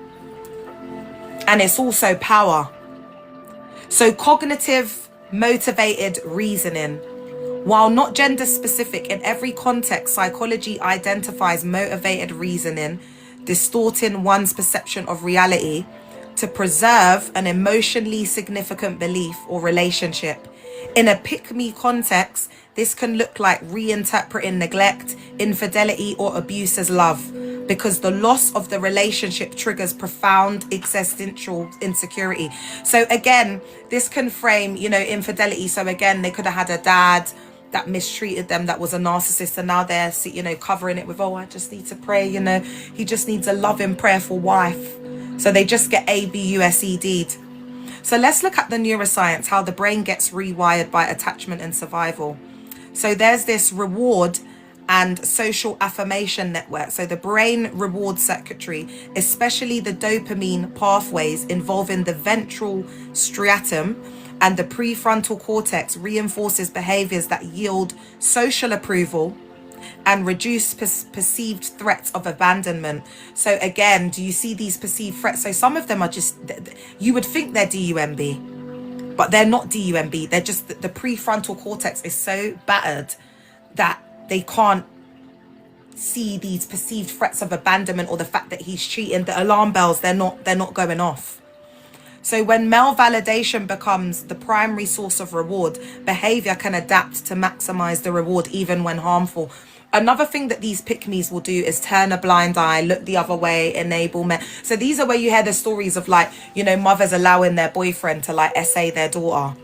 and it's also power. So cognitive motivated reasoning, while not gender specific, in every context, psychology identifies motivated reasoning, distorting one's perception of reality to preserve an emotionally significant belief or relationship. In a pick-me context, this can look like reinterpreting neglect, infidelity, or abuse as love, because the loss of the relationship triggers profound existential insecurity. So again, this can frame, you know, infidelity. So again, they could have had a dad that mistreated them, that was a narcissist, and now they're, you know, covering it with, oh, I just need to pray, you know, he just needs a loving, prayerful wife. So they just get ABUSED'd. So let's look at the neuroscience, how the brain gets rewired by attachment and survival. So there's this reward and social affirmation network. So the brain reward circuitry, especially the dopamine pathways involving the ventral striatum and the prefrontal cortex, reinforces behaviors that yield social approval, and reduce perceived threats of abandonment. So again, do you see these perceived threats? So some of them are just, you would think they're DUMB, but they're not DUMB. They're just, the prefrontal cortex is so battered that they can't see these perceived threats of abandonment or the fact that he's cheating. The alarm bells, they're not going off. So when male validation becomes the primary source of reward, behavior can adapt to maximize the reward even when harmful. Another thing that these pick-me's will do is turn a blind eye, look the other way, enable men. So these are where you hear the stories of, like, you know, mothers allowing their boyfriend to, like, essay their daughter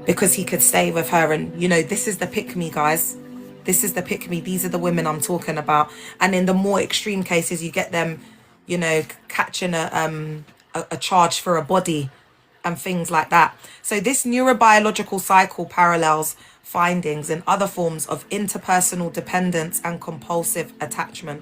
because he could stay with her. And, you know, this is the pick-me, guys. This is the pick-me. These are the women I'm talking about. And in the more extreme cases, you get them, you know, catching a charge for a body and things like that. So this neurobiological cycle parallels findings in other forms of interpersonal dependence and compulsive attachment.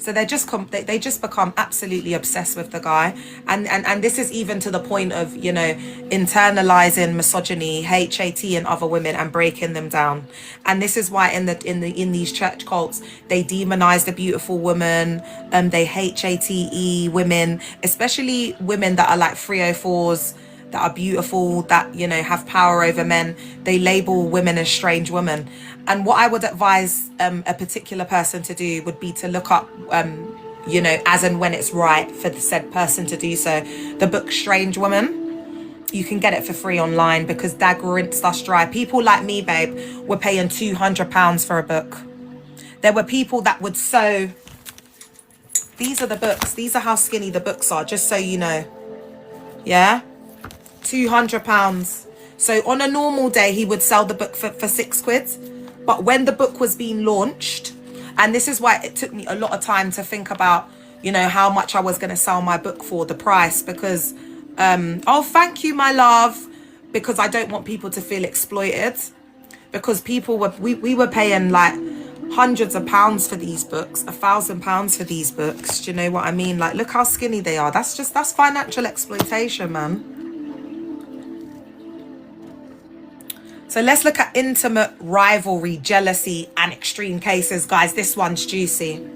So they just become absolutely obsessed with the guy, and this is even to the point of, you know, internalizing misogyny, HAT in other women and breaking them down. And this is why in these church cults they demonize the beautiful woman, they HATE women, especially women that are like 304s, that are beautiful, that, you know, have power over men. They label women as strange women. And what I would advise a particular person to do would be to look up, you know, as and when it's right for the said person to do so, the book Strange Woman. You can get it for free online because dag rinsed us dry. People like me, babe, were paying £200 for a book. There were people that would sew. These are the books. These are how skinny the books are, just so you know. Yeah? £200. So on a normal day, he would sell the book for £6. But when the book was being launched, and this is why it took me a lot of time to think about, you know, how much I was going to sell my book for, the price, because, oh, thank you, my love, because I don't want people to feel exploited, because people were, we were paying like hundreds of pounds for these books, £1,000 for these books. Do you know what I mean? Like, look how skinny they are. That's financial exploitation, man. So let's look at intimate rivalry, jealousy, and extreme cases. Guys, this one's juicy.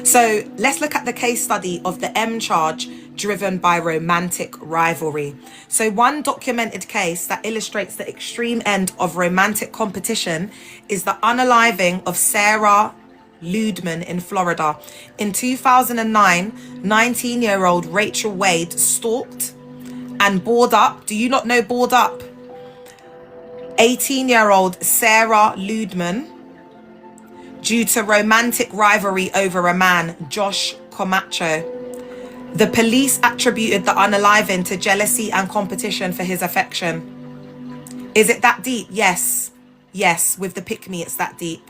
So let's look at the case study of the M charge driven by romantic rivalry. So one documented case that illustrates the extreme end of romantic competition is the unaliving of Sarah Ludman in Florida. In 2009, 19-year-old Rachel Wade stalked and bored up. Do you not know bored up? 18-year-old Sarah Ludman due to romantic rivalry over a man, Josh Camacho. The police attributed the unaliving to jealousy and competition for his affection. Is it that deep? Yes. Yes, with the pick-me, it's that deep.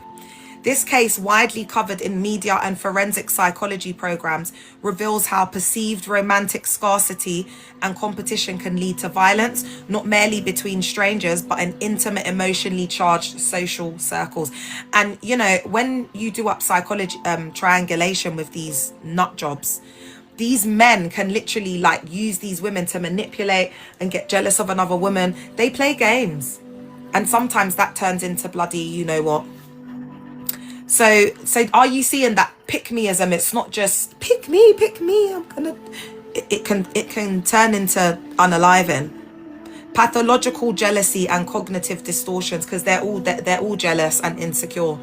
This case, widely covered in media and forensic psychology programs, reveals how perceived romantic scarcity and competition can lead to violence, not merely between strangers, but in intimate, emotionally charged social circles. And, you know, when you do up psychology, triangulation with these nut jobs, these men can literally, like, use these women to manipulate and get jealous of another woman. They play games. And sometimes that turns into bloody, you know what. So are you seeing that pick-meism? It's not just pick me, I'm gonna, it can turn into unaliving. Pathological jealousy and cognitive distortions, because they're all jealous and insecure.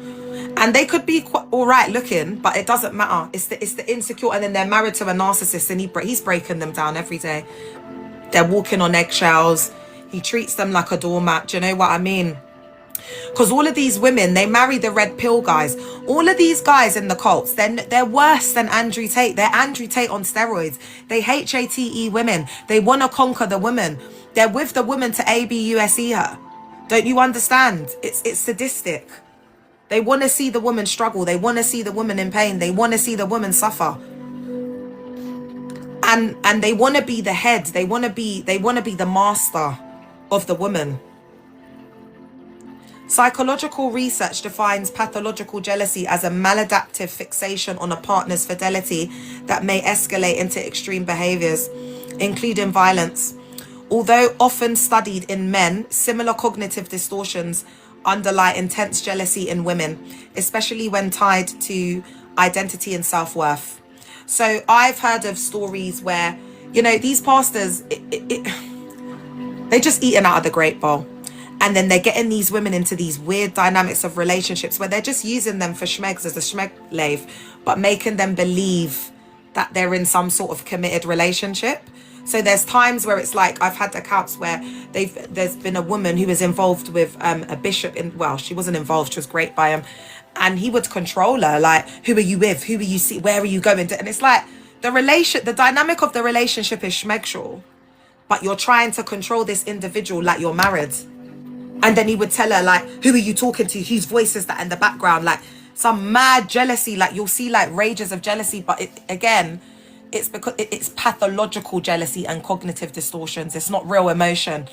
And they could be quite all right looking, but it doesn't matter. It's the insecure, and then they're married to a narcissist and he's breaking them down every day. They're walking on eggshells. He treats them like a doormat. Do you know what I mean? Because all of these women, they marry the red pill guys. All of these guys in the cults, they're worse than Andrew Tate. They're Andrew Tate on steroids. They HATE women. They want to conquer the woman. They're with the woman to ABUSE her. Don't you understand? It's sadistic. They want to see the woman struggle. They want to see the woman in pain. They want to see the woman suffer. And they want to be the head. They want to be the master of the woman. Psychological research defines pathological jealousy as a maladaptive fixation on a partner's fidelity that may escalate into extreme behaviours, including violence. Although often studied in men, similar cognitive distortions underlie intense jealousy in women, especially when tied to identity and self-worth. So I've heard of stories where, you know, these pastors, they're just eating out of the great bowl. And then they're getting these women into these weird dynamics of relationships where they're just using them for schmegs as a schmeglave, but making them believe that they're in some sort of committed relationship. So there's times where it's like, I've had accounts where there's been a woman who was involved with a bishop in, well, she wasn't involved, she was great by him. And he would control her, like, who are you with? Who are you see? Where are you going? And it's like the dynamic of the relationship is schmegshal, but you're trying to control this individual like you're married. And then he would tell her, like, who are you talking to? Whose voice is that in the background? Like some mad jealousy, like you'll see like rages of jealousy. But it's because it's pathological jealousy and cognitive distortions. It's not real emotion.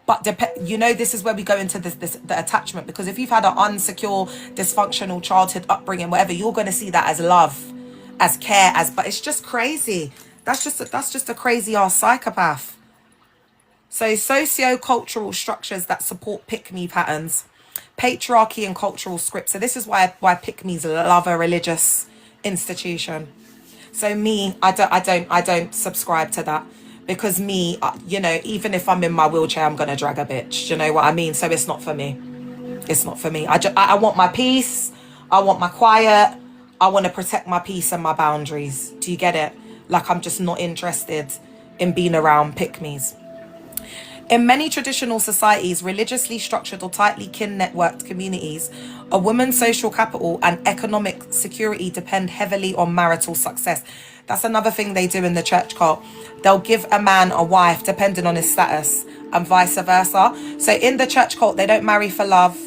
But you know, this is where we go into the attachment, because if you've had an unsecure, dysfunctional childhood upbringing, whatever, you're going to see that as love, as care, but it's just crazy. That's just a crazy ass psychopath. So sociocultural structures that support pick-me patterns, patriarchy and cultural scripts. So this is why pick-me's love a religious institution. So me, I don't subscribe to that, because me, you know, even if I'm in my wheelchair, I'm gonna drag a bitch. You know what I mean? So it's not for me. It's not for me. I want my peace. I want my quiet. I want to protect my peace and my boundaries. Do you get it? Like, I'm just not interested in being around pick-me's. In many traditional societies, religiously structured or tightly kin-networked communities, a woman's social capital and economic security depend heavily on marital success. That's another thing they do in the church cult. They'll give a man a wife depending on his status and vice versa. So in the church cult, they don't marry for love.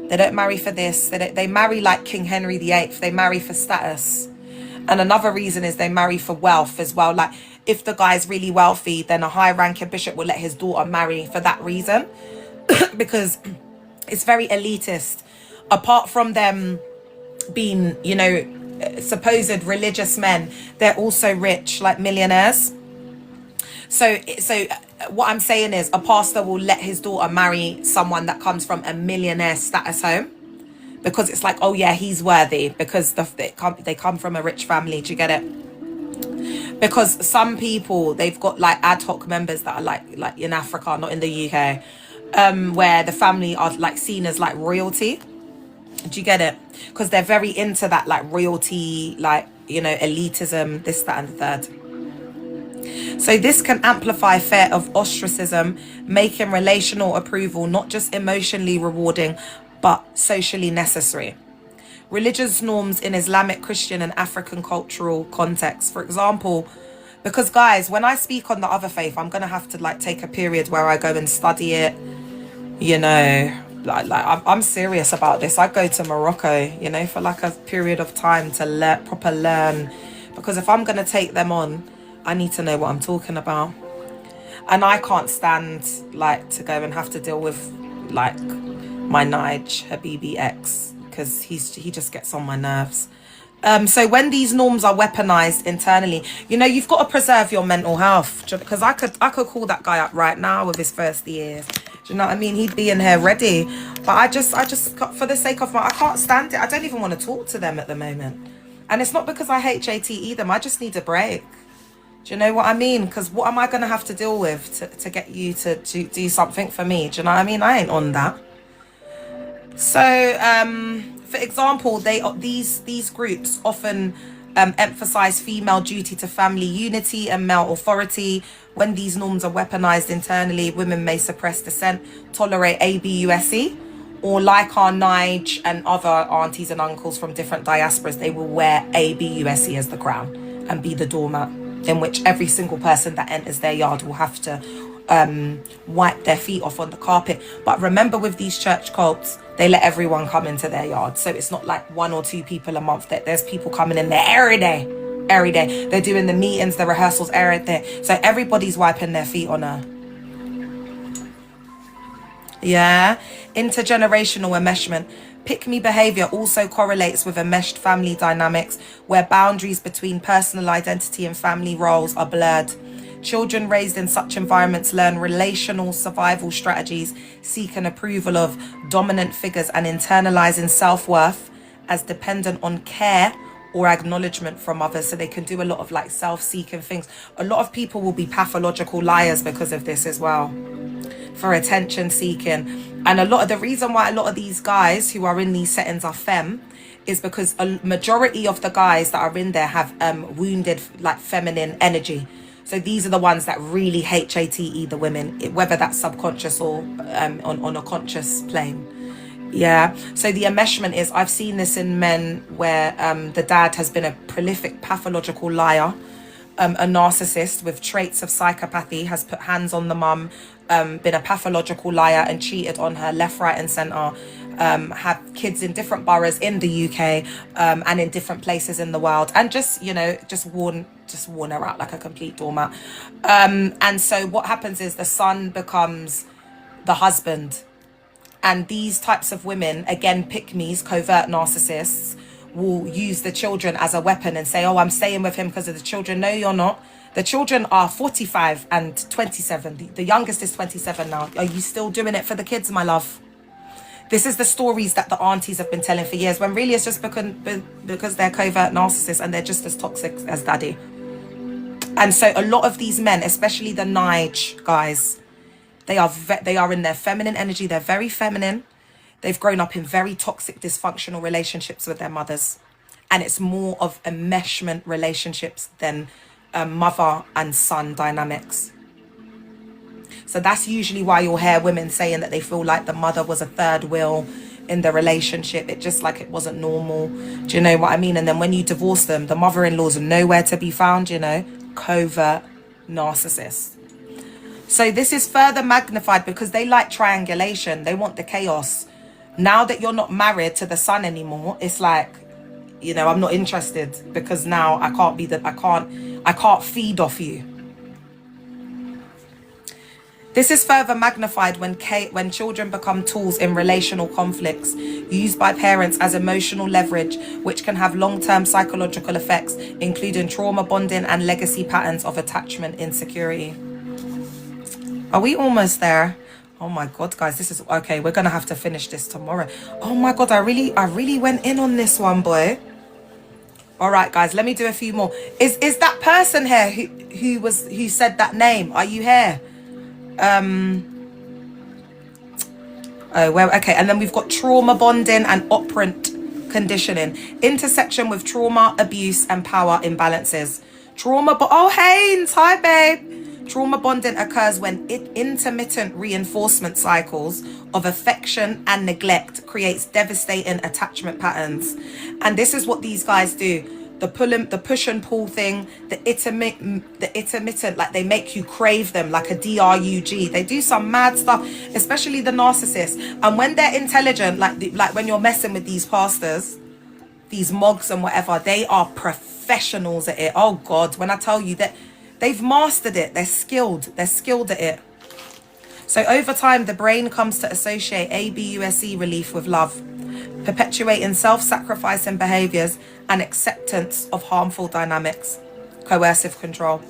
They don't marry for this. They marry like King Henry VIII. They marry for status. And another reason is they marry for wealth as well. Like, if the guy's really wealthy, then a high-ranking bishop will let his daughter marry for that reason. Because it's very elitist. Apart from them being, you know, supposed religious men, they're also rich, like millionaires. So what I'm saying is, a pastor will let his daughter marry someone that comes from a millionaire status home, because it's like, oh yeah, he's worthy, because they come from a rich family. Do you get it? Because some people, they've got like ad hoc members that are like in Africa, not in the UK, where the family are like seen as like royalty. Do you get it? Because they're very into that like royalty, like, you know, elitism, this, that, and the third. So this can amplify fear of ostracism, making relational approval not just emotionally rewarding, but socially necessary. Religious norms in Islamic, Christian, and African cultural contexts. For example, because guys, when I speak on the other faith, I'm gonna have to like take a period where I go and study it. You know, like I'm serious about this. I go to Morocco, you know, for like a period of time to learn, because if I'm gonna take them on, I need to know what I'm talking about. And I can't stand like to go and have to deal with like my Nige Habibi ex, because he just gets on my nerves. So when these norms are weaponized internally, you know, you've got to preserve your mental health, because I could call that guy up right now with his first years. Do you know what I mean? He'd be in here ready. But I just for the sake of I can't stand it. I don't even want to talk to them at the moment. And it's not because I hate JT either. I just need a break. Do you know what I mean? Because what am I going to have to deal with to get you to do something for me? Do you know what I mean? I ain't on that. So, for example, these groups often emphasize female duty to family unity and male authority. When these norms are weaponized internally, women may suppress dissent, tolerate ABUSE, or like our Nige and other aunties and uncles from different diasporas, they will wear ABUSE as the crown and be the doormat, in which every single person that enters their yard will have to wipe their feet off on the carpet. But remember, with these church cults, they let everyone come into their yard. So it's not like 1 or 2 people a month. There's people coming in there every day. They're doing the meetings, the rehearsals every day. So everybody's wiping their feet on her. Yeah. Intergenerational enmeshment. Pick-me behaviour also correlates with enmeshed family dynamics, where boundaries between personal identity and family roles are blurred. Children raised in such environments learn relational survival strategies, seek an approval of dominant figures, and internalising self-worth as dependent on care or acknowledgement from others. So they can do a lot of like self-seeking things. A lot of people will be pathological liars because of this as well, for attention seeking. And a lot of the reason why a lot of these guys who are in these settings are femme is because a majority of the guys that are in there have wounded like feminine energy. So these are the ones that really HATE the women, whether that's subconscious or on a conscious plane. Yeah, so the enmeshment is, I've seen this in men where the dad has been a prolific pathological liar, a narcissist with traits of psychopathy, has put hands on the mum, been a pathological liar and cheated on her left, right and centre, have kids in different boroughs in the UK and in different places in the world, and just, you know, just worn her out like a complete doormat. And so what happens is the son becomes the husband. And these types of women, again, pick-me's, covert narcissists, will use the children as a weapon and say, oh, I'm staying with him because of the children. No, you're not. The children are 45 and 27. The youngest is 27 now. Are you still doing it for the kids, my love? This is the stories that the aunties have been telling for years, when really it's just because they're covert narcissists and they're just as toxic as daddy. And so a lot of these men, especially the Nige guys, they are in their feminine energy. They're very feminine. They've grown up in very toxic, dysfunctional relationships with their mothers. And it's more of enmeshment relationships than mother and son dynamics. So that's usually why you'll hear women saying that they feel like the mother was a third wheel in the relationship. It just like it wasn't normal. Do you know what I mean? And then when you divorce them, the mother-in-laws are nowhere to be found, you know, covert narcissists. So this is further magnified because they like triangulation. They want the chaos. Now that you're not married to the son anymore, it's like, you know, I'm not interested because now I can't be I can't feed off you. This is further magnified when children become tools in relational conflicts used by parents as emotional leverage, which can have long-term psychological effects, including trauma bonding and legacy patterns of attachment insecurity. Are we almost there? Oh my God, guys, this is okay. We're gonna have to finish this tomorrow. Oh my God, I really went in on this one, boy. All right, guys, let me do a few more. Is that person here who said that name? Are you here? Oh well, okay. And then we've got trauma bonding and operant conditioning, intersection with trauma, abuse, and power imbalances. Oh, Haynes, hi babe. Trauma bonding occurs when intermittent reinforcement cycles of affection and neglect creates devastating attachment patterns. And this is what these guys do. The push and pull thing, the intermittent, like they make you crave them like a drug. They do some mad stuff, especially the narcissists. And when they're intelligent, like when you're messing with these pastors, these mogs and whatever, they are professionals at it. Oh God, when I tell you that they've mastered it, they're skilled at it. So over time, the brain comes to associate ABUSE relief with love, perpetuating self-sacrificing behaviours and acceptance of harmful dynamics. Coercive control.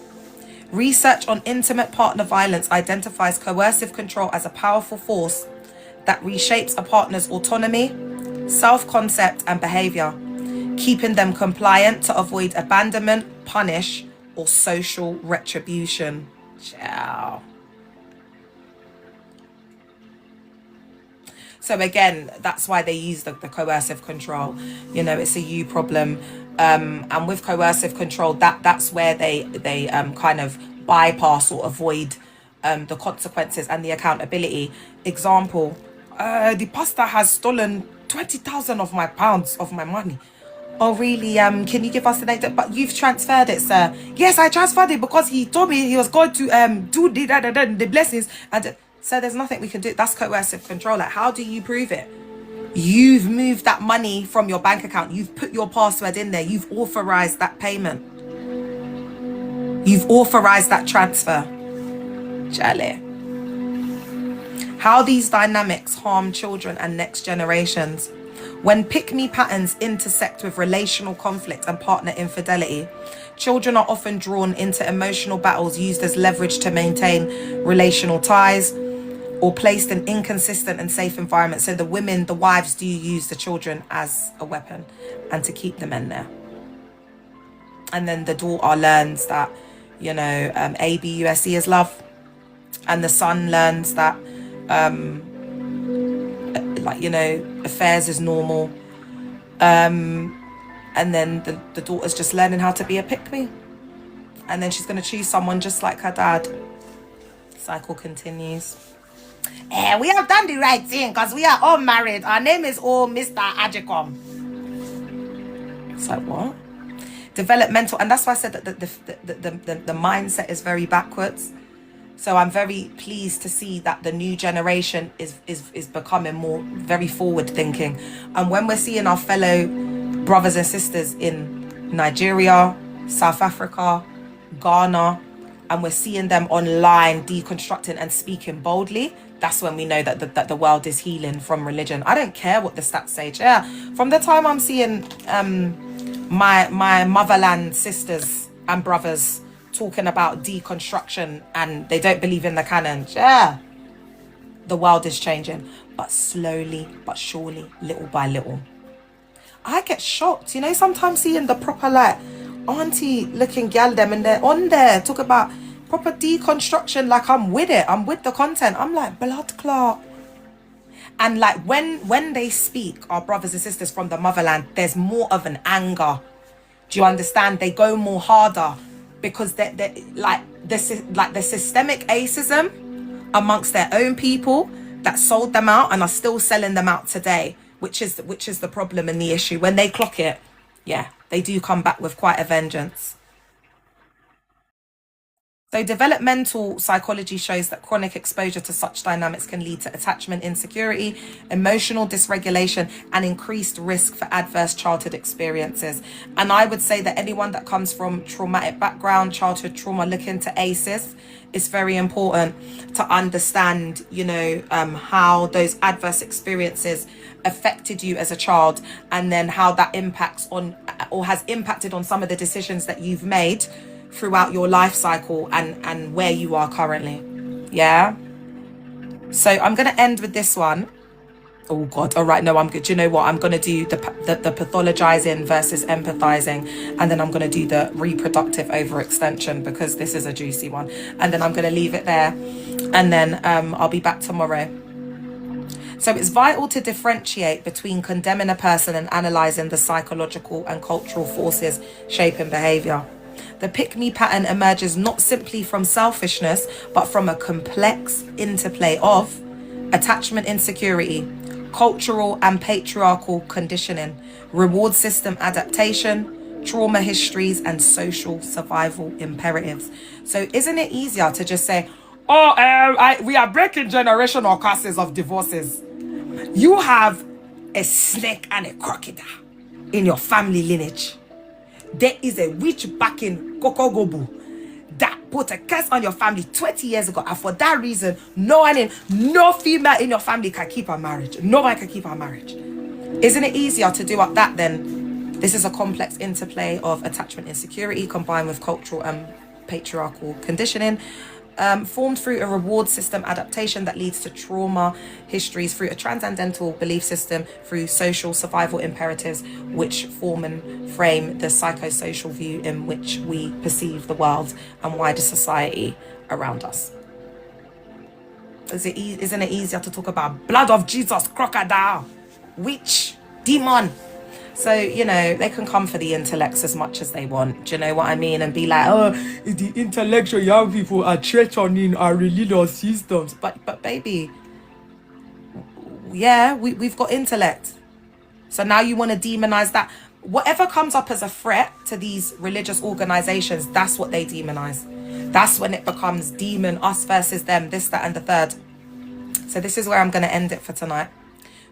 Research on intimate partner violence identifies coercive control as a powerful force that reshapes a partner's autonomy, self-concept and behaviour, keeping them compliant to avoid abandonment, punish, or social retribution. Ciao. So again, that's why they use the coercive control. You know, it's a you problem. And with coercive control, that's where they kind of bypass or avoid the consequences and the accountability. Example, the pastor has stolen 20,000 of my pounds of my money. Oh really? Can you give us the data? But you've transferred it, sir. Yes, I transferred it because he told me he was going to do the blessings. And so there's nothing we can do. That's coercive control. Like, how do you prove it? You've moved that money from your bank account. You've put your password in there. You've authorized that payment. You've authorized that transfer. Charlie. How these dynamics harm children and next generations. When pick-me patterns intersect with relational conflict and partner infidelity, children are often drawn into emotional battles used as leverage to maintain relational ties, or placed in inconsistent and safe environments. So the women, the wives, do use the children as a weapon and to keep them in there. And then the daughter learns that, you know, ABUSE is love. And the son learns that, like, you know, affairs is normal. And then the daughter's just learning how to be a pick-me. And then she's going to choose someone just like her dad. Cycle continues. We have done the right thing because we are all married. Our name is all Mr. Ajicom. It's like, what? Developmental, and that's why I said that the mindset is very backwards. So I'm very pleased to see that the new generation is becoming more very forward thinking. And when we're seeing our fellow brothers and sisters in Nigeria, South Africa, Ghana, and we're seeing them online deconstructing and speaking boldly, that's when we know that the world is healing from religion. I don't care what the stats say. Yeah, from the time I'm seeing my motherland sisters and brothers talking about deconstruction and they don't believe in the canon, yeah, the world is changing, but slowly but surely, little by little. I get shocked, you know, sometimes seeing the proper like auntie looking gal them and they're on there talk about proper deconstruction, like I'm with it, I'm with the content. I'm like, blood clot. And like when they speak, our brothers and sisters from the motherland, there's more of an anger. Do you understand? They go more harder because they're like the systemic ageism amongst their own people that sold them out and are still selling them out today, which is the problem and the issue. When they clock it, yeah, they do come back with quite a vengeance. So developmental psychology shows that chronic exposure to such dynamics can lead to attachment insecurity, emotional dysregulation, and increased risk for adverse childhood experiences. And I would say that anyone that comes from traumatic background, childhood trauma, look into ACEs. It's very important to understand, you know, how those adverse experiences affected you as a child, and then how that impacts on or has impacted on some of the decisions that you've made throughout your life cycle and where you are currently. Yeah. So I'm going to end with this one. Oh God. All right. No, I'm good. Do you know what? I'm going to do the pathologizing versus empathizing. And then I'm going to do the reproductive overextension because this is a juicy one. And then I'm going to leave it there. And then I'll be back tomorrow. So it's vital to differentiate between condemning a person and analysing the psychological and cultural forces shaping behaviour. The pick-me pattern emerges not simply from selfishness, but from a complex interplay of attachment insecurity, cultural and patriarchal conditioning, reward system adaptation, trauma histories, and social survival imperatives. So isn't it easier to just say, oh, we are breaking generational curses of divorces. You have a snake and a crocodile in your family lineage. There is a witch back in Kokogobu that put a curse on your family 20 years ago. And for that reason, no female in your family can keep her marriage. Nobody can keep her marriage. Isn't it easier to do up that then? This is a complex interplay of attachment insecurity combined with cultural and patriarchal conditioning, formed through a reward system adaptation that leads to trauma histories, through a transcendental belief system, through social survival imperatives, which form and frame the psychosocial view in which we perceive the world and wider society around us. Isn't it easier to talk about blood of Jesus, crocodile, witch, demon? So, you know, they can come for the intellects as much as they want. Do you know what I mean? And be like, oh, the intellectual young people are threatening our religious systems. But baby, yeah, we've got intellect. So now you want to demonize that. Whatever comes up as a threat to these religious organizations, that's what they demonize. That's when it becomes demon, us versus them, this, that, and the third. So this is where I'm going to end it for tonight.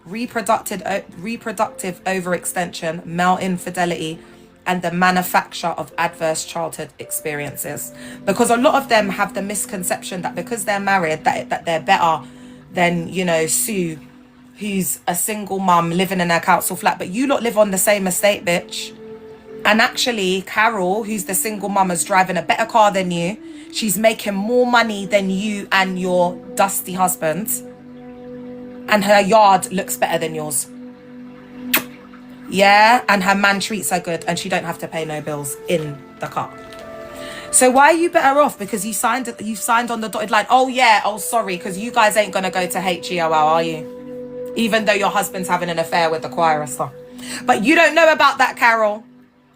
Reproductive overextension, male infidelity, and the manufacture of adverse childhood experiences. Because a lot of them have the misconception that because they're married, that they're better than, you know, Sue, who's a single mum living in her council flat, but you lot live on the same estate, bitch. And actually, Carol, who's the single mum, is driving a better car than you. She's making more money than you and your dusty husband. And her yard looks better than yours. Yeah, and her man treats her good and she don't have to pay no bills in the car. So why are you better off? Because you signed on the dotted line. Oh yeah, oh sorry, because you guys ain't gonna go to HEOL, are you? Even though your husband's having an affair with the chorister. But you don't know about that, Carol.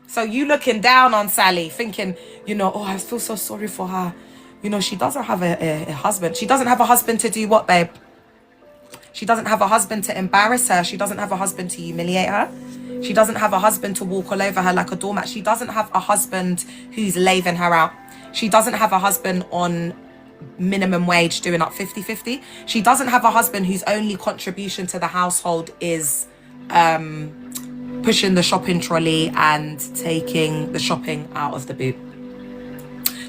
So you looking down on Sally, thinking, you know, oh, I feel so sorry for her. You know, she doesn't have a husband. She doesn't have a husband to do what, babe? She doesn't have a husband to embarrass her. She doesn't have a husband to humiliate her. She doesn't have a husband to walk all over her like a doormat. She doesn't have a husband who's laving her out. She doesn't have a husband on minimum wage doing up 50-50. She doesn't have a husband whose only contribution to the household is pushing the shopping trolley and taking the shopping out of the boot.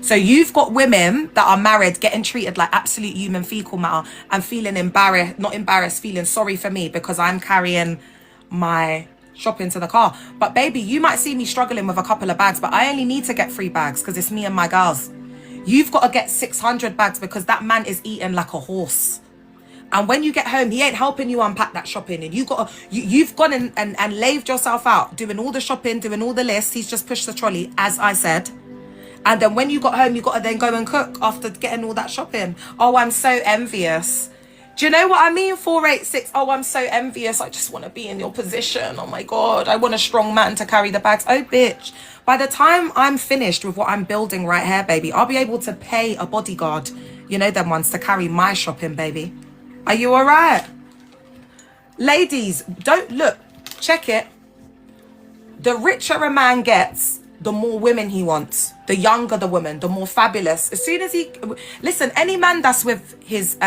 So you've got women that are married getting treated like absolute human fecal matter and feeling embarrassed, feeling sorry for me because I'm carrying my shopping to the car. But baby, you might see me struggling with a couple of bags, but I only need to get 3 bags because it's me and my girls. You've got to get 600 bags because that man is eating like a horse. And when you get home, he ain't helping you unpack that shopping. And you've gone and laved yourself out, doing all the shopping, doing all the lists. He's just pushed the trolley, as I said. And then when you got home, you got to then go and cook after getting all that shopping. Oh, I'm so envious. Do you know what I mean? 486. Oh, I'm so envious. I just want to be in your position. Oh my God. I want a strong man to carry the bags. Oh, bitch. By the time I'm finished with what I'm building right here, baby, I'll be able to pay a bodyguard, you know, them ones, to carry my shopping, baby. Are you all right? Ladies, don't look. Check it. The richer a man gets, the more women he wants. The younger the woman, the more fabulous. As soon as he... Listen, any man that's with his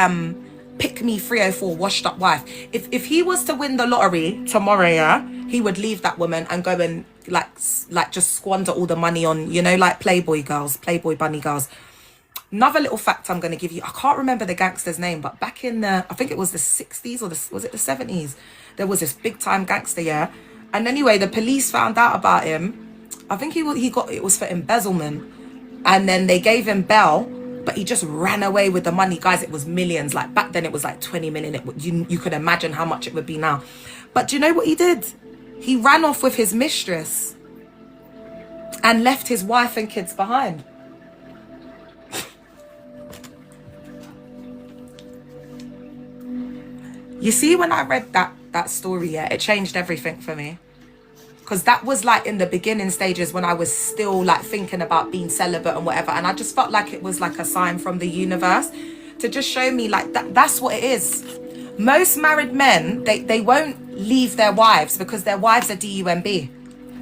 pick me 304 washed up wife, if he was to win the lottery tomorrow, yeah, he would leave that woman and go and like just squander all the money on, you know, like Playboy girls, Playboy bunny girls. Another little fact I'm going to give you. I can't remember the gangster's name, but back in the... I think it was the 60s or was it the 70s? There was this big time gangster, yeah? And anyway, the police found out about him. I think it was for embezzlement. And then they gave him bail, but he just ran away with the money. Guys, it was millions. Like back then it was like 20 million. You could imagine how much it would be now. But do you know what he did? He ran off with his mistress and left his wife and kids behind. You see, when I read that story, yeah, it changed everything for me. Because that was like in the beginning stages when I was still like thinking about being celibate and whatever. And I just felt like it was like a sign from the universe to just show me like that's what it is. Most married men, they won't leave their wives because their wives are DUMB.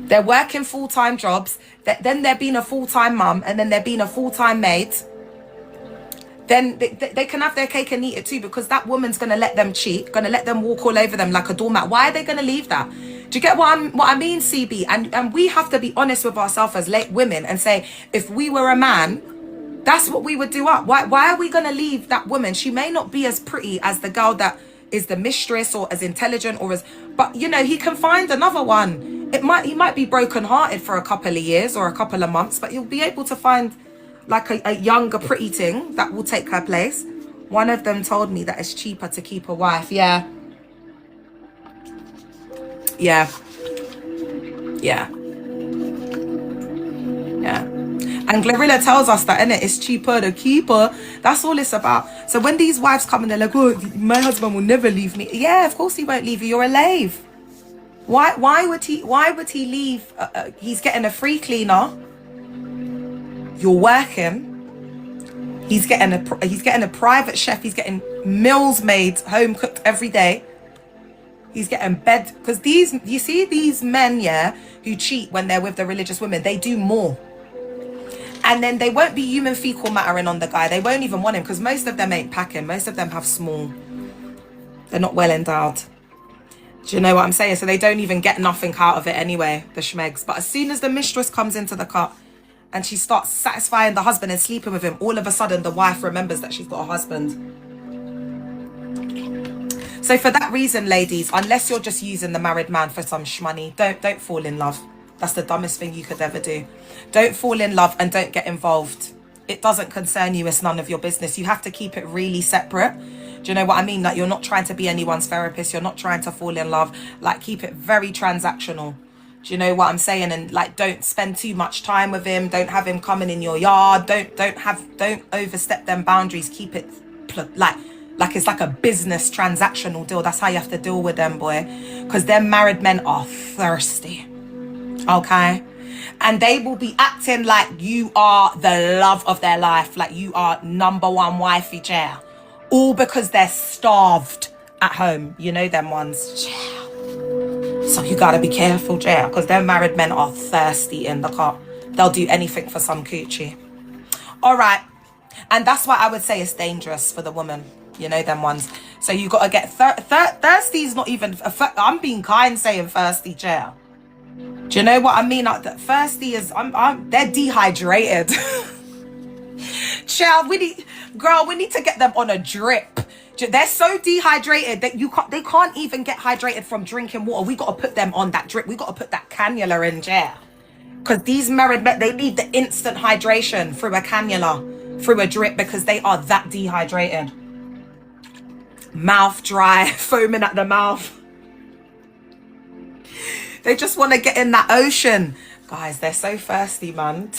They're working full-time jobs. Then they're being a full-time mum, and then they're being a full-time maid. Then they can have their cake and eat it too, because that woman's going to let them cheat, going to let them walk all over them like a doormat. Why are they going to leave that? Do you get what I mean, CB? And we have to be honest with ourselves as late women and say, if we were a man, that's what we would do up. Why are we going to leave that woman? She may not be as pretty as the girl that is the mistress, or as intelligent, or as... But, you know, he can find another one. He might be brokenhearted for a couple of years or a couple of months, but he'll be able to find... like a younger pretty thing that will take her place. One of them told me that it's cheaper to keep a wife. Yeah. And Glorilla tells us that, innit, it's cheaper to keep her. That's all it's about. So when these wives come and they're like, oh, my husband will never leave me. Yeah, of course he won't leave you. You're a slave. Why would he leave? He's getting a free cleaner. You're working. He's getting a private chef. He's getting meals made, home cooked every day. He's getting bed, because you see these men, yeah, who cheat when they're with the religious women, they do more. And then they won't be human fecal mattering on the guy. They won't even want him, because most of them ain't packing. Most of them have small. They're not well endowed. Do you know what I'm saying? So they don't even get nothing out of it anyway, the schmegs. But as soon as the mistress comes into the cut, and she starts satisfying the husband and sleeping with him, all of a sudden the wife remembers that she's got a husband. So for that reason, ladies, unless you're just using the married man for some shmoney, don't fall in love. That's the dumbest thing you could ever do. Don't fall in love and don't get involved. It doesn't concern you. It's none of your business. You have to keep it really separate. Do you know what I mean? Like, you're not trying to be anyone's therapist. You're not trying to fall in love. Like, keep it very transactional. Do you know what I'm saying? And like, don't spend too much time with him. Don't have him coming in your yard. Don't overstep them boundaries. Keep it like it's like a business transactional deal. That's how you have to deal with them, boy. Because them married men are thirsty. Okay? And they will be acting like you are the love of their life. Like you are number one wifey chair. All because they're starved at home. You know them ones. So you gotta be careful, Jay, because them married men are thirsty in the car. They'll do anything for some coochie. All right. And that's why I would say it's dangerous for the woman. You know them ones. So you gotta get thirsty is not even. I'm being kind saying thirsty, Jay. Do you know what I mean? Like, thirsty is. They're dehydrated. Child, we need to get them on a drip. They're so dehydrated that they can't even get hydrated from drinking water. We got to put them on that drip. We got to put that cannula in jail. Because these married men, they need the instant hydration through a cannula, through a drip, because they are that dehydrated. Mouth dry, foaming at the mouth. They just want to get in that ocean. Guys, they're so thirsty, man.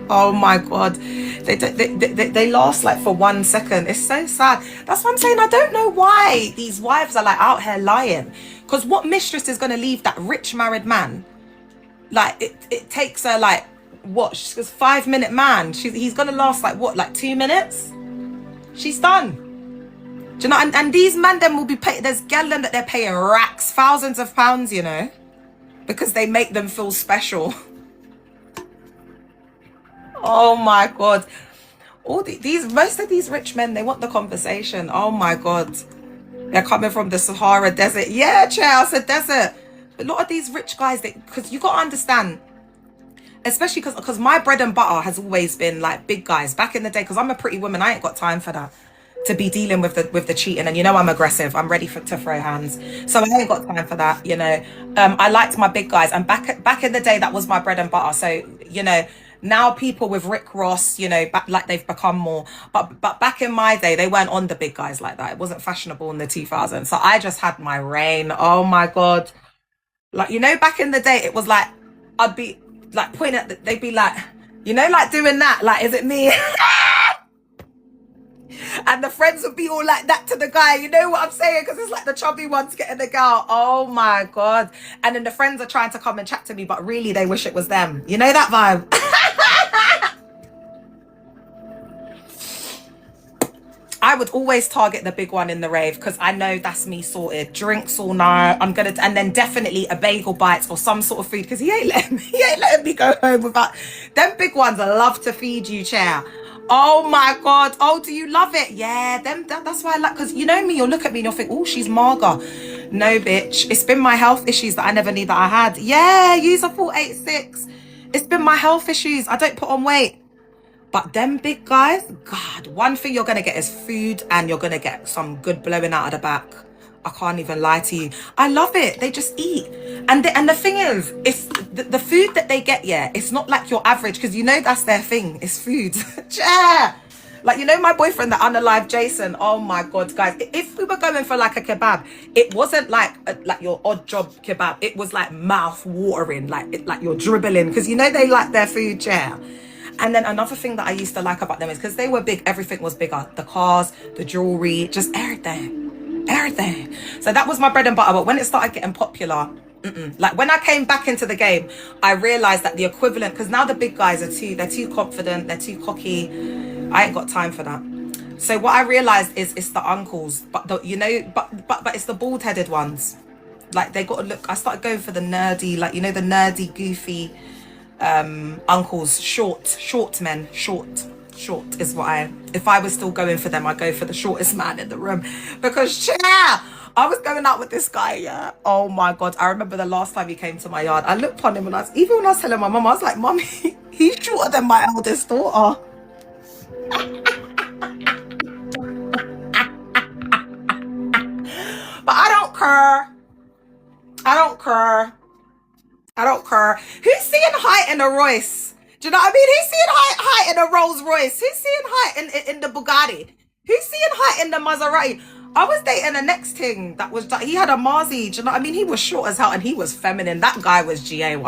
Oh my God. They last like for 1 second. It's so sad. That's what I'm saying. I don't know why these wives are like out here lying. Because what mistress is going to leave that rich married man? Like it takes her like, what? She's a 5-minute man. He's going to last like what? Like 2 minutes? She's done. Do you know? And these men then will be paying. There's gallon that they're paying racks, thousands of pounds, you know, because they make them feel special. Oh my God. Most of these rich men, they want the conversation. Oh my God. They're coming from the Sahara Desert. Yeah, Charles, a desert. A lot of these rich guys, because you got to understand, especially because my bread and butter has always been like big guys back in the day, because I'm a pretty woman. I ain't got time for that, to be dealing with the cheating. And you know, I'm aggressive. I'm ready to throw hands. So I ain't got time for that, you know. I liked my big guys. And back in the day, that was my bread and butter. So, you know, now people with Rick Ross, you know, like they've become more. But back in my day, they weren't on the big guys like that. It wasn't fashionable in the 2000s. So I just had my reign. Oh my God. Like, you know, back in the day, it was like, I'd be like pointing at, they'd be like, you know, like doing that. Like, is it me? And the friends would be all like that to the guy. You know what I'm saying? Because it's like the chubby ones getting the girl. Oh my God. And then the friends are trying to come and chat to me, but really they wish it was them. You know that vibe? I would always target the big one in the rave because I know that's me sorted. Drinks all night. And then definitely a bagel bites or some sort of food, because he ain't letting me go home without. Them big ones love to feed you, chair. Oh my God. Oh, do you love it? Yeah, that's why I like, because you know me, you'll look at me and you'll think, oh, she's mager. No, bitch. It's been my health issues that I never knew that I had. Yeah, use a 486. It's been my health issues. I don't put on weight. But them big guys, God, one thing you're going to get is food, and you're going to get some good blowing out of the back. I can't even lie to you. I love it. They just eat. And the thing is, it's the food that they get, yeah, it's not like your average, because you know that's their thing. It's food. Yeah. Like, you know, my boyfriend, the unalive Jason, oh my God, guys, if we were going for like a kebab, it wasn't like your odd job kebab. It was like mouth watering, like you're dribbling, because you know they like their food, yeah. And then another thing that I used to like about them is because they were big, everything was bigger. The cars, the jewelry, just everything. So that was my bread and butter. But when it started getting popular, like when I came back into the game, I realized that the equivalent, because now the big guys they're too confident, they're too cocky. I ain't got time for that. So what I realized is it's the uncles, but it's the bald-headed ones. Like they got to look. I started going for the nerdy, like, you know, the nerdy, goofy uncles, short men. Short is what if I was still going for them, I'd go for the shortest man in the room, because I was going out with this guy, yeah. Oh my God, I remember the last time he came to my yard, I looked upon him and even when I was telling my mum, I was like, Mum, he's shorter than my eldest daughter. But I don't care. I don't care. I don't care. Who's seeing height in a Royce? Do you know what I mean? Who's seeing height in a Rolls Royce? Who's seeing height in the Bugatti? Who's seeing height in the Maserati? I was dating the next thing that was, he had a Marzi. Do you know what I mean? He was short as hell and he was feminine. That guy was GAY. Do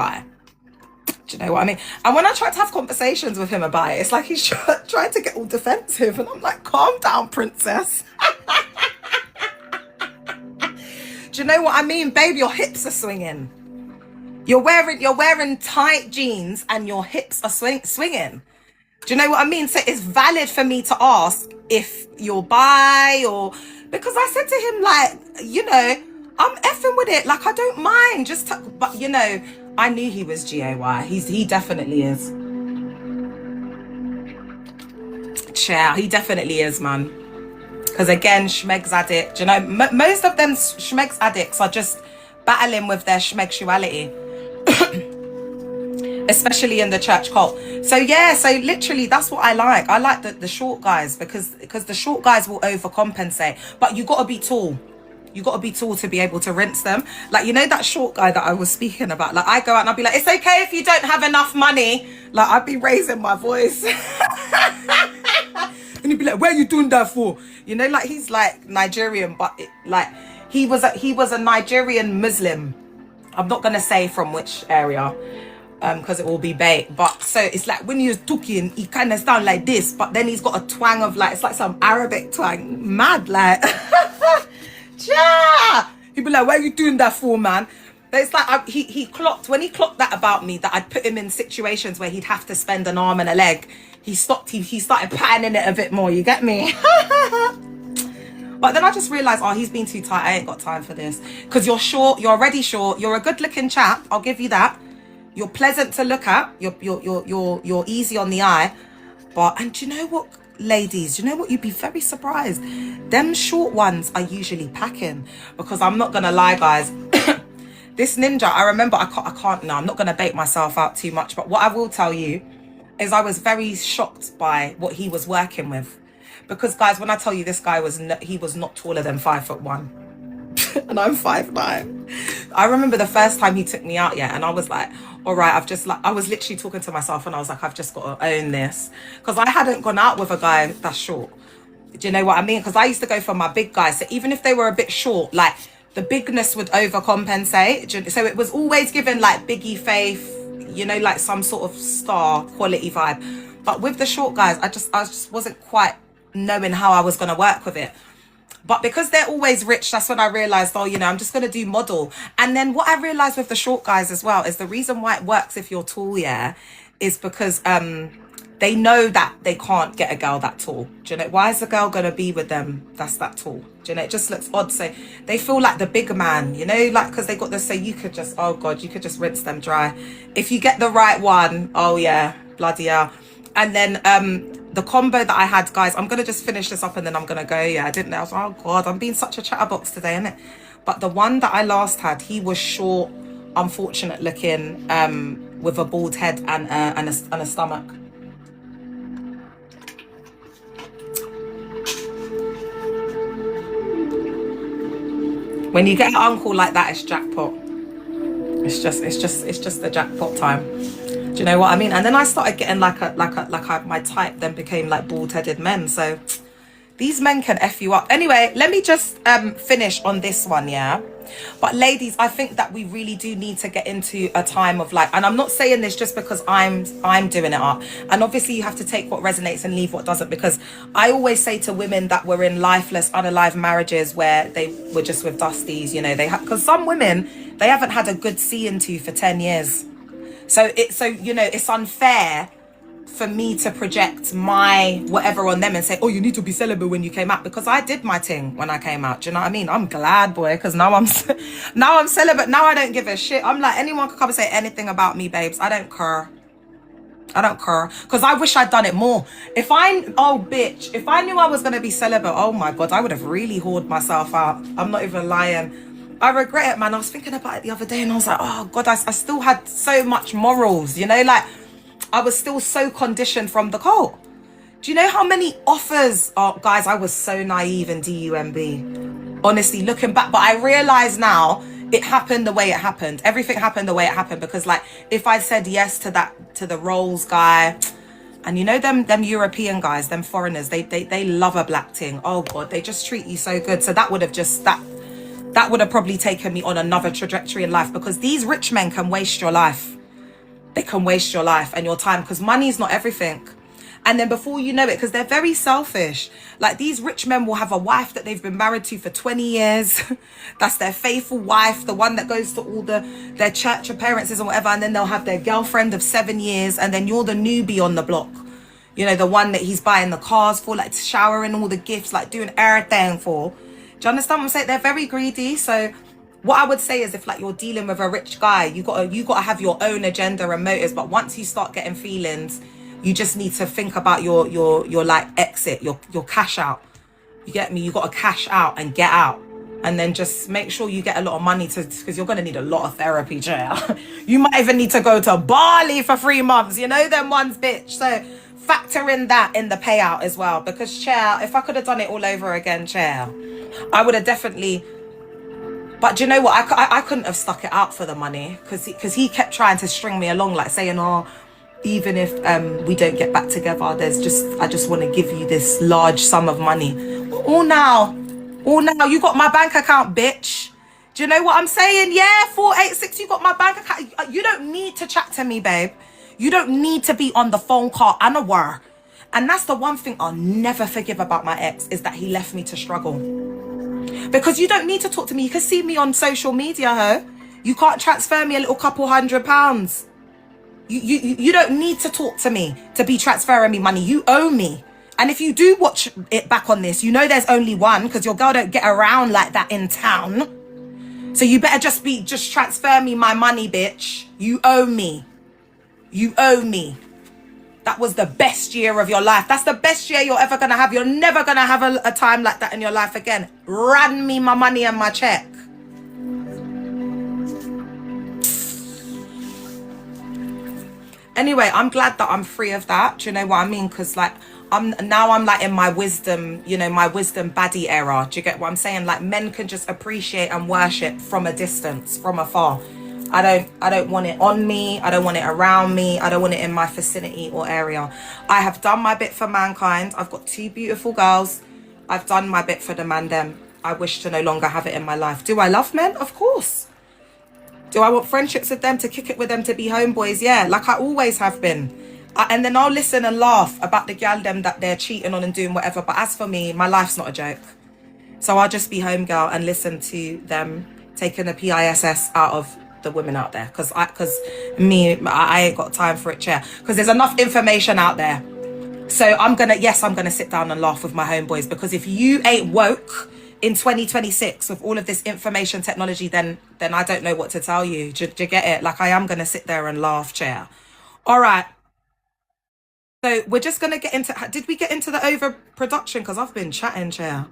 you know what I mean? And when I tried to have conversations with him about it, it's like he's trying to get all defensive. And I'm like, calm down, princess. Do you know what I mean? Babe, your hips are swinging. You're wearing tight jeans and your hips are swinging. Do you know what I mean? So it's valid for me to ask if you're bi or... Because I said to him, like, you know, I'm effing with it. Like, I don't mind. But, you know, I knew he was GAY. He definitely is. Chow, he definitely is, man. Because, again, schmegs addict. You know, most of them schmegs addicts are just battling with their schmegsuality. Especially in the church cult. So yeah, so literally that's what I like. I like the short guys because the short guys will overcompensate. But you got to be tall. You got to be tall to be able to rinse them. Like, you know that short guy that I was speaking about? Like, I go out and I'll be like, it's okay if you don't have enough money. Like, I'd be raising my voice. And he'd be like, where are you doing that for? You know, like, he's like Nigerian, but he was a Nigerian Muslim. I'm not going to say from which area. Because it will be bait, but so it's like when he was talking, he kind of sound like this, but then he's got a twang of like, it's like some Arabic twang, mad, like yeah. He'd be like, what are you doing that for, man? But it's like he clocked that about me, that I'd put him in situations where he'd have to spend an arm and a leg. He started patterning it a bit more, you get me? But then I just realized, oh, he's been too tight, I ain't got time for this. Because you're short, you're already short, you're a good looking chap, I'll give you that. You're pleasant to look at. You're easy on the eye. And do you know what, ladies? Do you know what? You'd be very surprised. Them short ones are usually packing. Because I'm not gonna lie, guys. This ninja, I remember, I can't. No, I'm not gonna bait myself out too much. But what I will tell you is, I was very shocked by what he was working with. Because, guys, when I tell you this guy he was not taller than 5'1". And I'm 5'9". I remember the first time he took me out, yeah, and I was like, all right, I was literally talking to myself and I was like, I've just got to own this. Because I hadn't gone out with a guy that's short. Do you know what I mean? Because I used to go for my big guys. So even if they were a bit short, like, the bigness would overcompensate. So it was always given like Biggie Faith, you know, like some sort of star quality vibe. But with the short guys, I just wasn't quite knowing how I was going to work with it. But because they're always rich, that's when I realized, oh, you know, I'm just going to do model. And then what I realized with the short guys as well is the reason why it works if you're tall, yeah, is because they know that they can't get a girl that tall. Do you know? Why is a girl going to be with them that's that tall? Do you know? It just looks odd. So they feel like the bigger man, you know, like, because they got this, so you could just, oh God, you could just rinse them dry. If you get the right one, oh yeah, bloody hell. And then the combo that I had, guys, I'm going to just finish this up and then I'm going to go. Yeah, I didn't know. I was like, oh God, I'm being such a chatterbox today, innit? But the one that I last had, he was short, unfortunate looking, with a bald head and a stomach. When you get an uncle like that, it's jackpot. It's just the jackpot time. Do you know what I mean? And then I started getting like my type then became like bald-headed men. So these men can F you up. Anyway, let me just finish on this one, yeah? But ladies, I think that we really do need to get into a time of like, and I'm not saying this just because I'm doing it up. And obviously you have to take what resonates and leave what doesn't, because I always say to women that were in lifeless, unalive marriages where they were just with dusties, you know, because some women, they haven't had a good see-into for 10 years. So you know, it's unfair for me to project my whatever on them and say, oh, you need to be celibate when you came out, because I did my thing when I came out. Do you know what I mean? I'm glad, boy, because now I'm celibate. Now I don't give a shit. I'm like, anyone can come and say anything about me, babes. I don't care. I don't care, because I wish I'd done it more. If I knew I was going to be celibate, oh my God, I would have really hoarded myself out. I'm not even lying. I regret it, man. I was thinking about it the other day and I was like, oh God, I still had so much morals, you know, like I was still so conditioned from the cult. Do you know how many offers? Oh, guys, I was so naive in DUMB. honestly, looking back. But I realize now it happened the way it happened. Everything happened the way it happened, because like if I said yes to that, to the roles guy, and you know them European guys, them foreigners, they love a black thing. Oh God, they just treat you so good. So that would have just that would have probably taken me on another trajectory in life, because these rich men can waste your life. They can waste your life and your time, because money is not everything. And then before you know it, because they're very selfish, like these rich men will have a wife that they've been married to for 20 years. That's their faithful wife, the one that goes to all their church appearances and whatever. And then they'll have their girlfriend of 7 years. And then you're the newbie on the block. You know, the one that he's buying the cars for, like showering all the gifts, like doing everything for. Do you understand what I'm saying? They're very greedy. So what I would say is, if like you're dealing with a rich guy, you gotta have your own agenda and motives. But once you start getting feelings, you just need to think about your like exit, your cash out. You get me? You got to cash out and get out, and then just make sure you get a lot of money because you're gonna need a lot of therapy, chair. You might even need to go to Bali for 3 months. You know them ones, bitch. So factor in that in the payout as well, because chair, if I could have done it all over again, chair, I would have definitely. But do you know what? I couldn't have stuck it out for the money, because he kept trying to string me along, like saying, oh, even if we don't get back together, I just want to give you this large sum of money. All now you got my bank account, bitch. Do you know what I'm saying? Yeah, 486, you got my bank account. You don't need to chat to me, babe. You don't need to be on the phone call an hour. And that's the one thing I'll never forgive about my ex, is that he left me to struggle. Because you don't need to talk to me. You can see me on social media, ho. You can't transfer me a little couple £100. You don't need to talk to me to be transferring me money. You owe me. And if you do watch it back on this, you know there's only one, because your girl don't get around like that in town. So you better just transfer me my money, bitch. You owe me. You owe me. That was the best year of your life. That's the best year you're ever going to have. You're never going to have a time like that in your life again. Run me my money and my check. Anyway, I'm glad that I'm free of that. Do you know what I mean? Because like I'm like in my wisdom, you know, my wisdom baddie era. Do you get what I'm saying? Like men can just appreciate and worship from a distance, from afar. I don't want it on me. I don't want it around me. I don't want it in my vicinity or area. I have done my bit for mankind. I've got 2 beautiful girls. I've done my bit for the man them. I wish to no longer have it in my life. Do I love men? Of course. Do I want friendships with them, to kick it with them, to be homeboys? Yeah, like I always have been. And then I'll listen and laugh about the gal them that they're cheating on and doing whatever. But as for me, my life's not a joke. So I'll just be home girl and listen to them taking the PISS out of the women out there. Because I ain't got time for it, chair. Because there's enough information out there. So I'm gonna sit down and laugh with my homeboys. Because if you ain't woke in 2026 with all of this information technology, then I don't know what to tell you. Do you get it? Like I am gonna sit there and laugh, chair. All right. So we're just gonna get into. Did we get into the overproduction? Because I've been chatting, chair.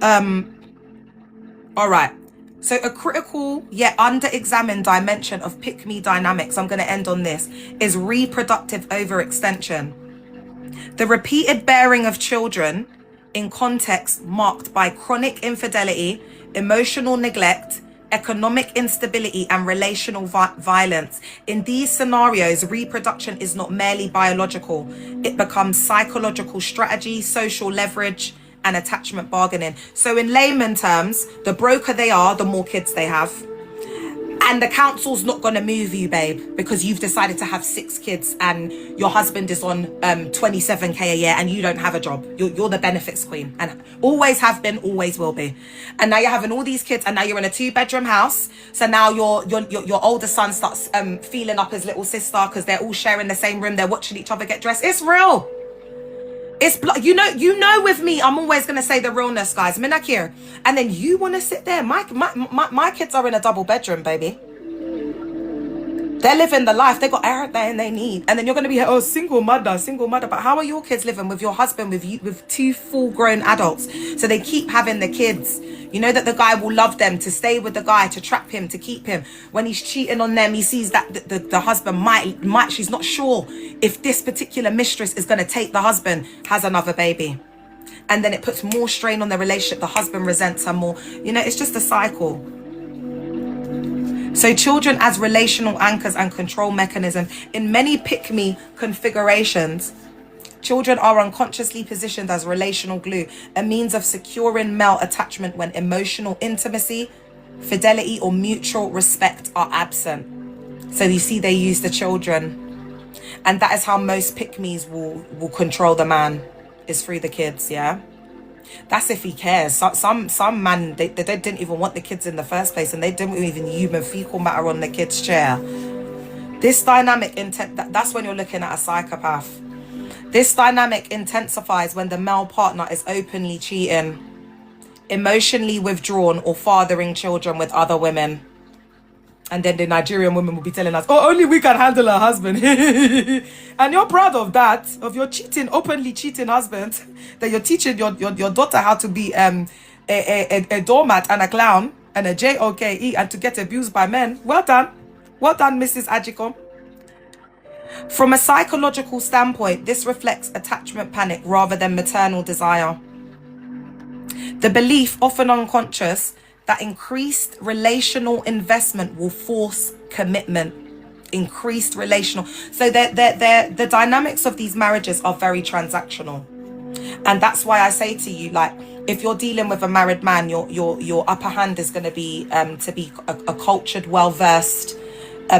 All right. So a critical yet under-examined dimension of pick-me dynamics, I'm going to end on this, is reproductive overextension. The repeated bearing of children in context marked by chronic infidelity, emotional neglect, economic instability, and relational violence. In these scenarios, reproduction is not merely biological. It becomes psychological strategy, social leverage, and attachment bargaining. So in layman terms, the broker they are, the more kids they have. And the council's not going to move you, babe, because you've decided to have 6 kids and your husband is on 27k a year and you don't have a job. You're the benefits queen, and always have been, always will be. And now you're having all these kids, and now you're in a 2-bedroom house. So now your older son starts feeling up his little sister because they're all sharing the same room. They're watching each other get dressed. It's real. It's you know with me, I'm always gonna say the realness, guys. Minakir. And then you wanna sit there. My kids are in a double bedroom, baby. They're living the life. They got everything they need. And then you're gonna be single mother. But how are your kids living with your husband, with 2 full-grown adults? So they keep having the kids. You know that the guy will love them, to stay with the guy, to trap him, to keep him. When he's cheating on them, he sees that the husband might, she's not sure if this particular mistress is going to take the husband, has another baby. And then it puts more strain on the relationship. The husband resents her more. You know, it's just a cycle. So children as relational anchors and control mechanisms. In many pick-me configurations, children are unconsciously positioned as relational glue, a means of securing male attachment when emotional intimacy, fidelity, or mutual respect are absent. So you see, they use the children. And that is how most pick-me's will control the man, is through the kids, yeah? That's if he cares. Some man, they didn't even want the kids in the first place, and they didn't even human fecal matter on the kid's chair. This dynamic that's when you're looking at a psychopath. This dynamic intensifies when the male partner is openly cheating, emotionally withdrawn, or fathering children with other women. And then the Nigerian women will be telling us, oh, only we can handle our husband. And you're proud of that, of your cheating, openly cheating husband, that you're teaching your daughter how to be a doormat and a clown and a JOKE and to get abused by men. Well done. Well done, Mrs. Ajicom. From a psychological standpoint, this reflects attachment panic rather than maternal desire. The belief, often unconscious, that increased relational investment will force commitment. Increased relational. So the dynamics of these marriages are very transactional. And that's why I say to you, like, if you're dealing with a married man, your upper hand is going to be a cultured, well-versed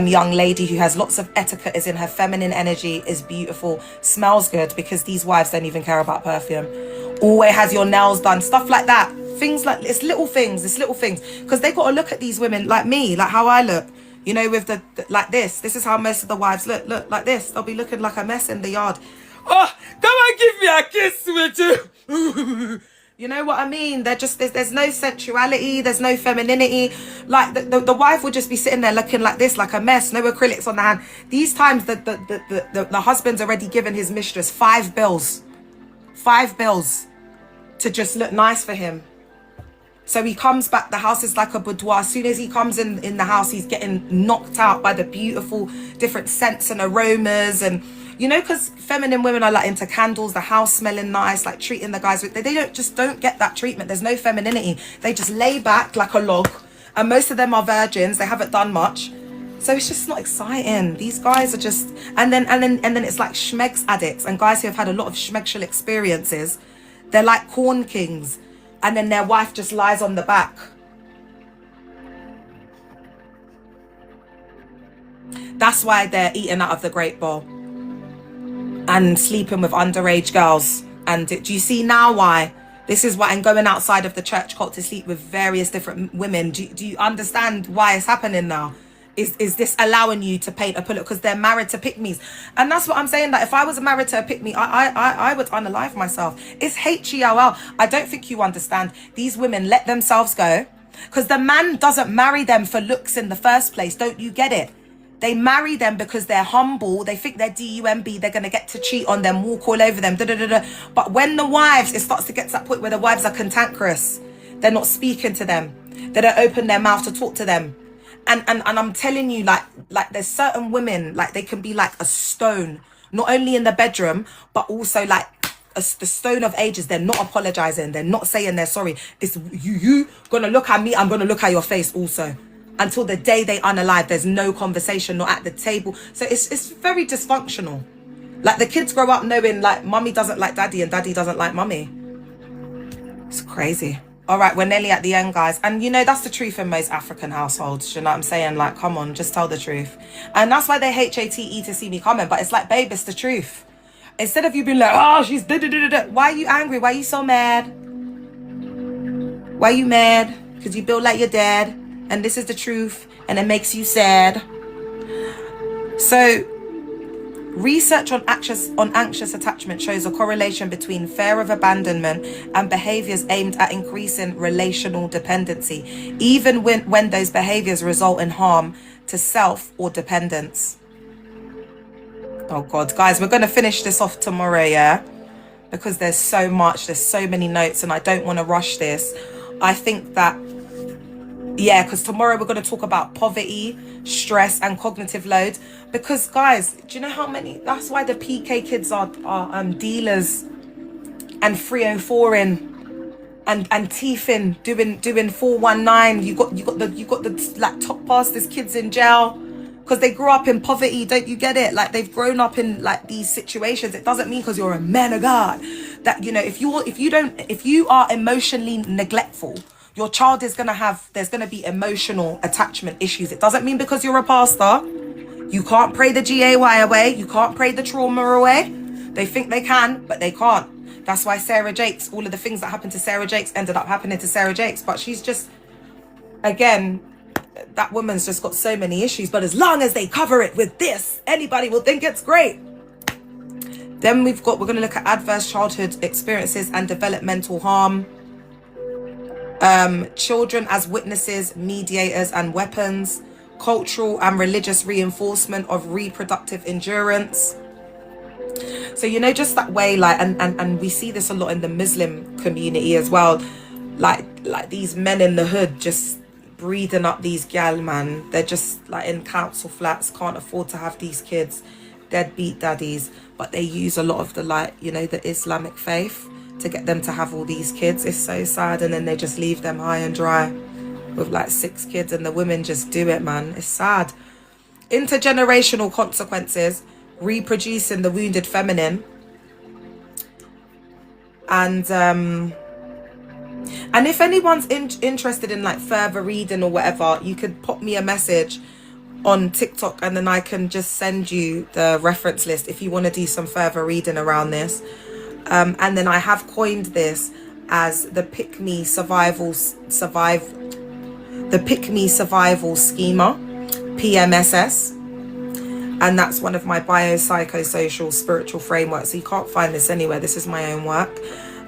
young lady who has lots of etiquette, is in her feminine energy, is beautiful, smells good, because these wives don't even care about perfume. Always has your nails done, stuff like that. Things like, it's little things, because they got to look at these women like me, like how I look, you know, with the like this is how most of the wives look like this. They'll be looking like a mess in the yard. Oh, come and give me a kiss with you. You know what I mean? They're just, there's no sensuality, there's no femininity. Like the wife would just be sitting there looking like this, like a mess, no acrylics on the hand. These times the husband's already given his mistress 5 bills to just look nice for him. So he comes back, the house is like a boudoir. As soon as he comes in the house, he's getting knocked out by the beautiful different scents and aromas. And, you know, because feminine women are like into candles, the house smelling nice, like treating the guys with, they don't get that treatment. There's no femininity. They just lay back like a log. And most of them are virgins. They haven't done much. So it's just not exciting. These guys are just, and then it's like schmegs addicts and guys who have had a lot of schmegshal experiences. They're like corn kings. And then their wife just lies on the back. That's why they're eating out of the great bowl and sleeping with underage girls. And do you see now why? This is why, and going outside of the church cult to sleep with various different women. Do you understand why it's happening now? Is this allowing you to paint a picture? Because they're married to pick-me's. And that's what I'm saying, that if I was married to a pick-me, I would unalive myself. It's HELL. I don't think you understand. These women let themselves go because the man doesn't marry them for looks in the first place. Don't you get it? They marry them because they're humble. They think they're DUMB. They're going to get to cheat on them, walk all over them. But when the wives, it starts to get to that point where the wives are cantankerous. They're not speaking to them. They don't open their mouth to talk to them. And I'm telling you, like there's certain women, like they can be like a stone, not only in the bedroom, but also like the stone of ages. They're not apologizing. They're not saying they're sorry. It's you gonna look at me, I'm gonna look at your face also. Until the day they unalive, there's no conversation, not at the table. So it's very dysfunctional. Like the kids grow up knowing like mummy doesn't like daddy and daddy doesn't like mummy. It's crazy. All right, we're nearly at the end, guys. And, you know, that's the truth in most African households. You know what I'm saying? Like, come on, just tell the truth. And that's why they hate HATE to see me coming. But it's like, babe, it's the truth. Instead of you being like, oh, she's da-da-da-da-da. Why are you angry? Why are you so mad? Why are you mad? Because you feel like you're dead. And this is the truth. And it makes you sad. So research on anxious attachment shows a correlation between fear of abandonment and behaviours aimed at increasing relational dependency, even when those behaviours result in harm to self or dependence. Oh God, guys, we're going to finish this off tomorrow, yeah? Because there's so much, there's so many notes and I don't want to rush this. I think that, yeah, because tomorrow we're going to talk about poverty, stress and cognitive load. Because guys, do you know how many, that's why the PK kids are dealers and 304 in and teething, doing 419. You got the like top pastors kids in jail because they grew up in poverty. Don't you get it? Like, they've grown up in like these situations. It doesn't mean because you're a man of God that, you know, if you are emotionally neglectful, your child is there's gonna be emotional attachment issues. It doesn't mean because you're a pastor you can't pray the GAY away, you can't pray the trauma away. They think they can, but they can't. That's why Sarah Jakes, all of the things that happened to Sarah Jakes ended up happening to Sarah Jakes. But she's just, again, that woman's just got so many issues. But as long as they cover it with this, anybody will think it's great. Then we're going to look at adverse childhood experiences and developmental harm. Children as witnesses, mediators and weapons. Cultural and religious reinforcement of reproductive endurance. So, you know, just that way, like, and we see this a lot in the Muslim community as well. Like these men in the hood just breeding up these gal, man. They're just like in council flats, can't afford to have these kids, deadbeat daddies, but they use a lot of the, like, you know, the Islamic faith to get them to have all these kids. It's so sad. And then they just leave them high and dry with like 6 kids, and the women just do it, man. It's sad. Intergenerational consequences, reproducing the wounded feminine. And if anyone's interested in like further reading or whatever, you could pop me a message on TikTok and then I can just send you the reference list if you want to do some further reading around this. And then I have coined this as the Pick Me Survival Schema, PMSS. And that's one of my biopsychosocial spiritual frameworks. So you can't find this anywhere. This is my own work.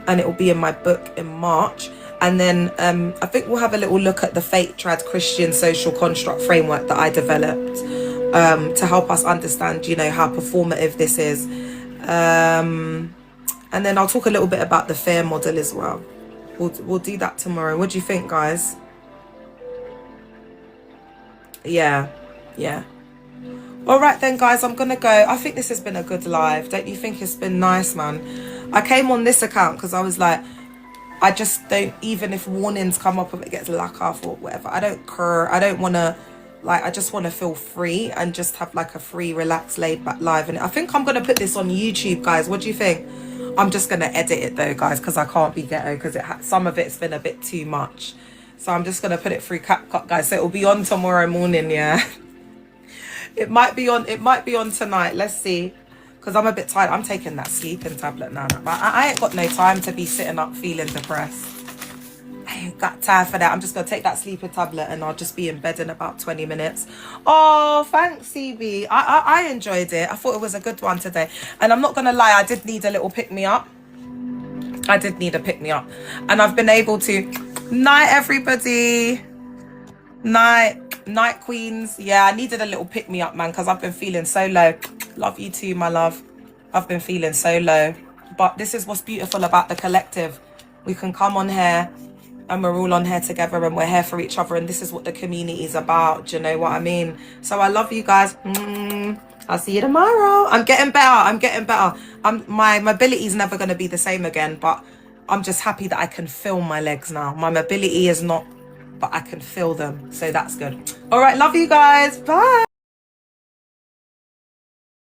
And it will be in my book in March. And then I think we'll have a little look at the fake trad Christian social construct framework that I developed to help us understand, you know, how performative this is. And then I'll talk a little bit about the FAIR model as well. We'll do that tomorrow. What do you think, guys? Yeah. All right then, guys, I'm gonna go. I think this has been a good live. Don't you think it's been nice, man? I came on this account because I was like, I just don't, even if warnings come up, if it gets lack off or whatever, I don't care. I don't want to, like, I just want to feel free and just have like a free, relaxed, laid back live. And I think I'm gonna put this on YouTube, guys. What do you think? I'm just gonna edit it though, guys, because I can't be ghetto, because some of it's been a bit too much. So I'm just gonna put it through CapCut, guys. So it'll be on tomorrow morning, yeah. It might be on tonight. Let's see. Because I'm a bit tired. I'm taking that sleeping tablet now. I ain't got no time to be sitting up feeling depressed. I ain't got time for that. I'm just going to take that sleeping tablet and I'll just be in bed in about 20 minutes. Oh, thanks, CB. I enjoyed it. I thought it was a good one today. And I'm not going to lie, I did need a little pick-me-up. I did need a pick-me-up. And I've been able to... Night, everybody. Night queens. Yeah, I needed a little pick-me-up, man, because I've been feeling so low. Love you too, my love. I've been feeling so low. But this is what's beautiful about the collective. We can come on here and we're all on here together and we're here for each other, and this is what the community is about. Do you know what I mean? So I love you guys. I'll see you tomorrow. I'm getting better. My mobility is never going to be the same again, but I'm just happy that I can feel my legs now. My mobility is not, but I can feel them. So that's good. All right, love you guys. Bye.